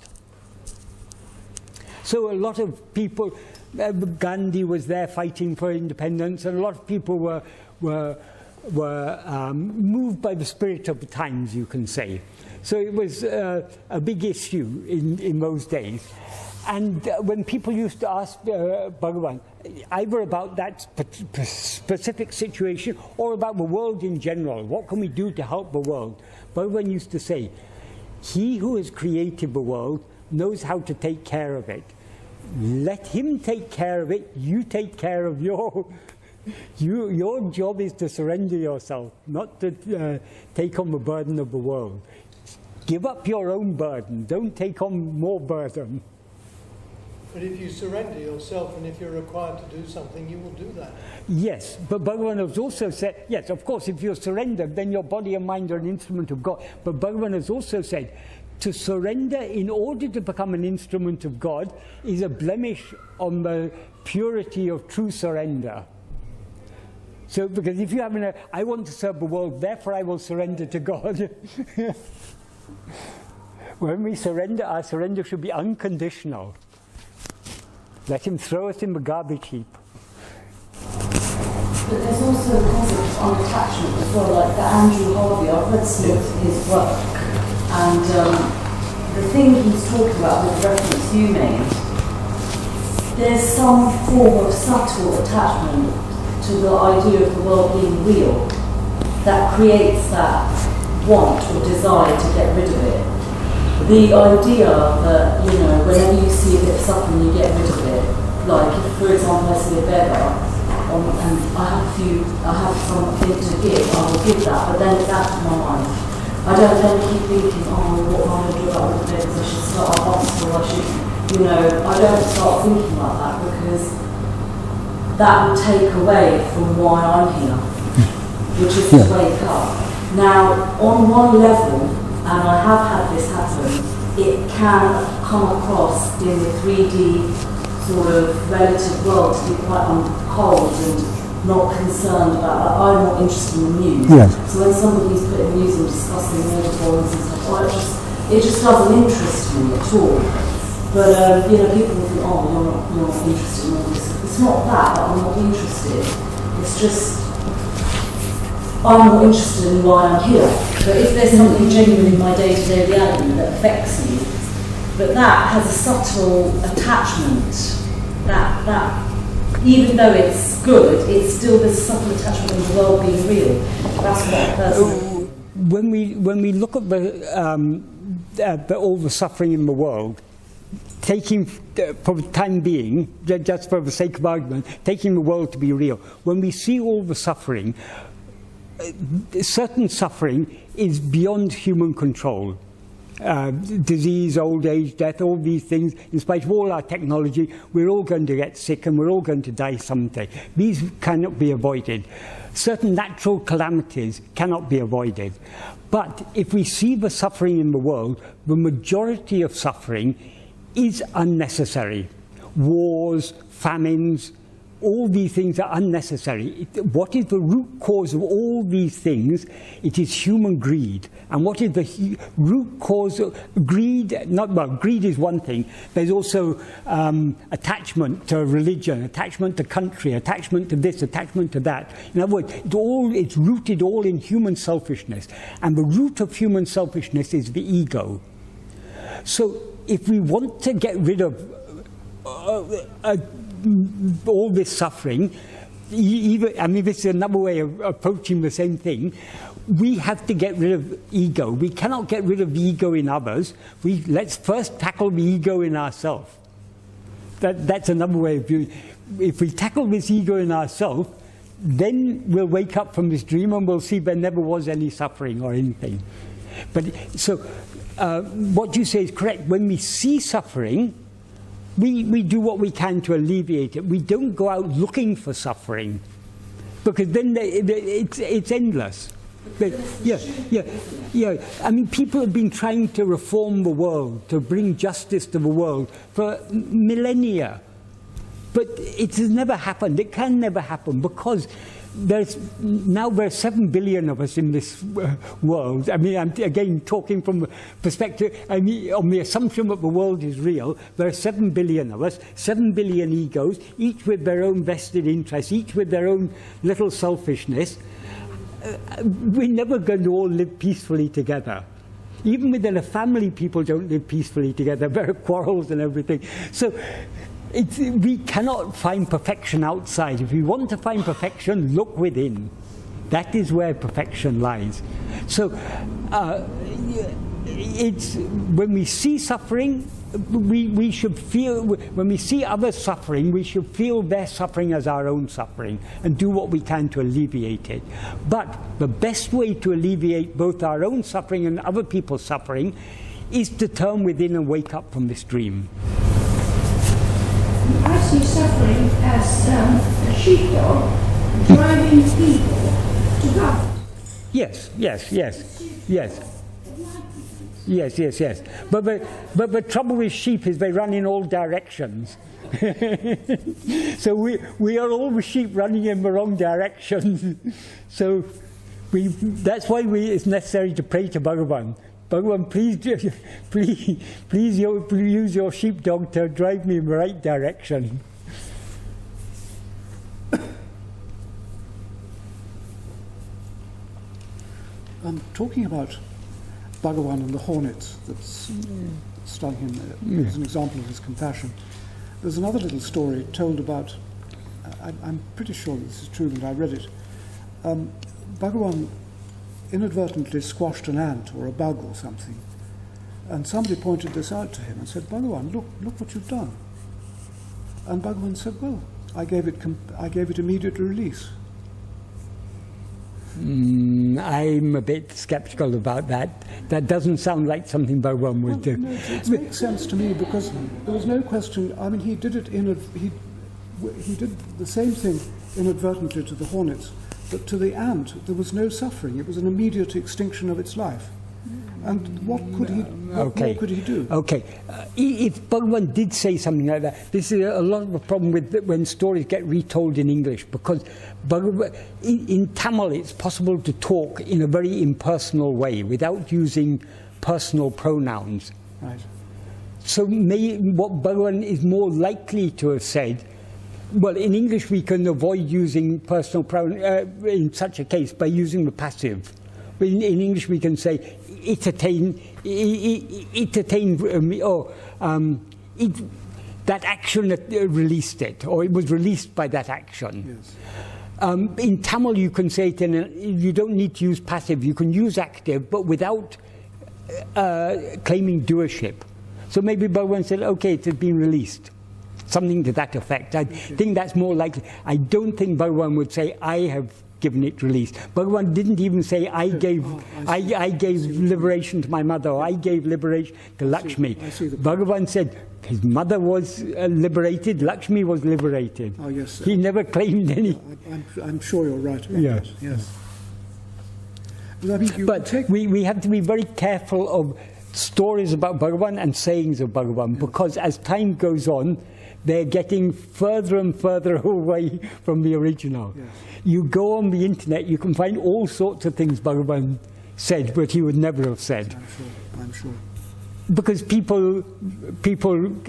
[SPEAKER 2] So a lot of people, Gandhi was there fighting for independence, and a lot of people were were moved by the spirit of the times, you can say. So it was a big issue in those days. And when people used to ask Bhagavan, either about that specific situation or about the world in general, what can we do to help the world? Bhagavan used to say, he who has created the world knows how to take care of it. Let him take care of it, you take care of your job is to surrender yourself, not to take on the burden of the world. Give up your own burden, don't take on more burden.
[SPEAKER 4] But if you surrender yourself and if you're required to do something, you will do that.
[SPEAKER 2] Yes, but Bhagavan has also said, yes, of course, if you're surrendered, then your body and mind are an instrument of God. But Bhagavan has also said, to surrender in order to become an instrument of God is a blemish on the purity of true surrender. So, because if you have I want to serve the world, therefore I will surrender to God. When we surrender, our surrender should be unconditional. Let him throw us in the garbage heap.
[SPEAKER 11] But there's also a concept of unattachment as well, like the Andrew Harvey. I've read some of his work, and the thing he's talking about with the reference you made, there's some form of subtle attachment to the idea of the world being real that creates that want or desire to get rid of it. The idea that, you know, whenever you see a bit of suffering, you get rid of it. Like, if, for example, I see a beggar, and I have something to give, I will give that, but then it's out of my mind. I don't then keep thinking, oh, what am I going to do about the beggars? I should start a hospital, I should, you know, I don't start thinking like that, because that will take away from why I'm here, which is to wake up. Now, on one level, and I have had this happen, it can come across in the 3D sort of relative world to be quite cold and not concerned about, like, I'm not interested in the news. Yes. So when somebody's putting news and discussing metaphors and stuff, well, it just doesn't interest me at all. But you know, people will think, oh, you're not interested in all this. It's not that I'm not interested. It's just I'm not interested in why I'm here. But if there's something genuine in my day-to-day reality that affects me, but that has a subtle attachment, that even though it's good, it's still this subtle attachment in the world being real. That's what a person.
[SPEAKER 2] When we look at all the suffering in the world, taking, for the time being, just for the sake of argument, taking the world to be real, when we see all the suffering, certain suffering is beyond human control. Disease, old age, death, all these things, in spite of all our technology, we're all going to get sick and we're all going to die someday. These cannot be avoided. Certain natural calamities cannot be avoided. But if we see the suffering in the world, the majority of suffering is unnecessary. Wars, famines, all these things are unnecessary. What is the root cause of all these things? It is human greed. And what is the root cause of greed? Greed is one thing. There's also attachment to religion, attachment to country, attachment to this, attachment to that. In other words, it's rooted all in human selfishness. And the root of human selfishness is the ego. So if we want to get rid of all this suffering, I mean, this is another way of approaching the same thing. We have to get rid of ego. We cannot get rid of the ego in others. Let's first tackle the ego in ourselves. That's another way of viewing. If we tackle this ego in ourselves, then we'll wake up from this dream and we'll see there never was any suffering or anything. But so what you say is correct. When we see suffering, we do what we can to alleviate it. We don't go out looking for suffering, because then it's endless. But, yeah. I mean, people have been trying to reform the world, to bring justice to the world for millennia. But it has never happened. It can never happen, because now there are 7 billion of us in this world. I mean, I'm again talking from the perspective, I mean, on the assumption that the world is real. There are 7 billion of us, 7 billion egos, each with their own vested interests, each with their own little selfishness. we're never going to all live peacefully together. Even within a family, people don't live peacefully together. There are quarrels and everything. So we cannot find perfection outside. If we want to find perfection, look within. That is where perfection lies. So it's when we see suffering, we should feel, when we see others suffering, we should feel their suffering as our own suffering and do what we can to alleviate it. But the best way to alleviate both our own suffering and other people's suffering is to turn within and wake up from this dream.
[SPEAKER 10] I see suffering as a sheepdog driving people to God.
[SPEAKER 2] Yes, yes, yes, yes. Yes, yes, yes. But the trouble with sheep is they run in all directions. So we are all the sheep running in the wrong direction. So that's why it's necessary to pray to Bhagavan. Bhagavan, please use your sheepdog to drive me in the right direction.
[SPEAKER 6] Talking about Bhagavan and the hornets that stung him as an example of his compassion. There's another little story told about, I'm pretty sure this is true and I read it. Bhagavan inadvertently squashed an ant or a bug or something, and somebody pointed this out to him and said, Bhagavan, look what you've done. And Bhagavan said, well, I gave it immediate release.
[SPEAKER 2] I'm a bit skeptical about that. That doesn't sound like something Bhagavan would do.
[SPEAKER 6] No, it makes sense to me because there was no question. I mean, he did it he did the same thing inadvertently to the hornets, but to the ant there was no suffering. It was an immediate extinction of its life. And what could he? What more could he do?
[SPEAKER 2] Okay, if Bhagavan did say something like that, this is a lot of the problem with when stories get retold in English, because in Tamil it's possible to talk in a very impersonal way without using personal pronouns.
[SPEAKER 6] Right.
[SPEAKER 2] So what Bhagavan is more likely to have said, well, in English we can avoid using personal pronouns in such a case by using the passive. In English we can say, that action that released it, or it was released by that action.
[SPEAKER 6] Yes.
[SPEAKER 2] In Tamil you can say it you don't need to use passive, you can use active, but without claiming doership. So maybe Bhagavan said, okay, it has been released. Something to that effect. I think that's more likely. I don't think Bhagavan would say, I have given it release. Bhagavan didn't even say, I gave liberation to my mother, or I gave liberation to Lakshmi. Bhagavan said his mother was liberated, Lakshmi was liberated.
[SPEAKER 6] Oh, yes.
[SPEAKER 2] He never claimed any.
[SPEAKER 6] I'm sure you're right about that. Yes.
[SPEAKER 2] But we have to be very careful of stories about Bhagavan and sayings of Bhagavan, because as time goes on, they're getting further and further away from the original.
[SPEAKER 6] Yes.
[SPEAKER 2] You go on the internet, you can find all sorts of things Bhagavan said, but he would never have said.
[SPEAKER 6] I'm sure.
[SPEAKER 2] Because people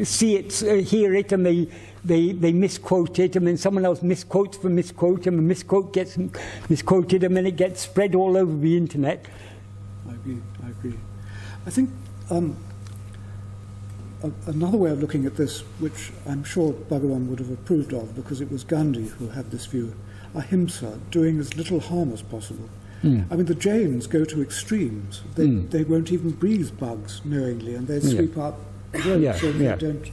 [SPEAKER 2] see it, hear it, and they misquote it, and then someone else misquotes the misquote, and the misquote gets misquoted, and then it gets spread all over the internet.
[SPEAKER 6] I agree. I think another way of looking at this, which I'm sure Bhagavan would have approved of, because it was Gandhi who had this view, Ahimsa, doing as little harm as possible. I mean, the Jains go to extremes. They won't even breathe bugs knowingly, and they sweep out the road so they don't.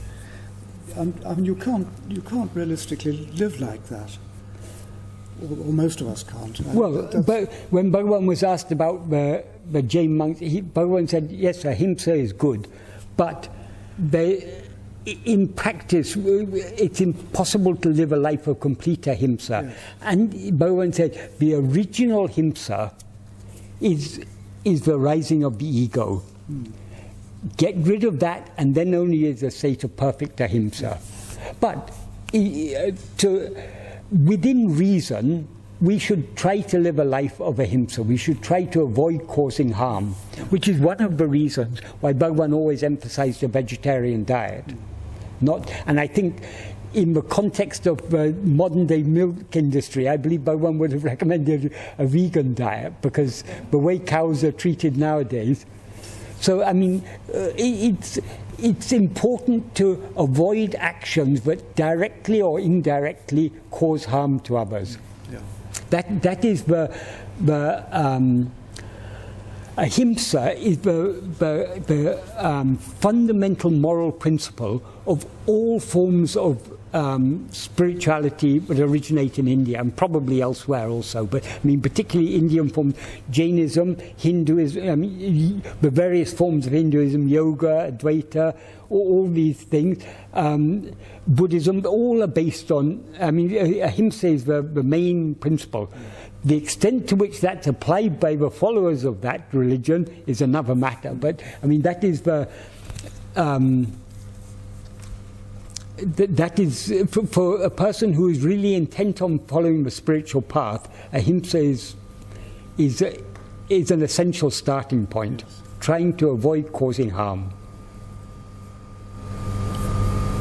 [SPEAKER 6] I mean, you can't realistically live like that, or most of us can't.
[SPEAKER 2] But when Bhagavan was asked about the Jain monks, Bhagavan said, yes, Ahimsa is good, but in practice, it's impossible to live a life of complete ahimsa. Yes. And Bhagavan said, the original himsa is the rising of the ego. Get rid of that, and then only is a state of perfect ahimsa. But within reason, we should try to live a life of ahimsa. We should try to avoid causing harm, which is one of the reasons why Bhagavan always emphasized a vegetarian diet. And I think in the context of the modern day milk industry, I believe Bhagavan would have recommended a vegan diet, because the way cows are treated nowadays. So, I mean, it's important to avoid actions that directly or indirectly cause harm to others.
[SPEAKER 6] Yeah.
[SPEAKER 2] That is the Ahimsa is the fundamental moral principle of all forms of spirituality that originate in India and probably elsewhere also, but I mean particularly Indian forms, Jainism, Hinduism, I mean, the various forms of Hinduism, yoga, Advaita, all these things, Buddhism, all are based on, I mean, Ahimsa is the main principle. The extent to which that's applied by the followers of that religion is another matter, but I mean that is the that is, for a person who is really intent on following the spiritual path, Ahimsa is an essential starting point, trying to avoid causing harm.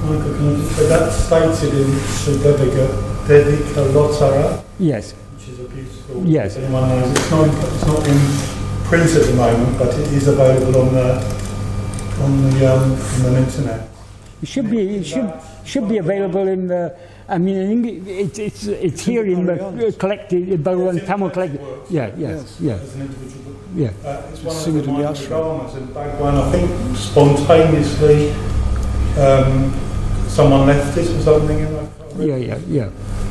[SPEAKER 9] Michael, can I just say that's stated in Devika,
[SPEAKER 2] yes.
[SPEAKER 9] which is a beautiful,
[SPEAKER 2] yes.
[SPEAKER 9] Anyone knows. It's not in print at the moment, but it is available on the internet.
[SPEAKER 2] It should be available in the. I mean, in English, it's here in the collected Bhagavan Tamil collected. Yeah, yes, yeah.
[SPEAKER 9] As an individual book.
[SPEAKER 2] Yeah.
[SPEAKER 9] It's one of the Dharmas, and Bhagavan, I think, spontaneously someone left it or something.
[SPEAKER 2] Yeah.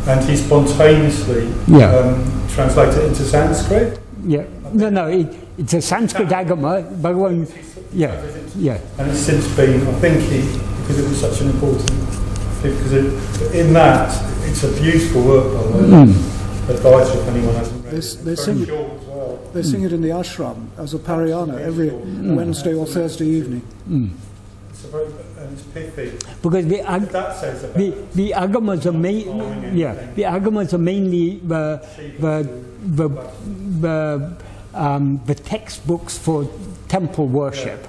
[SPEAKER 9] And he spontaneously translated it into Sanskrit.
[SPEAKER 2] Yeah. No, it's a Sanskrit agama. Bhagavan. Yeah.
[SPEAKER 9] And it's since been, I think, because it was such an important thing, because in that, it's a beautiful work, by the way. Advice if anyone hasn't read it.
[SPEAKER 6] They sing it in the ashram as a parayana every Wednesday or Thursday evening.
[SPEAKER 9] It's a very, and it's pithy.
[SPEAKER 2] Because the agamas are the agamas are mainly the textbooks for temple worship.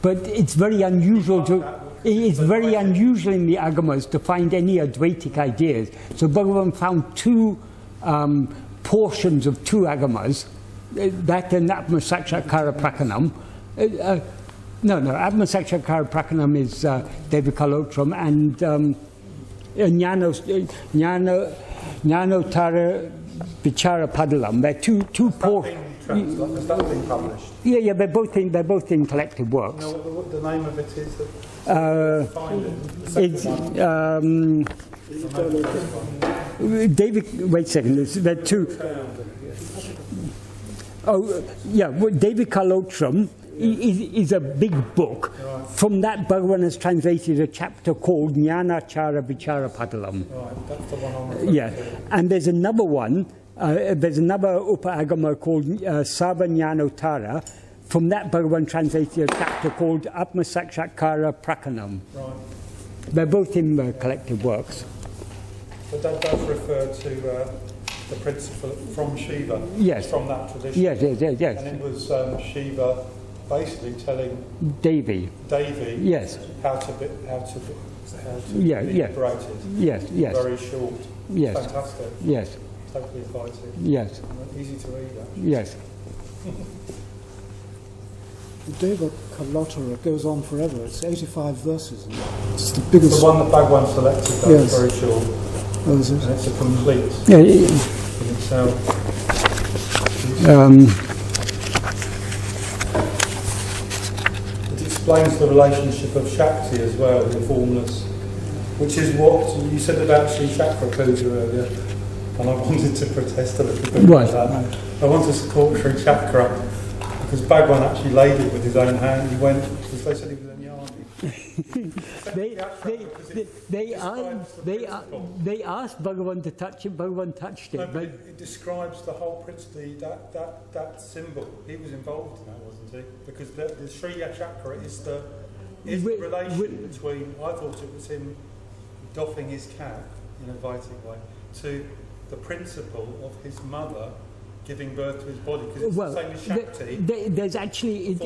[SPEAKER 2] But it's very unusual it's very unusual in the agamas to find any Advaitic ideas. So Bhagavan found two portions of two agamas, that and Atma-vichara prakanam. No, Atma-vichara prakanam is Devikalotram, and Ātma-vichara padalam. They're two portions.
[SPEAKER 9] Has that been published?
[SPEAKER 2] Yeah, they're both in collected works.
[SPEAKER 9] You know what the name of it is?
[SPEAKER 2] David, wait a second, there are two. David Kalotram is a big book. Right. From that, Bhagavan has translated a chapter called Ātma-vichara padalam.
[SPEAKER 9] Right, that's the one I'm
[SPEAKER 2] and there's another one. There's another Upa-agama called Sarva-jnanotara. From that, Bhagavan translated a chapter called Atma-vichara prakanam.
[SPEAKER 9] Right.
[SPEAKER 2] They're both in the collected works.
[SPEAKER 9] But that does refer to the principle from Shiva.
[SPEAKER 2] Yes.
[SPEAKER 9] From that tradition.
[SPEAKER 2] Yes.
[SPEAKER 9] And it was Shiva basically telling
[SPEAKER 2] Devi. Yes.
[SPEAKER 9] how to be liberated.
[SPEAKER 2] Yes.
[SPEAKER 9] Very short.
[SPEAKER 2] Yes.
[SPEAKER 9] Fantastic.
[SPEAKER 2] Yes.
[SPEAKER 9] Totally inviting.
[SPEAKER 2] Yes.
[SPEAKER 9] Easy to read, actually.
[SPEAKER 2] Yes.
[SPEAKER 6] Deva Kalotara goes on forever. It's 85 verses. It's the biggest.
[SPEAKER 9] The one that Bhagavan selected, that's very short.
[SPEAKER 6] Oh, is it?
[SPEAKER 9] And it's a complete
[SPEAKER 2] in
[SPEAKER 9] itself. It explains the relationship of Shakti as well, the formless, which is what you said about Sri Chakra Puja earlier. And I wanted to protest a little bit about that. I want to support Sri Chakra because Bhagavan actually laid it with his own hand. He went, because they said he was in
[SPEAKER 2] they asked Bhagavan to touch it. Bhagavan touched it.
[SPEAKER 9] No, but it describes the whole principle, that symbol. He was involved in that, wasn't he? Because the Sri Chakra is the relation between. I thought it was him doffing his cap in a Vedic way to the principle of his mother giving birth to his body, because it's the same as Shakti.
[SPEAKER 2] There's actually,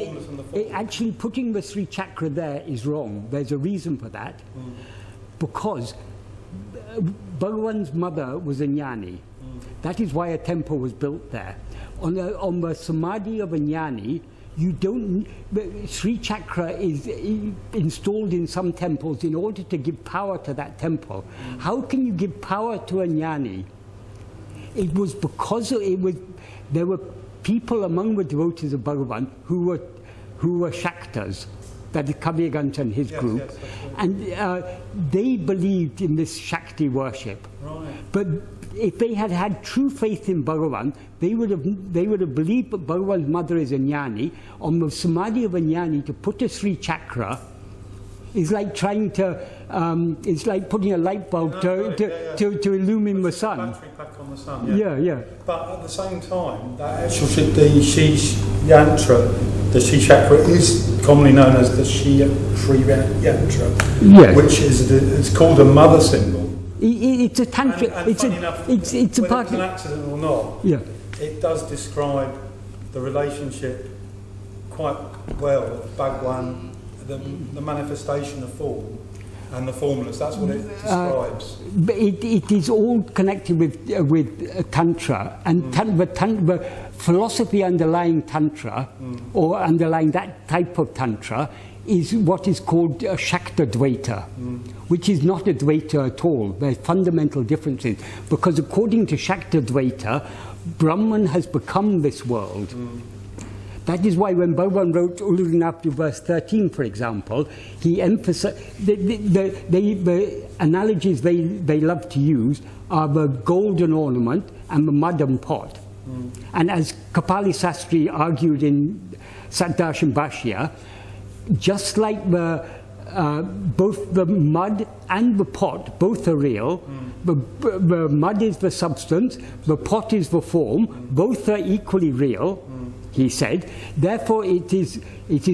[SPEAKER 2] actually putting the Sri Chakra there is wrong. There's a reason for that. because Bhagavan's mother was a jnani. That is why a temple was built there. On the samadhi of a jnani, you don't. Sri Chakra is installed in some temples in order to give power to that temple. How can you give power to a jnani? It was because there were people among the devotees of Bhagavan who were Shaktas, that is Kavirganta and his group,
[SPEAKER 9] yes,
[SPEAKER 2] and they believed in this Shakti worship.
[SPEAKER 9] Right.
[SPEAKER 2] But if they had had true faith in Bhagavan, they would have believed that Bhagavan's mother is a jnani. On the samadhi of a jnani, to put a Sri Chakra is like trying to, it's like putting a light bulb to illumine the sun.
[SPEAKER 9] Battery pack on the sun,
[SPEAKER 2] Yeah.
[SPEAKER 9] But at the same time, that actual the Shi Yantra, the Shi Chakra, is commonly known as the Shi Yantra,
[SPEAKER 2] yes.
[SPEAKER 9] which is it's called a mother symbol.
[SPEAKER 2] It's a tantra.
[SPEAKER 9] And
[SPEAKER 2] it's a
[SPEAKER 9] whether
[SPEAKER 2] part.
[SPEAKER 9] it's an accident or not.
[SPEAKER 2] Yeah.
[SPEAKER 9] It does describe the relationship quite well. Bhagavan, the manifestation of form and the formless. That's what it describes.
[SPEAKER 2] But it is all connected with tantra, and the philosophy underlying tantra, or underlying that type of tantra, is what is called Shakta Dvaita, which is not a Dvaita at all. There are fundamental differences, because according to Shakta Dvaita, Brahman has become this world. That is why when Bhagavan wrote Uludinapti verse 13, for example, he emphasized the analogies they love to use are the golden ornament and the mud and pot. And as Kapali Sastri argued in Satdarshan Bhashya, just like both the mud and the pot, both are real. The mud is the substance, the pot is the form, both are equally real, he said. Therefore it is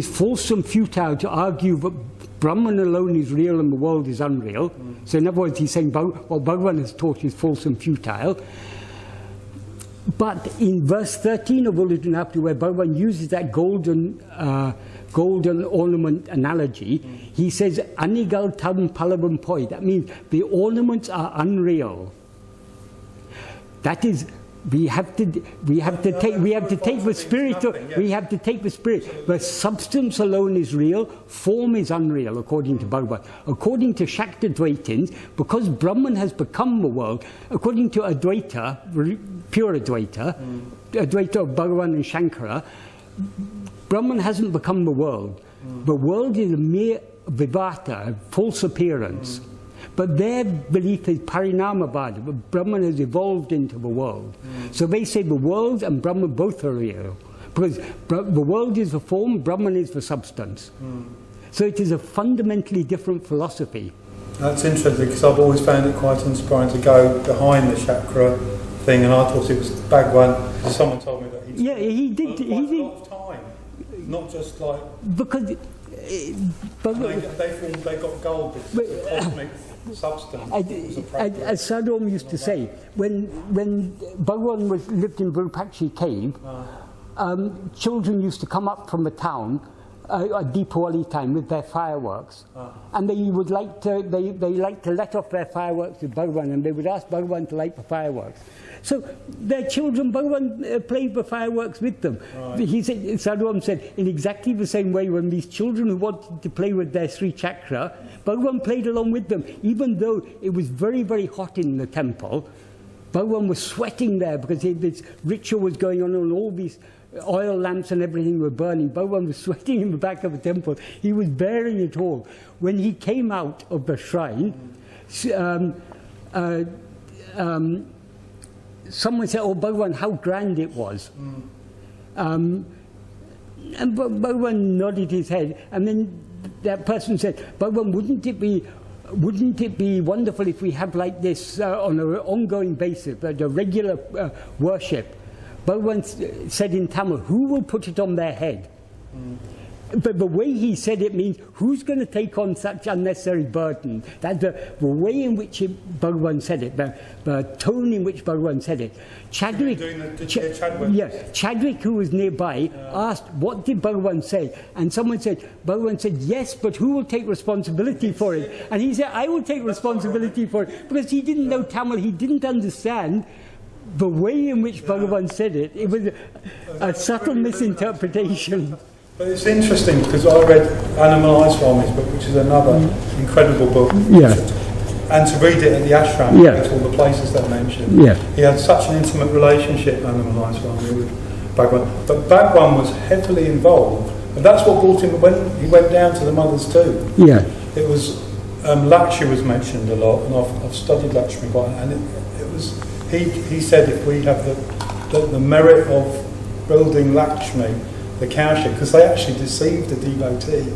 [SPEAKER 2] false and futile to argue that Brahman alone is real and the world is unreal. So in other words, he's saying what Bhagavan has taught is false and futile. But in verse 13 of Uludinapti, where Bhagavan uses that golden ornament analogy, he says anigal tam palavam poi. That means the ornaments are unreal. That is, we have to take the spirit. The substance alone is real, form is unreal, according to Bhagavan. According to Shakta Dvaitins, because Brahman has become the world, according to Advaita, pure Advaita, Advaita of Bhagavan and Shankara, Brahman hasn't become the world. The world is a mere vivata, a false appearance. But their belief is parinamavada, that Brahman has evolved into the world. So they say the world and Brahman both are real. Because the world is the form, Brahman is the substance. So it is a fundamentally different philosophy.
[SPEAKER 9] That's interesting, because I've always found it quite inspiring to go behind the chakra thing, and I thought it was Bhagavan. Someone told me that
[SPEAKER 2] he did
[SPEAKER 9] a lot of time, not just like
[SPEAKER 2] because
[SPEAKER 9] they got gold. It's a cosmic substance.
[SPEAKER 2] As Sadom used to say, when Bhagavan lived in Virupaksha cave, children used to come up from the town at Deepawali time with their fireworks, and they like to let off their fireworks with Bhagavan, and they would ask Bhagavan to light the fireworks. So their children, Bhagavan played the fireworks with them. Right. He said, Sadhuam said, in exactly the same way, when these children who wanted to play with their Sri Chakra, Bhagavan played along with them, even though it was very, very hot in the temple. Bhagavan was sweating there because this ritual was going on, and all these oil lamps and everything were burning. Bhagavan was sweating in the back of the temple. He was bearing it all. When he came out of the shrine, someone said, "Oh, Bhagavan, how grand it was." And Bhagavan nodded his head, and then that person said, "Bhagavan, wouldn't it be wonderful if we have like this on an ongoing basis, the regular worship?" Bhagavan said in Tamil, "Who will put it on their head?" but the way he said it means, who's going to take on such unnecessary burden? That's the way in which Bhagavan said it, the tone in which Bhagavan said it. Chadwick, Chadwick, who was nearby, asked, what did Bhagavan say? And someone said, Bhagavan said, yes, but who will take responsibility for it? And he said, I will take responsibility for it, because he didn't know Tamil, he didn't understand the way in which Bhagavan said it. It was a subtle misinterpretation.
[SPEAKER 9] But it's interesting because I read Annihilation Swami's book, which is another incredible book.
[SPEAKER 2] Yeah.
[SPEAKER 9] And to read it at the ashram,
[SPEAKER 2] yeah.
[SPEAKER 9] all the places they mentioned.
[SPEAKER 2] Yeah.
[SPEAKER 9] He had such an intimate relationship, Annihilation Swami, with Bhagavan. But Bhagavan was heavily involved, and that's what brought him when he went down to the mother's tomb.
[SPEAKER 2] Yeah.
[SPEAKER 9] It was Lakshmi was mentioned a lot, and I've studied Lakshmi quite, and it was he said if we have the merit of building Lakshmi, the cowshed, because they actually deceived the devotee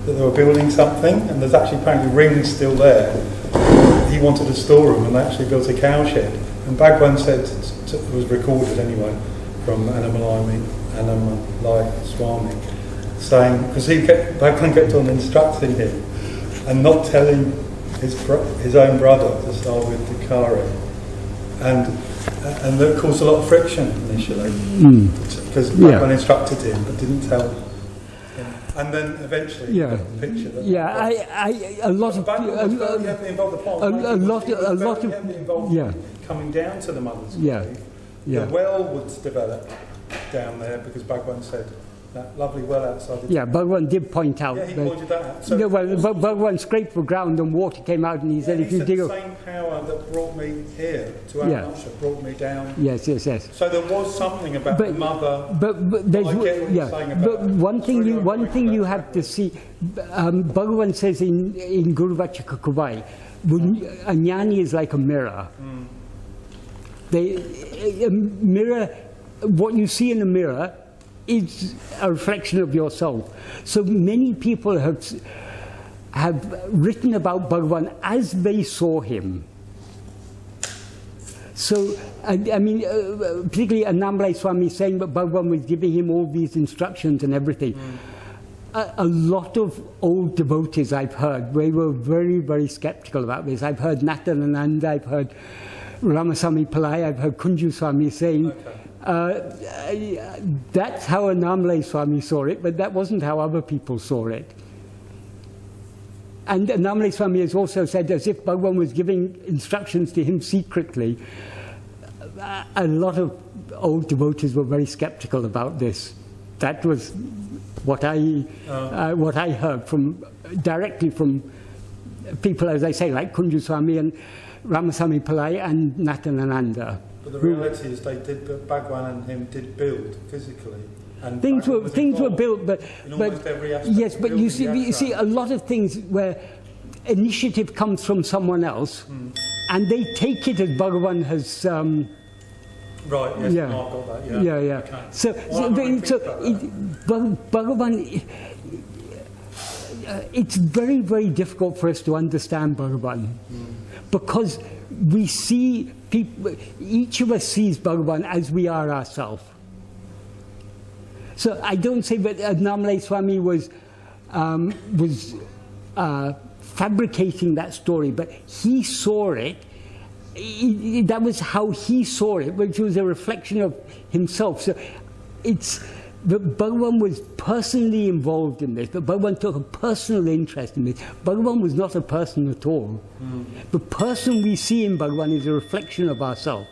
[SPEAKER 9] that they were building something, and there's actually apparently rings still there. He wanted to store them, and they actually built a cowshed. And Bhagavan said, it was recorded anyway, from Annihilation Swami, saying, because Bhagavan kept on instructing him, and not telling his own brother to start with the Kari. And that caused a lot of friction initially, because Bhagavan instructed him but didn't tell him. And then eventually, the picture. That
[SPEAKER 2] a lot of
[SPEAKER 9] coming down to the mother's grave.
[SPEAKER 2] The
[SPEAKER 9] well was developed down there because Bhagavan said that lovely well outside.
[SPEAKER 2] Bhagavan did point out.
[SPEAKER 9] He pointed that out.
[SPEAKER 2] So Bhagavan scraped the ground and water came out, and he said, "If you dig
[SPEAKER 9] the same power that brought me here to Ahimsa brought me down."
[SPEAKER 2] Yes.
[SPEAKER 9] So there was something about the mother.
[SPEAKER 2] But there's one thing you have to see. Bhagavan says in Guru Vachaka Kavai, a jnani is like a mirror. A mirror, what you see in a mirror is a reflection of yourself. So many people have written about Bhagavan as they saw him. So, I mean, particularly Annamlai Swami saying that Bhagavan was giving him all these instructions and everything. A lot of old devotees I've heard, they were very, very skeptical about this. I've heard Nathanananda, I've heard Ramaswami Pillai, I've heard Kunju Swami saying, that's how Annamlai Swami saw it, but that wasn't how other people saw it. And Annamlai Swami has also said, as if Bhagavan was giving instructions to him secretly. A lot of old devotees were very skeptical about this. That was what I heard directly from people, as I say, like Kunju Swami and Ramaswami Pillai and Nathanananda.
[SPEAKER 9] But the reality is Bhagavan and him did build physically. And
[SPEAKER 2] things were built, but yes, but you see a lot of things where initiative comes from someone else, and they take it as Bhagavan has.
[SPEAKER 9] Right. Yes.
[SPEAKER 2] Yeah.
[SPEAKER 9] No, I've got that. Yeah.
[SPEAKER 2] Yeah.
[SPEAKER 9] Okay.
[SPEAKER 2] So Bhagavan. It's very, very difficult for us to understand Bhagavan because we see people. Each of us sees Bhagavan as we are ourselves. So I don't say that Annamlai Swami was fabricating that story, but he saw it. That was how he saw it, which was a reflection of himself. So it's that Bhagavan was personally involved in this, that Bhagavan took a personal interest in this. Bhagavan was not a person at all. The person we see in Bhagavan is a reflection of ourselves.